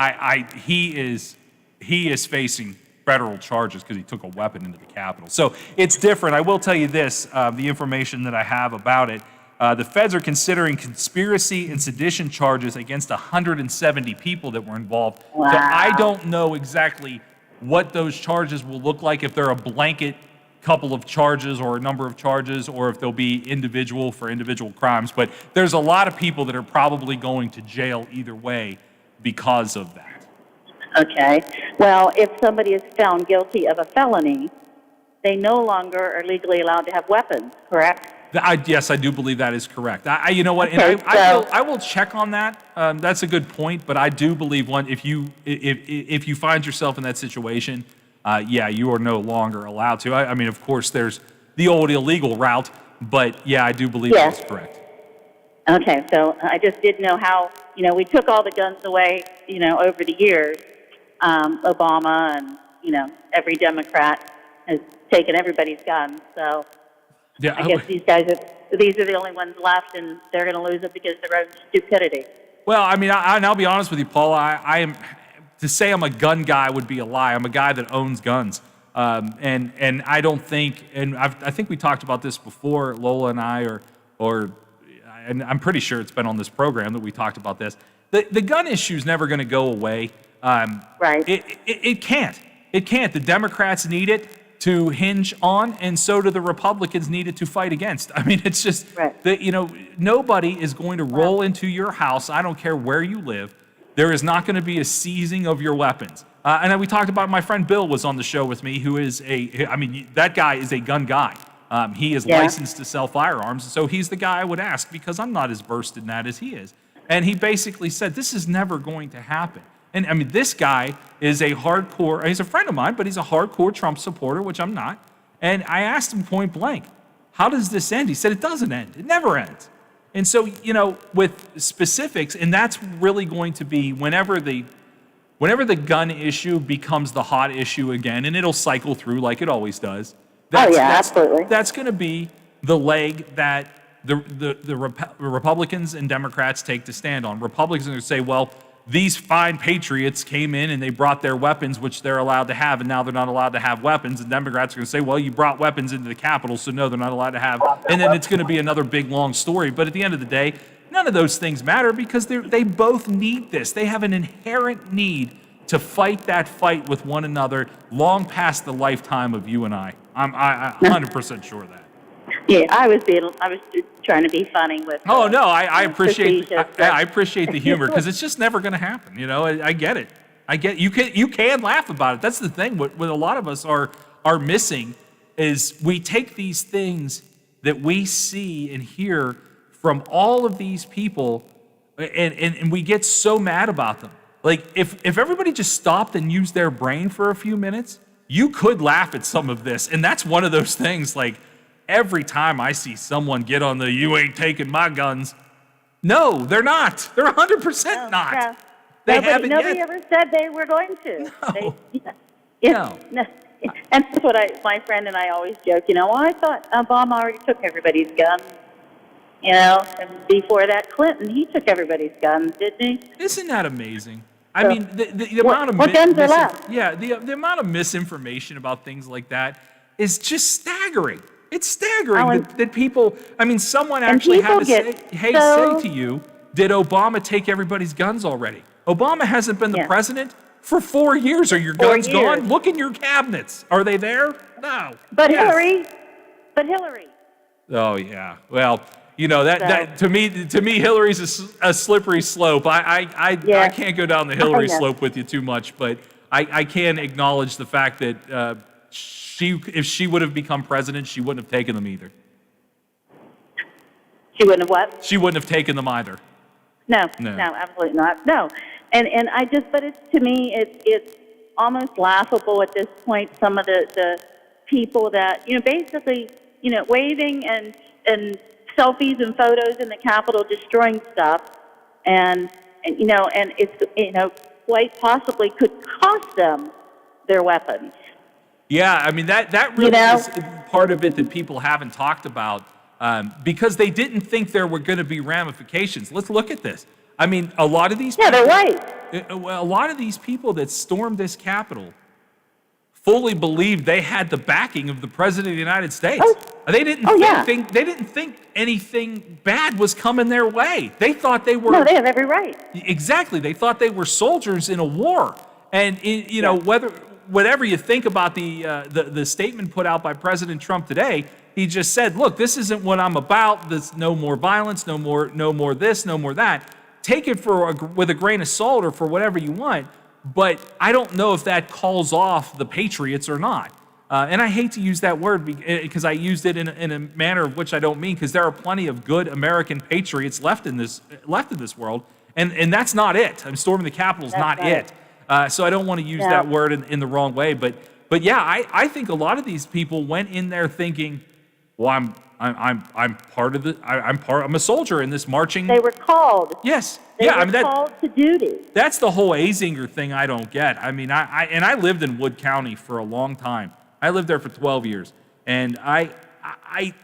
he is facing federal charges because he took a weapon into the Capitol. So it's different. I will tell you this, the information that I have about it. The feds are considering conspiracy and sedition charges against 170 people that were involved. Wow. So I don't know exactly what those charges will look like, if they're a blanket couple of charges or a number of charges, or if they'll be individual for individual crimes. But there's a lot of people that are probably going to jail either way because of that. Okay. Well, if somebody is found guilty of a felony, they no longer are legally allowed to have weapons, correct? Yes, I do believe that is correct. You know what? Okay, and I will check on that. That's a good point. But I do believe if you find yourself in that situation, you are no longer allowed to. I mean, of course, there's the old illegal route, but yeah, I do believe that's correct. Okay, so I just didn't know how, we took all the guns away, over the years. Obama and, every Democrat has taken everybody's guns. So I guess these are the only ones left, and they're going to lose it because of their own stupidity. Well, I mean, I'll be honest with you, Paula. I am, to say I'm a gun guy would be a lie. I'm a guy that owns guns. And I don't think, and I think we talked about this before, Lola and I, and I'm pretty sure it's been on this program that we talked about this. The gun issue is never going to go away. Right. It can't. It can't. The Democrats need it to hinge on, and so do the Republicans need it to fight against. I mean, it's just that, nobody is going to roll into your house. I don't care where you live. There is not going to be a seizing of your weapons. And then we talked about, my friend Bill was on the show with me, who is that guy is a gun guy. He is licensed to sell firearms. So he's the guy I would ask, because I'm not as versed in that as he is. And he basically said, this is never going to happen. And I mean, this guy is he's a friend of mine, but he's a hardcore Trump supporter, which I'm not. And I asked him point blank, how does this end? He said, it doesn't end. It never ends. And so, with specifics, and that's really going to be whenever the gun issue becomes the hot issue again, and it'll cycle through like it always does. Absolutely. That's going to be the leg that the Republicans and Democrats take to stand on. Republicans are going to say, well, these fine patriots came in and they brought their weapons, which they're allowed to have, and now they're not allowed to have weapons. And Democrats are going to say, well, you brought weapons into the Capitol, so no, they're not allowed to have. And then it's going to be another big, long story. But at the end of the day, none of those things matter, because they both need this. They have an inherent need to fight that fight with one another long past the lifetime of you and I. I'm 100% sure of that. Yeah, I was trying to be funny with. Oh no, I appreciate the humor, because it's just never going to happen. I get it. You can laugh about it. That's the thing. What a lot of us are missing is we take these things that we see and hear from all of these people, and we get so mad about them. Like if everybody just stopped and used their brain for a few minutes, you could laugh at some of this. And that's one of those things, like, every time I see someone get on the "you ain't taking my guns," no, they're not. They're 100% not. Yeah. They nobody ever said they were going to. No. No. And that's what my friend and I always joke. Well, I thought Obama already took everybody's guns. And before that, Clinton, he took everybody's guns, didn't he? Isn't that amazing? I mean, the amount of what guns are left? Yeah, the amount of misinformation about things like that is just staggering. It's staggering that people. I mean, someone actually had to say to you, "Did Obama take everybody's guns already?" Obama hasn't been the president for 4 years. Are your guns gone? Look in your cabinets. Are they there? No. But Hillary. Oh yeah. Well, that to me, Hillary's a slippery slope. I can't go down the Hillary slope with you too much, but I can acknowledge the fact that if she would have become president, she wouldn't have taken them either. She wouldn't have what? She wouldn't have taken them either. No, absolutely not. No, and but to me, it's almost laughable at this point. Some of the people that basically waving and selfies and photos in the Capitol, destroying stuff, and it's quite possibly could cost them their weapons. Yeah, I mean that really is part of it that people haven't talked about, because they didn't think there were going to be ramifications. Let's look at this. I mean, a lot of these people, they're right. A lot of these people that stormed this Capitol fully believed they had the backing of the President of the United States. They didn't think anything bad was coming their way. They thought they were. No, they have every right. Exactly. They thought they were soldiers in a war. And whatever you think about the statement put out by President Trump today, he just said, "Look, this isn't what I'm about. There's no more violence, no more this, no more that. Take it with a grain of salt or for whatever you want." But I don't know if that calls off the patriots or not. And I hate to use that word because I used it in a manner of which I don't mean, because there are plenty of good American patriots left in this world, and that's not it. I'm storming the Capitol is not it. So I don't want to use that word in the wrong way. But yeah, I think a lot of these people went in there thinking, well, I'm a soldier in this marching. They were called. Yes. They were called to duty. That's the whole Azinger thing I don't get. I mean, I lived in Wood County for a long time. I lived there for 12 years. And I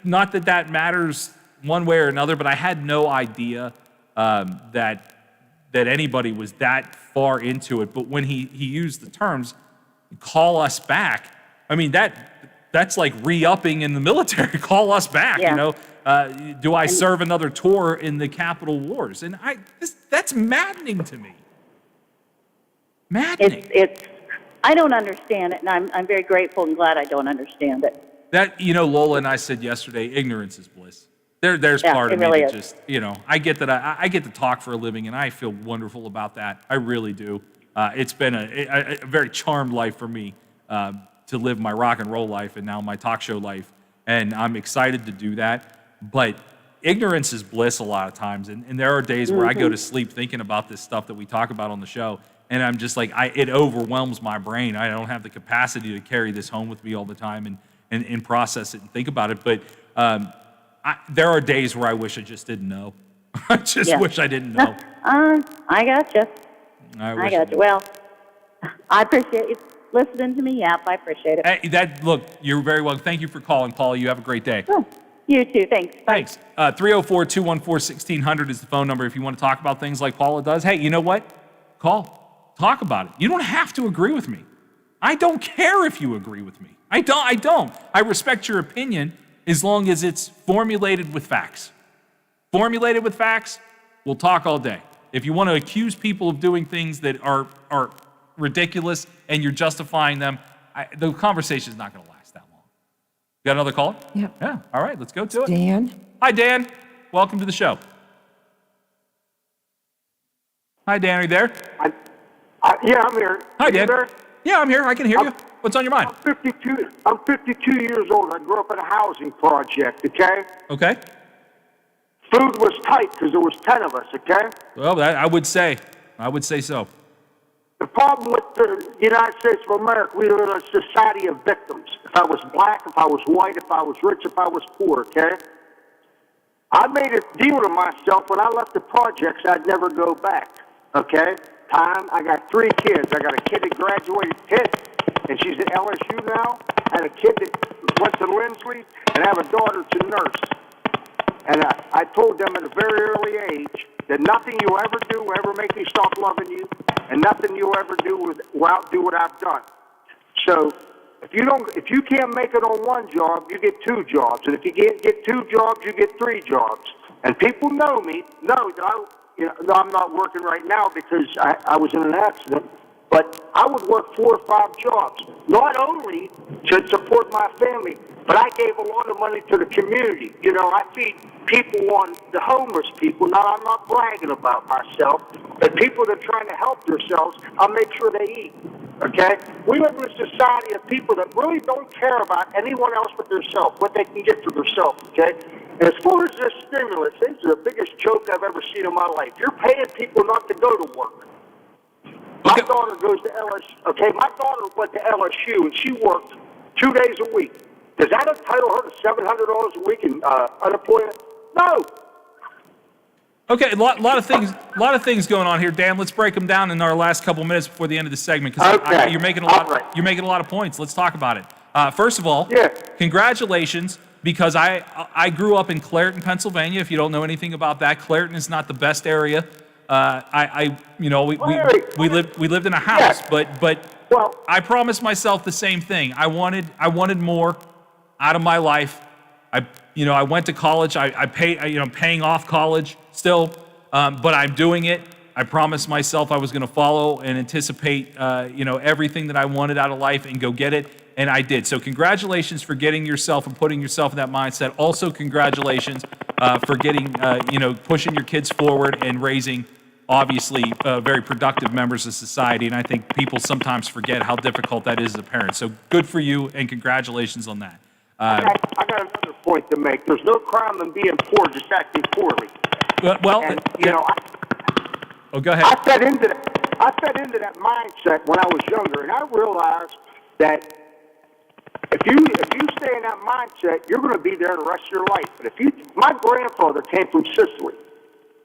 not that matters one way or another, but I had no idea that anybody was that far into it. But when he used the terms, call us back, I mean, that's like re-upping in the military. Call us back, Yeah. you know. Do I serve another tour in the Capitol Wars? And that's maddening to me. Maddening. I don't understand it, and I'm very grateful and glad I don't understand it. That, you know, Lola and I said yesterday, ignorance is bliss. There's part of me really that is. just, you know, I get that I get to talk for a living, and I feel wonderful about that. I really do. It's been a very charmed life for me to live my rock and roll life and now my talk show life, and I'm excited to do that. But ignorance is bliss a lot of times, and there are days where I go to sleep thinking about this stuff that we talk about on the show, and I'm just like, it overwhelms my brain. I don't have the capacity to carry this home with me all the time and process it and think about it. But there are days where I wish I just didn't know. I just wish I didn't know. I gotcha. I gotcha. Well, I appreciate you listening to me. Yep, I appreciate it. Hey, look, you're very welcome. Thank you for calling, Paula. You have a great day. You too. Thanks. Bye. Thanks. 304-214-1600 is the phone number if you want to talk about things like Paula does. Hey, you know what? Call. Talk about it. You don't have to agree with me. I don't care if you agree with me. I don't. I respect your opinion as long as it's formulated with facts. Formulated with facts, we'll talk all day. If you want to accuse people of doing things that are ridiculous and you're justifying them, the conversation is not going to last that long. Got another caller? Yep. Yeah. All right, let's go to it. Dan? Hi, Dan. Welcome to the show. Hi, Dan. Are you there? Yeah, I'm here. Hi, Dan. Yeah, I'm here. I can hear you. What's on your mind? I'm 52 years old. I grew up in a housing project, okay? Okay. Food was tight because there was 10 of us, okay? Well, I would say so. The problem with the United States of America, we live in a society of victims. If I was black, if I was white, if I was rich, if I was poor, okay? I made a deal to myself when I left the projects I'd never go back, okay? I got 3 kids. I got a kid that graduated Pitt, and she's at LSU now. I had a kid that went to Lindsley, and I have a daughter to nurse. And I told them at a very early age that nothing you'll ever do will ever make me stop loving you, and nothing you'll ever do will outdo what I've done. So if you can't make it on one job, you get 2 jobs, and if you can't get 2 jobs, you get 3 jobs. And people know that I'm not working right now because I was in an accident, but I would work 4 or 5 jobs, not only to support my family, but I gave a lot of money to the community. You know, I feed people on the homeless people. Now, I'm not bragging about myself, but people that are trying to help themselves, I'll make sure they eat, okay? We live in a society of people that really don't care about anyone else but themselves, what they can get for themselves, okay? And as far as this stimulus, this is the biggest joke I've ever seen in my life. You're paying people not to go to work. My daughter goes to LSU, okay? My daughter went to LSU, and she worked 2 days a week. Does that entitle her to $700 a week in unemployment? No. Okay, a lot of things going on here, Dan. Let's break them down in our last couple minutes before the end of the segment because you're making a lot. You're making a lot of points. Let's talk about it. First of all, congratulations, because I grew up in Clairton, Pennsylvania. If you don't know anything about that, Clairton is not the best area. We lived in a house, but I promised myself the same thing. I wanted more out of my life. I went to college. I'm paying off college still, but I'm doing it. I promised myself I was going to follow and anticipate, everything that I wanted out of life and go get it, and I did. So congratulations for getting yourself and putting yourself in that mindset. Also, congratulations for getting, pushing your kids forward and raising, obviously, very productive members of society. And I think people sometimes forget how difficult that is as a parent. So good for you, and congratulations on that. I got another point to make. There's no crime in being poor, just acting poorly. Go ahead. I fed into that mindset when I was younger, and I realized that if you stay in that mindset, you're going to be there the rest of your life. But my grandfather came from Sicily,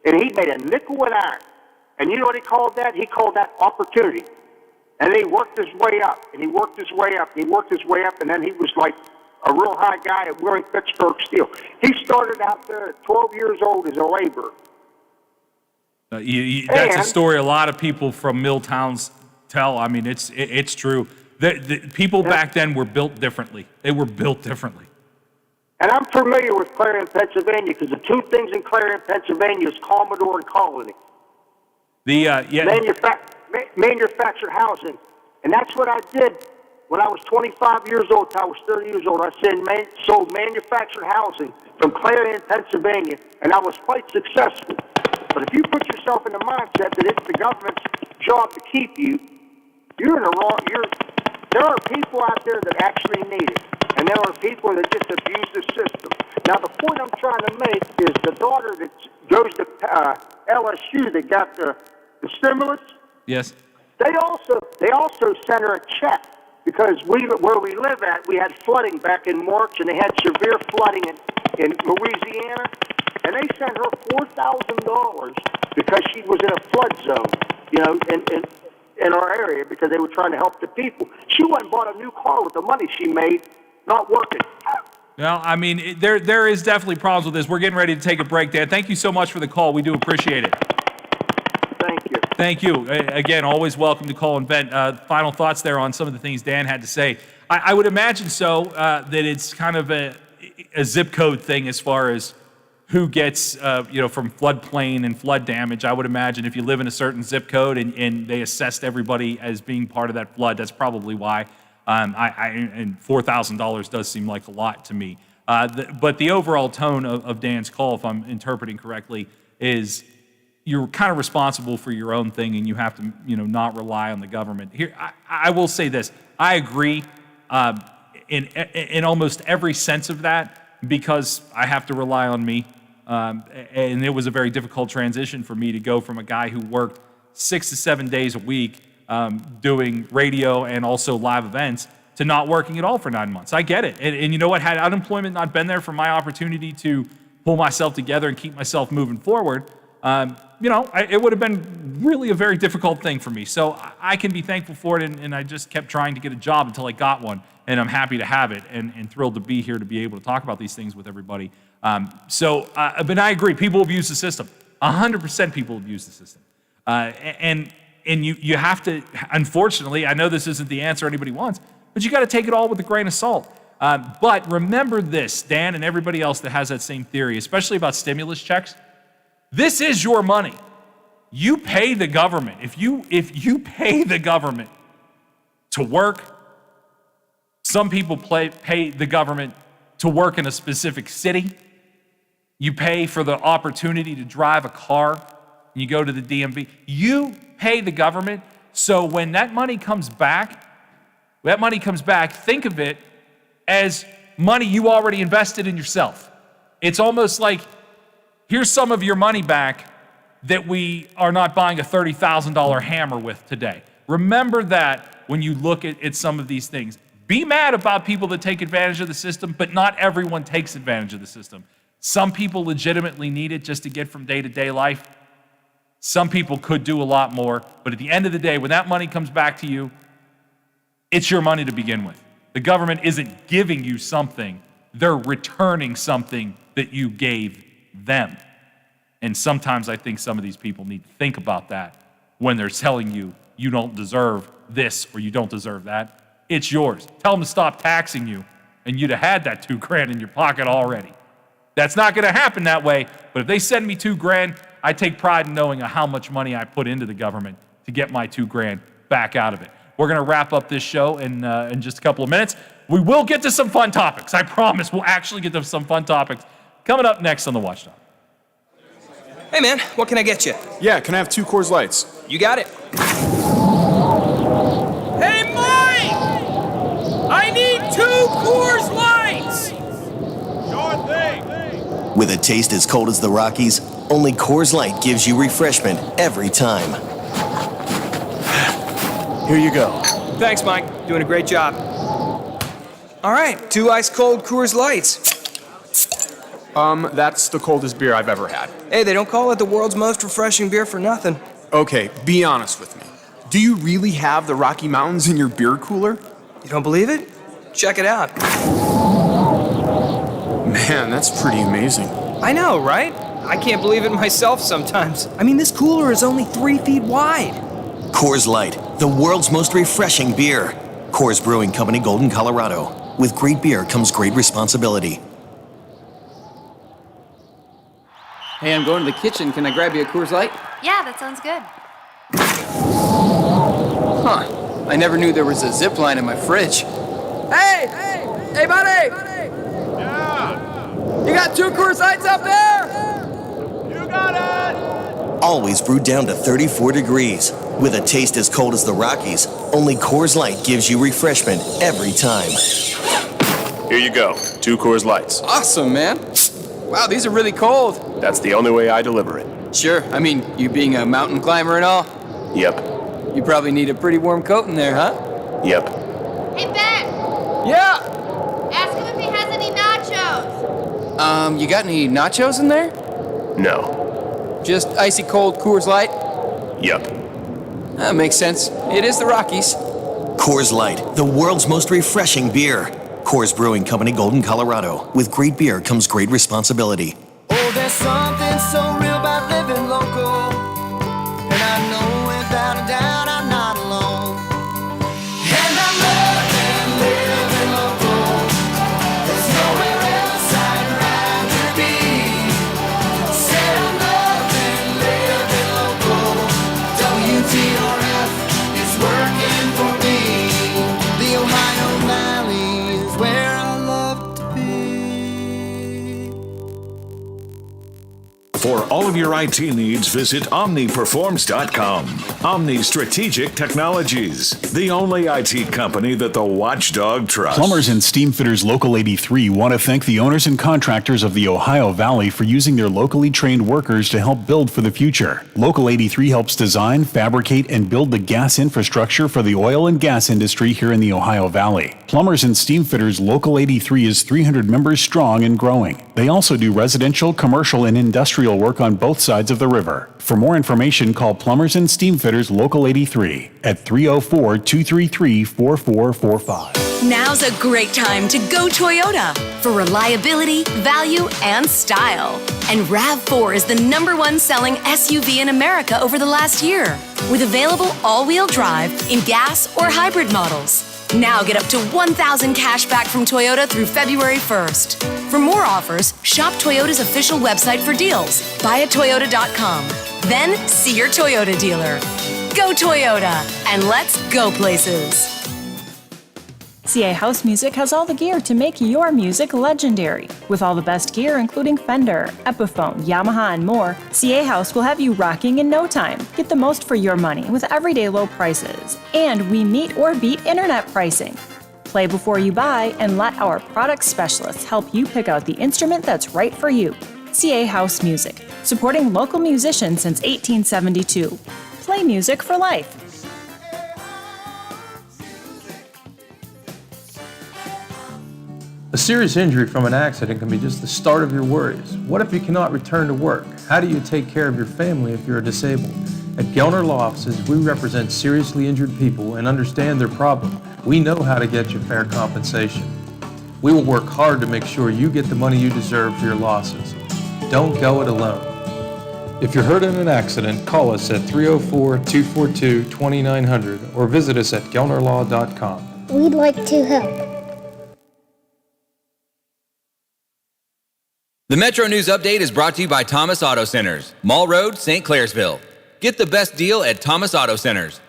and he made a nickel and iron, and you know what he called that? He called that opportunity. And he worked his way up, and he worked his way up, and he worked his way up, and then he was like a real high guy at William Pittsburgh Steel. He started out there at 12 years old as a laborer. That's a story a lot of people from mill towns tell. I mean, it's true. The people back then were built differently. They were built differently. And I'm familiar with Clarion, Pennsylvania, because the two things in Clarion, Pennsylvania is Commodore and Colony. Manufactured housing. And that's what I did when I was 25 years old till I was 30 years old. I sold manufactured housing from Clarion, Pennsylvania, and I was quite successful. But if you put yourself in the mindset that it's the government's job to keep you, you're in the wrong. There are people out there that actually need it, and there are people that just abuse the system. Now, the point I'm trying to make is the daughter that goes to LSU that got the stimulus. Yes. They also sent her a check because where we live at, we had flooding back in March, and they had severe flooding in Louisiana, and they sent her $4,000 because she was in a flood zone, in our area because they were trying to help the people. She went and bought a new car with the money she made, not working. Well, I mean, there is definitely problems with this. We're getting ready to take a break, Dan. Thank you so much for the call. We do appreciate it. Thank you. Again, always welcome to call and vent. Final thoughts there on some of the things Dan had to say. I would imagine that it's kind of a zip code thing as far as who gets, from floodplain and flood damage. I would imagine if you live in a certain zip code and they assessed everybody as being part of that flood, that's probably why. And $4,000 does seem like a lot to me. But the overall tone of Dan's call, if I'm interpreting correctly, is you're kind of responsible for your own thing, and you have to, not rely on the government. Here, I will say this: I agree in almost every sense of that, because I have to rely on me, and it was a very difficult transition for me to go from a guy who worked 6 to 7 days a week doing radio and also live events to not working at all for 9 months. I get it, and you know what? Had unemployment not been there for my opportunity to pull myself together and keep myself moving forward, it would have been really a very difficult thing for me. So I can be thankful for it, and I just kept trying to get a job until I got one, and I'm happy to have it, and thrilled to be here to be able to talk about these things with everybody. But I agree, people abuse the system. 100% people abuse the system. And you have to, unfortunately, I know this isn't the answer anybody wants, but you got to take it all with a grain of salt. But remember this, Dan and everybody else that has that same theory, especially about stimulus checks. This is your money. You pay the government. If you pay the government to work, some people pay the government to work in a specific city. You pay for the opportunity to drive a car. You go to the DMV. You pay the government. So when that money comes back, think of it as money you already invested in yourself. It's almost like, here's some of your money back that we are not buying a $30,000 hammer with today. Remember that when you look at some of these things. Be mad about people that take advantage of the system, but not everyone takes advantage of the system. Some people legitimately need it just to get from day to day life. Some people could do a lot more, but at the end of the day, when that money comes back to you, it's your money to begin with. The government isn't giving you something, they're returning something that you gave them. And sometimes I think some of these people need to think about that when they're telling you you don't deserve this or you don't deserve that. It's yours. Tell them to stop taxing you, and you'd have had that $2,000 in your pocket already. That's not going to happen that way, but if they send me $2,000, I take pride in knowing how much money I put into the government to get my $2,000 back out of it. We're going to wrap up this show in just a couple of minutes. We will get to some fun topics. I promise we'll actually get to some fun topics coming up next on The Watchdog. Hey man, what can I get you? Yeah, can I have 2 Coors Lights? You got it. Hey Mike! I need 2 Coors Lights! Sure thing! With a taste as cold as the Rockies, only Coors Light gives you refreshment every time. Here you go. Thanks, Mike. Doing a great job. All right, 2 ice-cold Coors Lights. That's the coldest beer I've ever had. Hey, they don't call it the world's most refreshing beer for nothing. Okay, be honest with me. Do you really have the Rocky Mountains in your beer cooler? You don't believe it? Check it out. Man, that's pretty amazing. I know, right? I can't believe it myself sometimes. I mean, this cooler is only 3 feet wide. Coors Light, the world's most refreshing beer. Coors Brewing Company, Golden, Colorado. With great beer comes great responsibility. Hey, I'm going to the kitchen. Can I grab you a Coors Light? Yeah, that sounds good. Huh. I never knew there was a zip line in my fridge. Hey! Hey, buddy! Yeah! You got 2 Coors Lights up there? You got it! Always brewed down to 34 degrees. With a taste as cold as the Rockies, only Coors Light gives you refreshment every time. Here you go, 2 Coors Lights. Awesome, man. Wow, these are really cold. That's the only way I deliver it. Sure, I mean, you being a mountain climber and all. Yep. You probably need a pretty warm coat in there, huh? Yep. Hey, Ben! Yeah! Ask him if he has any nachos. You got any nachos in there? No. Just icy cold Coors Light? Yep. That makes sense. It is the Rockies. Coors Light, the world's most refreshing beer. Coors Brewing Company, Golden, Colorado. With great beer comes great responsibility. Oh, there's something so real about living local. And I know without a doubt I'm not alone. And I love living local. There's nowhere else I'd rather be. Said I love living local. WTRF is working for me. The Ohio Valley is where I love to be. For all of your IT needs, visit OmniPerforms.com. Omni Strategic Technologies, the only IT company that the watchdog trusts. Plumbers and Steam Fitters Local 83 want to thank the owners and contractors of the Ohio Valley for using their locally trained workers to help build for the future. Local 83 helps design, fabricate, and build the gas infrastructure for the oil and gas industry here in the Ohio Valley. Plumbers and Steam Fitters Local 83 is 300 members strong and growing. They also do residential, commercial, and industrial work on both sides of the river. For more information, call Plumbers and Steam Fitters Local 83 at 304-233-4445. Now's a great time to go Toyota for reliability, value, and style. And RAV4 is the #1 selling SUV in America over the last year, with available all-wheel drive in gas or hybrid models. Now get up to $1,000 cash back from Toyota through February 1st. For more offers, shop Toyota's official website for deals. Buyatoyota.com. Then see your Toyota dealer. Go Toyota, and let's go places. CA House Music has all the gear to make your music legendary. With all the best gear, including Fender, Epiphone, Yamaha, and more, CA House will have you rocking in no time. Get the most for your money with everyday low prices. And we meet or beat internet pricing. Play before you buy and let our product specialists help you pick out the instrument that's right for you. CA House Music, supporting local musicians since 1872. Play music for life. A serious injury from an accident can be just the start of your worries. What if you cannot return to work? How do you take care of your family if you're disabled? At Gelner Law Offices, we represent seriously injured people and understand their problem. We know how to get you fair compensation. We will work hard to make sure you get the money you deserve for your losses. Don't go it alone. If you're hurt in an accident, call us at 304-242-2900 or visit us at gelnerlaw.com. We'd like to help. The Metro News Update is brought to you by Thomas Auto Centers, Mall Road, St. Clairsville. Get the best deal at Thomas Auto Centers.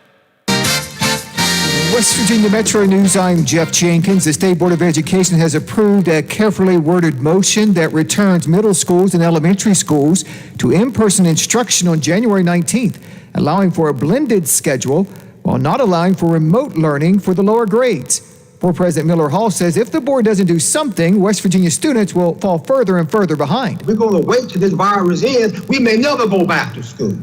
West Virginia Metro News, I'm Jeff Jenkins. The State Board of Education has approved a carefully worded motion that returns middle schools and elementary schools to in-person instruction on January 19th, allowing for a blended schedule while not allowing for remote learning for the lower grades. Board President Miller Hall says if the board doesn't do something, West Virginia students will fall further and further behind. We're going to wait till this virus ends. We may never go back to school.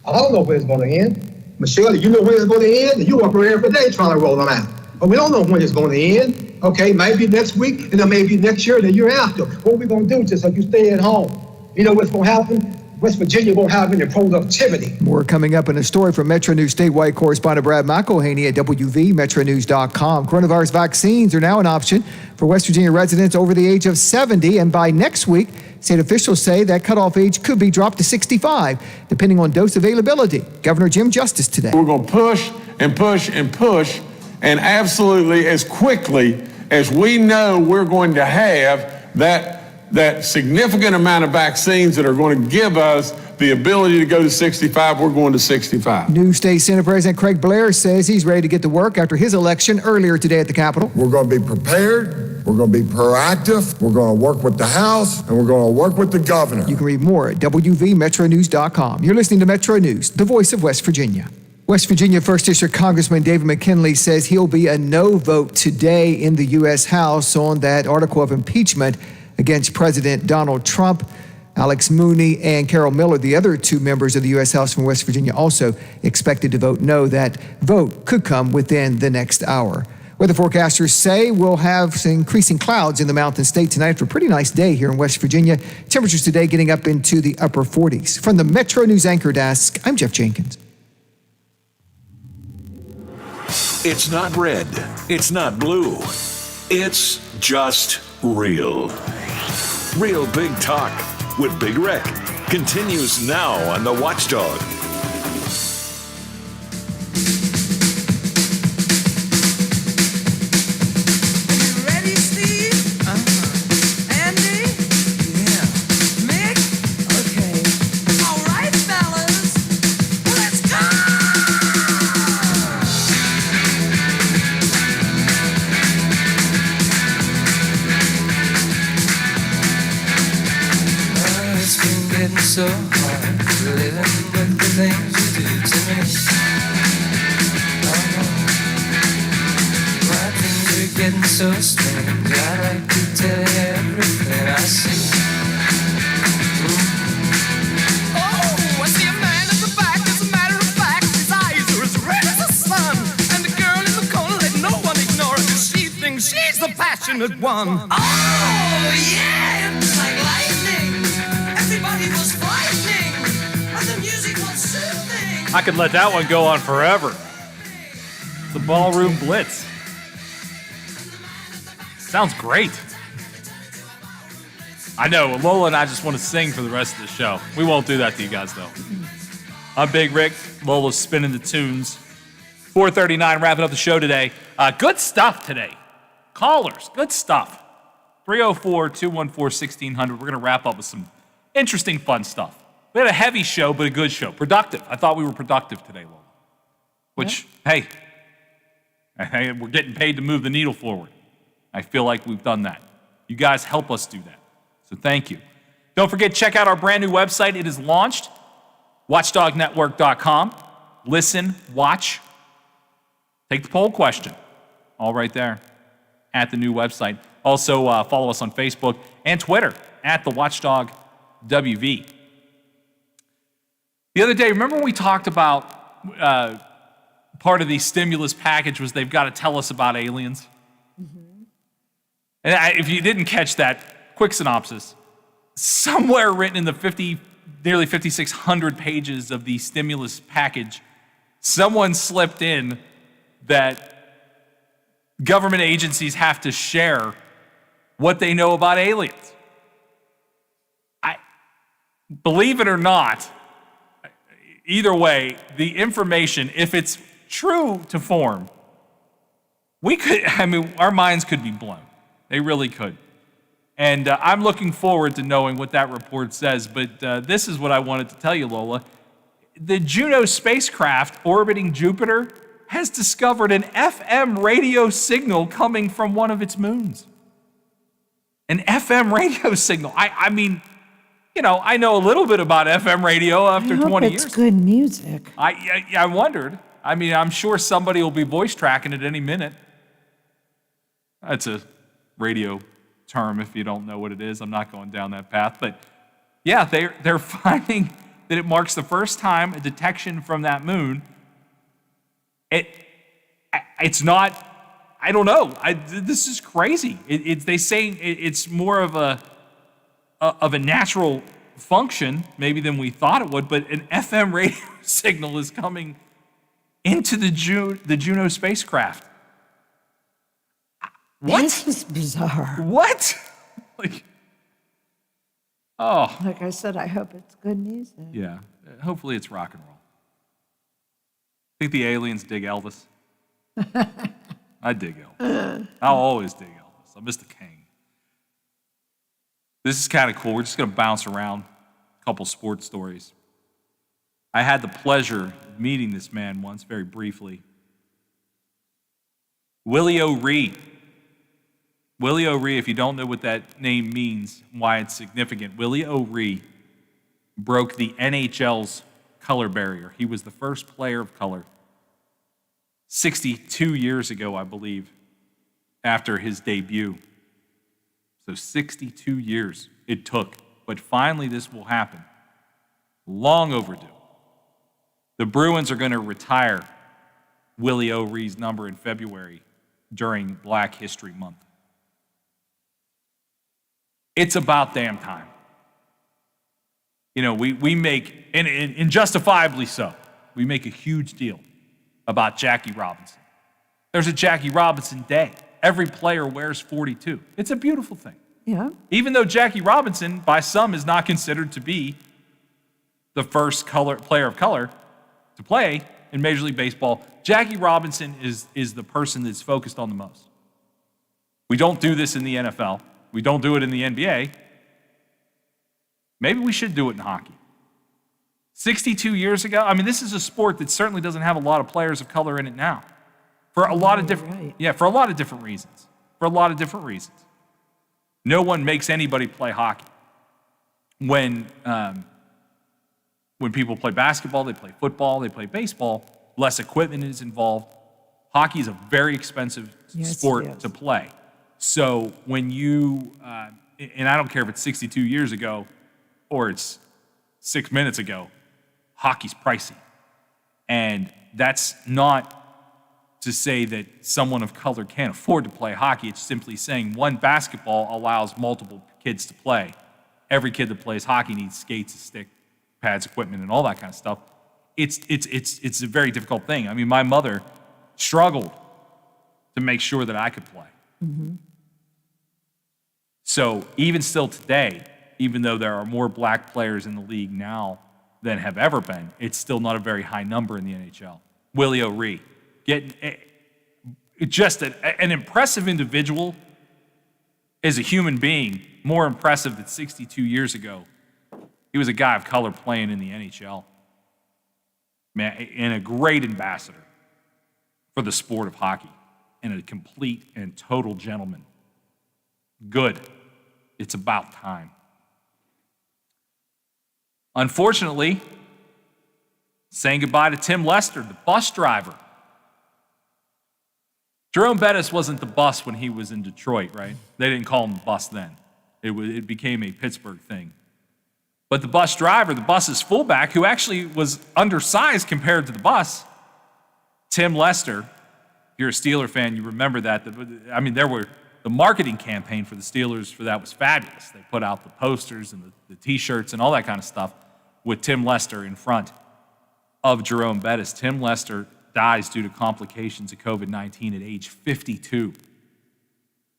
I don't know where it's going to end. Michelle, you know when it's going to end? You work around every day trying to roll them out. But we don't know when it's going to end. Okay, maybe next week, and then maybe next year, the year after. What are we going to do just so you stay at home? You know what's going to happen? West Virginia won't have any productivity. More coming up in a story from Metro News statewide correspondent Brad McElhaney at WVMetroNews.com. Coronavirus vaccines are now an option for West Virginia residents over the age of 70, and by next week, state officials say that cutoff age could be dropped to 65, depending on dose availability. Governor Jim Justice today. We're going to push and push and push, and absolutely as quickly as we know we're going to have that significant amount of vaccines that are going to give us the ability to go to 65, we're going to 65. New State Senate President Craig Blair says he's ready to get to work after his election earlier today at the Capitol. We're going to be prepared, we're going to be proactive, we're going to work with the House, and we're going to work with the governor. You can read more at WVMetroNews.com. You're listening to Metro News, the voice of West Virginia. West Virginia 1st District Congressman David McKinley says he'll be a no vote today in the U.S. House on that article of impeachment against President Donald Trump. Alex Mooney and Carol Miller, the other two members of the U.S. House from West Virginia, also expected to vote no. That vote could come within the next hour. Weather forecasters say we'll have some increasing clouds in the Mountain State tonight after a pretty nice day here in West Virginia. Temperatures today getting up into the upper 40s. From the Metro News Anchor Desk, I'm Jeff Jenkins. It's not red. It's not blue. It's just real. Real Big Talk with Big Rick continues now on the Watchdog. So hard living with the things you do to me. My things are getting so strange. I like to tell you everything I see. Oh, I see a man at the back. As a matter of fact, his eyes are as red as the sun. And the girl in the corner, let no one ignore her, 'cause she thinks she's the passionate one. Oh, yeah, it's like lightning. Everybody was frightening, but the music was soothing. I could let that one go on forever. The Ballroom Blitz. Sounds great. I know, Lola and I just want to sing for the rest of the show. We won't do that to you guys, though. I'm Big Rick. Lola's spinning the tunes. 4:39, wrapping up the show today. Good stuff today. Callers, good stuff. 304-214-1600. We're going to wrap up with some interesting, fun stuff. We had a heavy show, but a good show. Productive. I thought we were productive today, Lola. Which, hey, we're getting paid to move the needle forward. I feel like we've done that. You guys help us do that. So thank you. Don't forget, check out our brand new website. It is launched, watchdognetwork.com. Listen, watch, take the poll question. All right there at the new website. Also, follow us on Facebook and Twitter at the Watchdog WV. The other day, remember when we talked about part of the stimulus package was they've got to tell us about aliens? Mm-hmm. And if you didn't catch that, quick synopsis. Somewhere written in the nearly 5,600 pages of the stimulus package, someone slipped in that government agencies have to share what they know about aliens. Believe it or not, either way, the information, if it's true to form, our minds could be blown. They really could. And I'm looking forward to knowing what that report says, but this is what I wanted to tell you, Lola. The Juno spacecraft orbiting Jupiter has discovered an FM radio signal coming from one of its moons. An FM radio signal. I mean, you know, I know a little bit about FM radio after 20 years. It's good music. I wondered. I mean, I'm sure somebody will be voice tracking it any minute. That's a radio term if you don't know what it is. I'm not going down that path. But yeah, they're finding that it marks the first time a detection from that moon. It's not, I don't know. This is crazy. They say it's more of a natural function maybe than we thought it would, but an FM radio signal is coming into the Juno spacecraft. What? This is bizarre. What? Like, oh. Like I said, I hope it's good news. Yeah. Hopefully it's rock and roll. Think the aliens dig Elvis? I dig Elvis. I'll always dig Elvis. I miss the king. This is kind of cool. We're just going to bounce around a couple sports stories. I had the pleasure of meeting this man once, very briefly. Willie O'Ree. Willie O'Ree, if you don't know what that name means, why it's significant, Willie O'Ree broke the NHL's color barrier. He was the first player of color 62 years ago, I believe, after his debut. So 62 years it took, but finally this will happen. Long overdue. The Bruins are going to retire Willie O'Ree's number in February during Black History Month. It's about damn time. You know, we make, and justifiably so, we make a huge deal about Jackie Robinson. There's a Jackie Robinson Day. Every player wears 42. It's a beautiful thing. Yeah. Even though Jackie Robinson, by some, is not considered to be the first player of color to play in Major League Baseball, Jackie Robinson is the person that's focused on the most. We don't do this in the NFL. We don't do it in the NBA. Maybe we should do it in hockey. 62 years ago, I mean, this is a sport that certainly doesn't have a lot of players of color in it now. For a lot of different, for a lot of different reasons. No one makes anybody play hockey. When people play basketball, they play football, they play baseball, less equipment is involved. Hockey is a very expensive sport to play. So when you, and I don't care if it's 62 years ago or it's 6 minutes ago, hockey's pricey. And that's not to say that someone of color can't afford to play hockey. It's simply saying one basketball allows multiple kids to play. Every kid that plays hockey needs skates, a stick, pads, equipment, and all that kind of stuff. It's a very difficult thing. I mean, my mother struggled to make sure that I could play. Mm-hmm. So even still today, even though there are more black players in the league now than have ever been, it's still not a very high number in the NHL. Willie O'Ree, just an impressive individual as a human being, more impressive than 62 years ago. He was a guy of color playing in the NHL. Man, and a great ambassador for the sport of hockey, and a complete and total gentleman. Good. It's about time. Unfortunately, saying goodbye to Tim Lester, the bus driver. Jerome Bettis wasn't the bus when he was in Detroit, right? They didn't call him the bus then. It became a Pittsburgh thing. But the bus driver, the bus's fullback, who actually was undersized compared to the bus, Tim Lester. If you're a Steeler fan, you remember that. I mean, the marketing campaign for the Steelers for that was fabulous. They put out the posters and the T-shirts and all that kind of stuff with Tim Lester in front of Jerome Bettis. Tim Lester dies due to complications of COVID-19 at age 52. You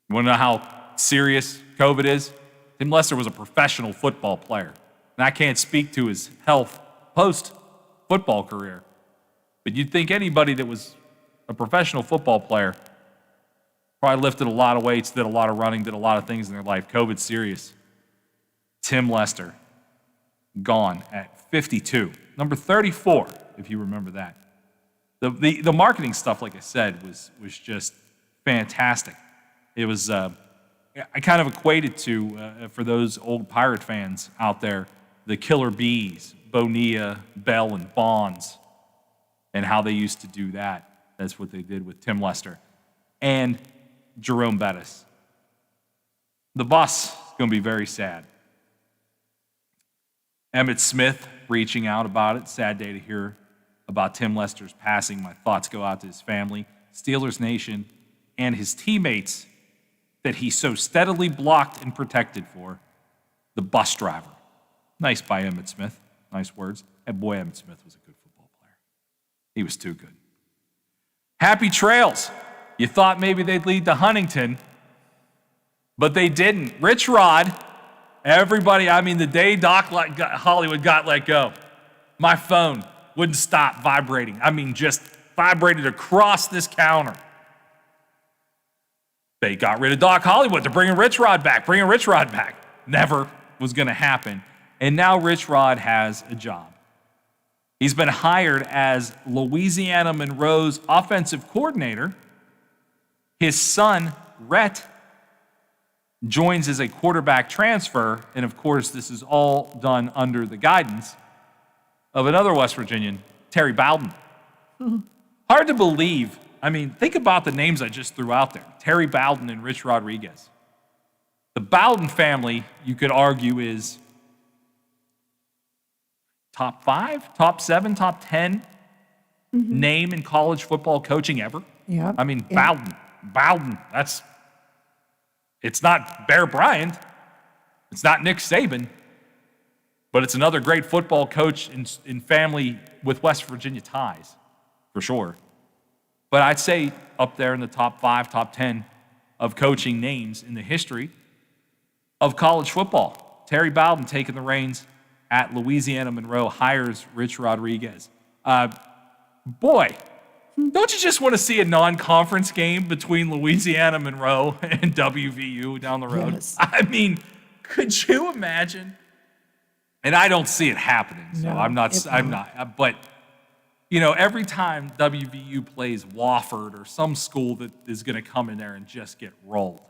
want to know how serious COVID is? Tim Lester was a professional football player. And I can't speak to his health post-football career. But you'd think anybody that was a professional football player probably lifted a lot of weights, did a lot of running, did a lot of things in their life. COVID's serious. Tim Lester, gone at 52. Number 34, if you remember that. The marketing stuff, like I said, was just fantastic. It was, I kind of equated to, for those old Pirate fans out there, the Killer Bees, Bonilla, Bell, and Bonds, and how they used to do that. That's what they did with Tim Lester. And Jerome Bettis. The bus is going to be very sad. Emmett Smith reaching out about it. Sad day to hear about Tim Lester's passing. My thoughts go out to his family, Steelers Nation, and his teammates that he so steadily blocked and protected for, the bus driver. Nice by Emmitt Smith. Nice words. And boy, Emmitt Smith was a good football player. He was too good. Happy trails. You thought maybe they'd lead to Huntington, but they didn't. Rich Rod, everybody, I mean, the day Hollywood got let go, my phone wouldn't stop vibrating. I mean, just vibrated across this counter. They got rid of Doc Hollywood. They're bringing Rich Rod back, Never was going to happen. And now Rich Rod has a job. He's been hired as Louisiana Monroe's offensive coordinator. His son, Rhett, joins as a quarterback transfer. And of course, this is all done under the guidance of another West Virginian, Terry Bowden. Hard to believe. I mean, think about the names I just threw out there. Terry Bowden and Rich Rodriguez. The Bowden family, you could argue, is top 5, top 7, top 10 name in college football coaching ever. Yeah. I mean, Bowden, it's not Bear Bryant. It's not Nick Saban. But it's another great football coach in family with West Virginia ties, for sure. But I'd say up there in the top 5, top 10 of coaching names in the history of college football. Terry Bowden taking the reins at Louisiana Monroe, hires Rich Rodriguez. Boy, don't you just want to see a non-conference game between Louisiana Monroe and WVU down the road? Yes. I mean, could you imagine? And I don't see it happening, so No, I'm not. But you know, every time WVU plays Wofford or some school that is going to come in there and just get rolled,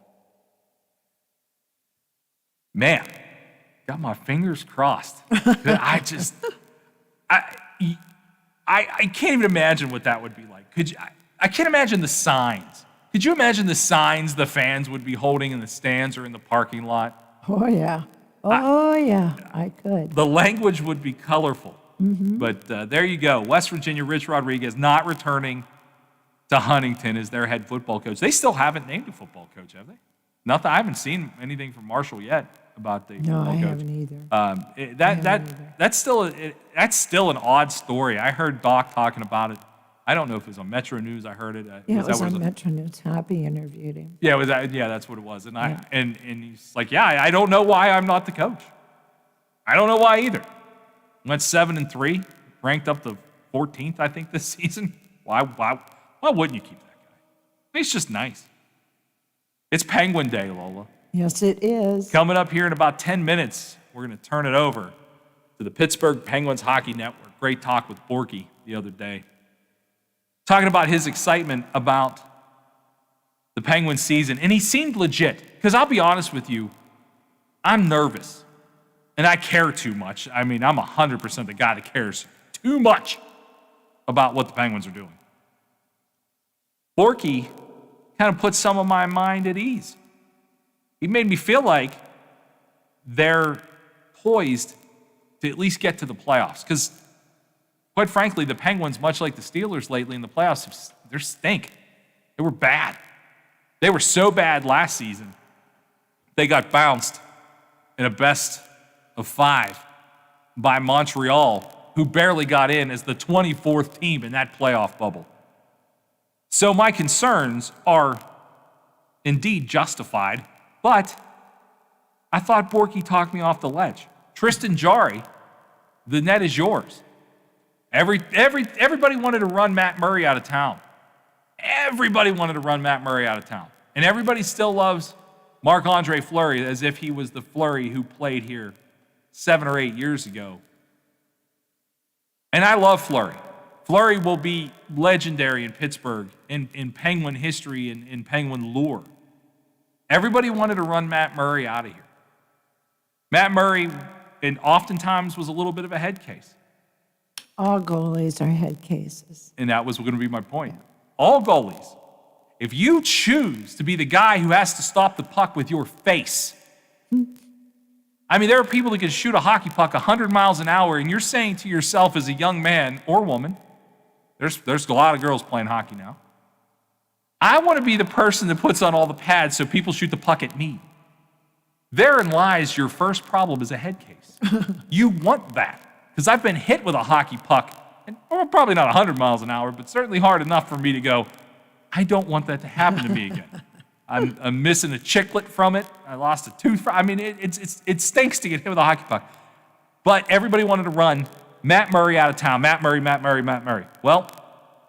man, got my fingers crossed. I can't even imagine what that would be like. I can't imagine the signs. Could you imagine the signs the fans would be holding in the stands or in the parking lot? Oh, yeah. I could. The language would be colorful. But there you go. West Virginia, Rich Rodriguez not returning to Huntington as their head football coach. They still haven't named a football coach, have they? Nothing. I haven't seen anything from Marshall yet about the football coach. No, I haven't either. That's still an odd story. I heard Doc talking about it. I don't know if it was on Metro News. I heard it. Yeah, it was on Metro News. Happy interviewed him. Yeah, that's what it was. And and he's like, I don't know why I'm not the coach. I don't know why either. Went 7-3, ranked up to 14th, I think, this season. Why wouldn't you keep that guy? He's just nice. It's Penguin Day, Lola. Yes, it is. Coming up here in about 10 minutes, we're going to turn it over to the Pittsburgh Penguins Hockey Network. Great talk with Borky the other day. Talking about his excitement about the Penguins season. And he seemed legit. Because I'll be honest with you, I'm nervous. And I care too much. I mean, I'm 100% the guy that cares too much about what the Penguins are doing. Borky kind of put some of my mind at ease. He made me feel like they're poised to at least get to the playoffs. Because, quite frankly, the Penguins, much like the Steelers lately in the playoffs, they stink. They were bad. They were so bad last season, they got bounced in a best of 5 by Montreal, who barely got in as the 24th team in that playoff bubble. So my concerns are indeed justified, but I thought Borky talked me off the ledge. Tristan Jarry, the net is yours. Everybody wanted to run Matt Murray out of town. Everybody wanted to run Matt Murray out of town. And everybody still loves Marc-Andre Fleury as if he was the Fleury who played here 7 or 8 years ago. And I love Fleury. Fleury will be legendary in Pittsburgh, in Penguin history, in Penguin lore. Everybody wanted to run Matt Murray out of here. Matt Murray, and oftentimes, was a little bit of a head case. All goalies are head cases. And that was going to be my point. All goalies. If you choose to be the guy who has to stop the puck with your face, I mean, there are people that can shoot a hockey puck 100 miles an hour, and you're saying to yourself as a young man or woman, there's a lot of girls playing hockey now, I want to be the person that puts on all the pads so people shoot the puck at me. Therein lies your first problem as a head case. You want that. Because I've been hit with a hockey puck, and probably not 100 miles an hour, but certainly hard enough for me to go, I don't want that to happen to me again. I'm missing a chiclet from it. I lost a tooth. I mean, it stinks to get hit with a hockey puck. But everybody wanted to run Matt Murray out of town. Matt Murray. Well,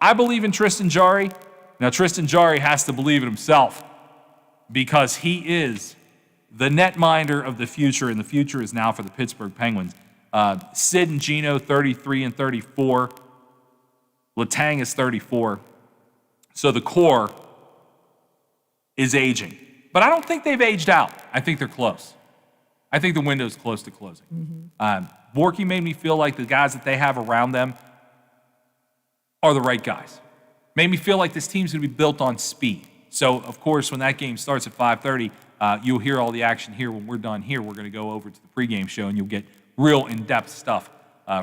I believe in Tristan Jarry. Now, Tristan Jarry has to believe in himself because he is the netminder of the future, and the future is now for the Pittsburgh Penguins. Sid and Gino, 33 and 34. Letang is 34. So the core is aging. But I don't think they've aged out. I think they're close. I think the window's close to closing. Borky made me feel like the guys that they have around them are the right guys. Made me feel like this team's going to be built on speed. So, of course, when that game starts at 5:30, you'll hear all the action here. When we're done here, we're going to go over to the pregame show, and you'll get real in-depth stuff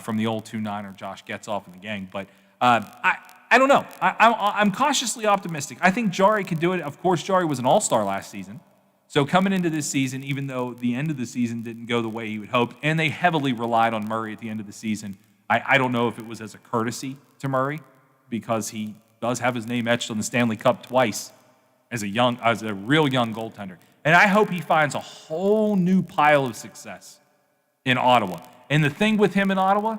from the old 2-9er, Josh Getzoff and the gang. But I don't know. I'm cautiously optimistic. I think Jarry could do it. Of course, Jarry was an all-star last season. So coming into this season, even though the end of the season didn't go the way he would hope, and they heavily relied on Murray at the end of the season, I don't know if it was as a courtesy to Murray, because he does have his name etched on the Stanley Cup twice as a real young goaltender. And I hope he finds a whole new pile of success in Ottawa. And the thing with him in Ottawa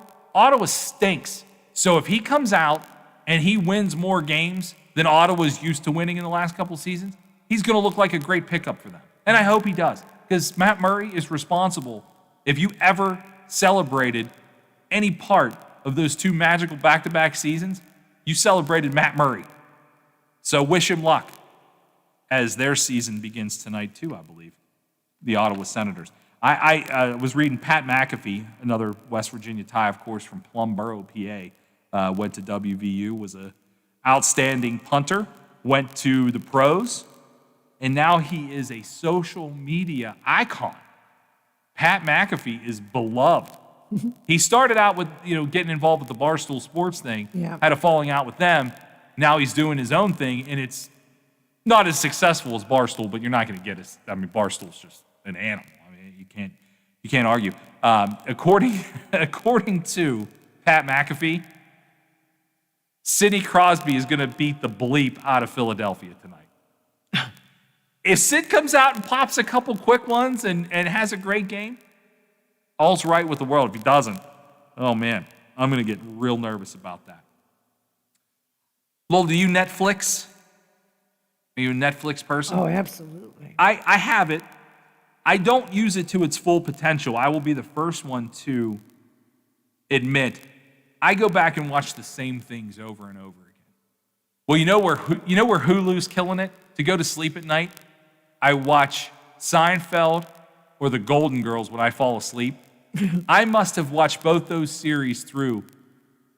stinks. So if he comes out and he wins more games than Ottawa's used to winning in the last couple seasons, he's going to look like a great pickup for them. And I hope he does, because Matt Murray is responsible. If you ever celebrated any part of those two magical back-to-back seasons, you celebrated Matt Murray. So wish him luck as their season begins tonight too, I believe, the Ottawa Senators. I was reading Pat McAfee, another West Virginia tie, of course, from Plumboro, PA, went to WVU, was an outstanding punter, went to the pros, and now he is a social media icon. Pat McAfee is beloved. He started out with, getting involved with the Barstool Sports thing, had a falling out with them. Now he's doing his own thing, and it's not as successful as Barstool, but you're not going to get it. I mean, Barstool's just an animal. I mean, you can't argue. According to Pat McAfee, Sidney Crosby is going to beat the bleep out of Philadelphia tonight. If Sid comes out and pops a couple quick ones and has a great game, all's right with the world. If he doesn't, oh man, I'm going to get real nervous about that. Lowell, do you Netflix? Are you a Netflix person? Oh, absolutely. I have it. I don't use it to its full potential. I will be the first one to admit I go back and watch the same things over and over again. Well, you know where Hulu's killing it? To go to sleep at night, I watch Seinfeld or The Golden Girls when I fall asleep. I must have watched both those series through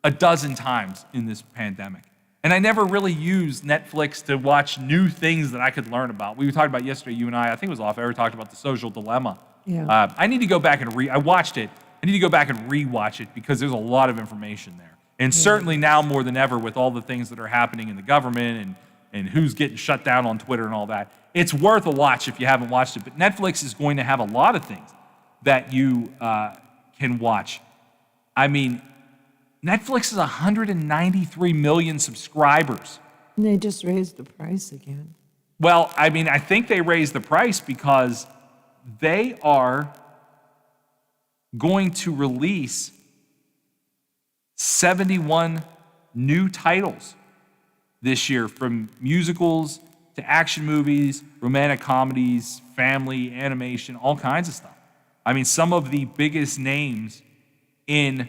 a dozen times in this pandemic. And I never really used Netflix to watch new things that I could learn about. We were talking about yesterday, you and I think it was off air, we talked about The Social Dilemma. Yeah. I need to go back and I watched it. I need to go back and rewatch it because there's a lot of information there. And certainly now more than ever with all the things that are happening in the government and who's getting shut down on Twitter and all that, it's worth a watch if you haven't watched it. But Netflix is going to have a lot of things that you can watch. I mean, Netflix is 193 million subscribers. And they just raised the price again. Well, I mean, I think they raised the price because they are going to release 71 new titles this year, from musicals to action movies, romantic comedies, family, animation, all kinds of stuff. I mean, some of the biggest names in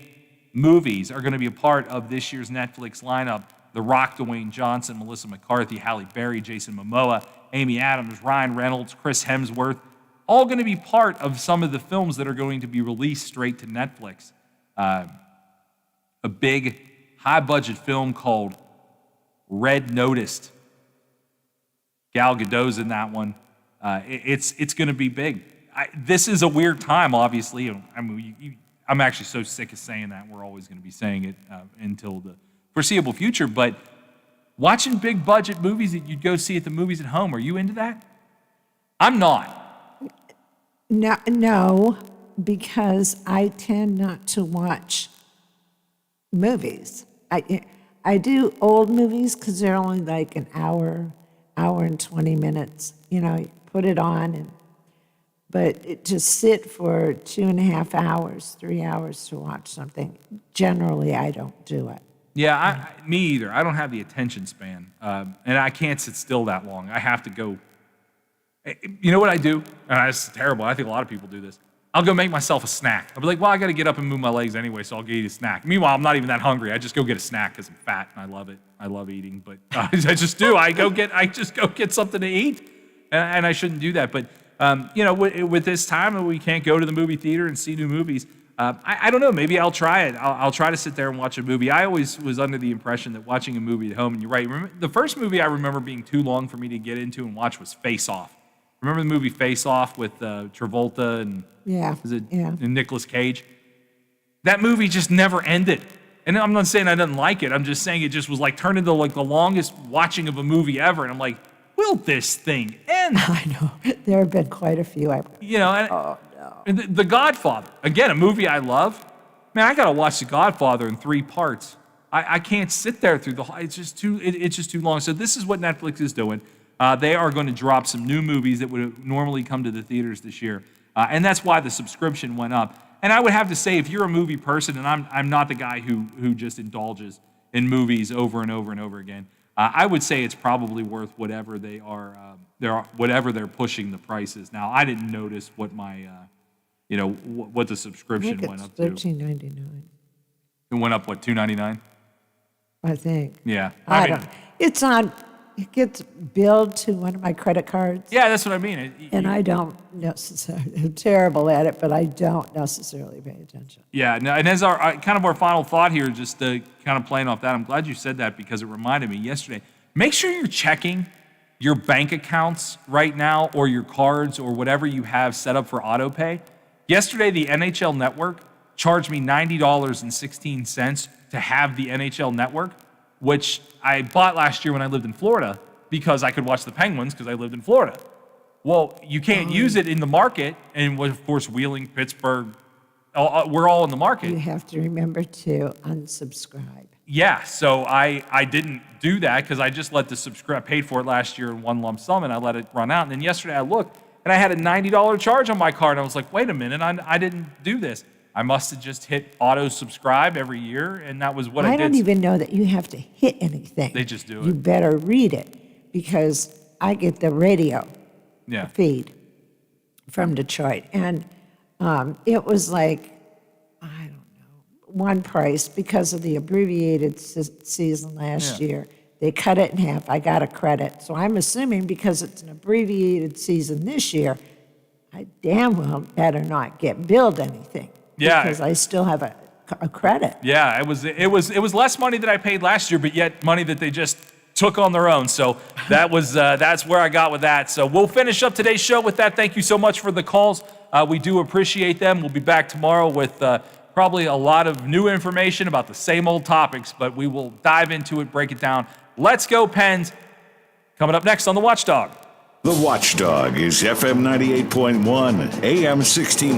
movies are going to be a part of this year's Netflix lineup. The Rock, Dwayne Johnson, Melissa McCarthy, Halle Berry, Jason Momoa, Amy Adams, Ryan Reynolds, Chris Hemsworth, all going to be part of some of the films that are going to be released straight to Netflix. A big, high-budget film called Red Noticed. Gal Gadot's in that one. It's going to be big. This is a weird time, obviously. I mean, I'm actually so sick of saying that. We're always going to be saying it until the foreseeable future. But watching big budget movies that you'd go see at the movies at home, are you into that? I'm not. No, because I tend not to watch movies. I do old movies because they're only like an hour and 20 minutes. You know, you put it on, but to sit for 2.5 hours, 3 hours to watch something, generally I don't do it. Yeah, me either. I don't have the attention span, and I can't sit still that long. I have to go. You know what I do? And it's terrible. I think a lot of people do this. I'll go make myself a snack. I'll be like, well, I got to get up and move my legs anyway, so I'll get a snack. Meanwhile, I'm not even that hungry. I just go get a snack because I'm fat and I love it. I love eating, but I just do. I just go get something to eat, and I shouldn't do that. But you know, with this time, we can't go to the movie theater and see new movies. I don't know. Maybe I'll try it. I'll try to sit there and watch a movie. I always was under the impression that watching a movie at home, and you're right. The first movie I remember being too long for me to get into and watch was Face Off. Remember the movie Face Off with Travolta and and Nicolas Cage? That movie just never ended. And I'm not saying I didn't like it. I'm just saying it just was like turned into like the longest watching of a movie ever. And I'm like, will this thing end? I know. There have been quite a few. You know, and The Godfather, again, a movie I love. Man, I got to watch The Godfather in 3 parts. I can't sit there through the whole, it's just too long. So this is what Netflix is doing. They are going to drop some new movies that would normally come to the theaters this year. And that's why the subscription went up. And I would have to say, if you're a movie person, and I'm not the guy who just indulges in movies over and over and over again, I would say it's probably worth whatever whatever they're pushing the prices. Now, I didn't notice what my, what the subscription went up to. $13.99. It went up, what, $2.99? I think. Yeah. I don't. It's on. It gets billed to one of my credit cards. Yeah, that's what I mean. And I don't necessarily, I'm terrible at it, but I don't necessarily pay attention. Yeah, and as our kind of our final thought here, just kind of playing off that, I'm glad you said that because it reminded me yesterday. Make sure you're checking your bank accounts right now or your cards or whatever you have set up for auto pay. Yesterday, the NHL Network charged me $90.16 to have the NHL Network, which I bought last year when I lived in Florida because I could watch the Penguins because I lived in Florida. Well, you can't use it in the market, and of course, Wheeling, Pittsburgh, we're all in the market. You have to remember to unsubscribe. Yeah, so I didn't do that because I just let the subscribe, paid for it last year in one lump sum, and I let it run out. And then yesterday I looked, and I had a $90 charge on my card, and I was like, wait a minute, I didn't do this. I must have just hit auto subscribe every year, and that was what I did. I don't even know that you have to hit anything. They just do it. You better read it because I get the radio feed from Detroit, and it was like, I don't know, one price because of the abbreviated season last year. They cut it in half. I got a credit. So I'm assuming because it's an abbreviated season this year, I damn well better not get billed anything. Yeah, because I still have a credit. Yeah, it was less money that I paid last year, but yet money that they just took on their own. So that was that's where I got with that. So we'll finish up today's show with that. Thank you so much for the calls. We do appreciate them. We'll be back tomorrow with probably a lot of new information about the same old topics, but we will dive into it, break it down. Let's go, Pens. Coming up next on The Watchdog. The Watchdog is FM 98.1, AM 1600.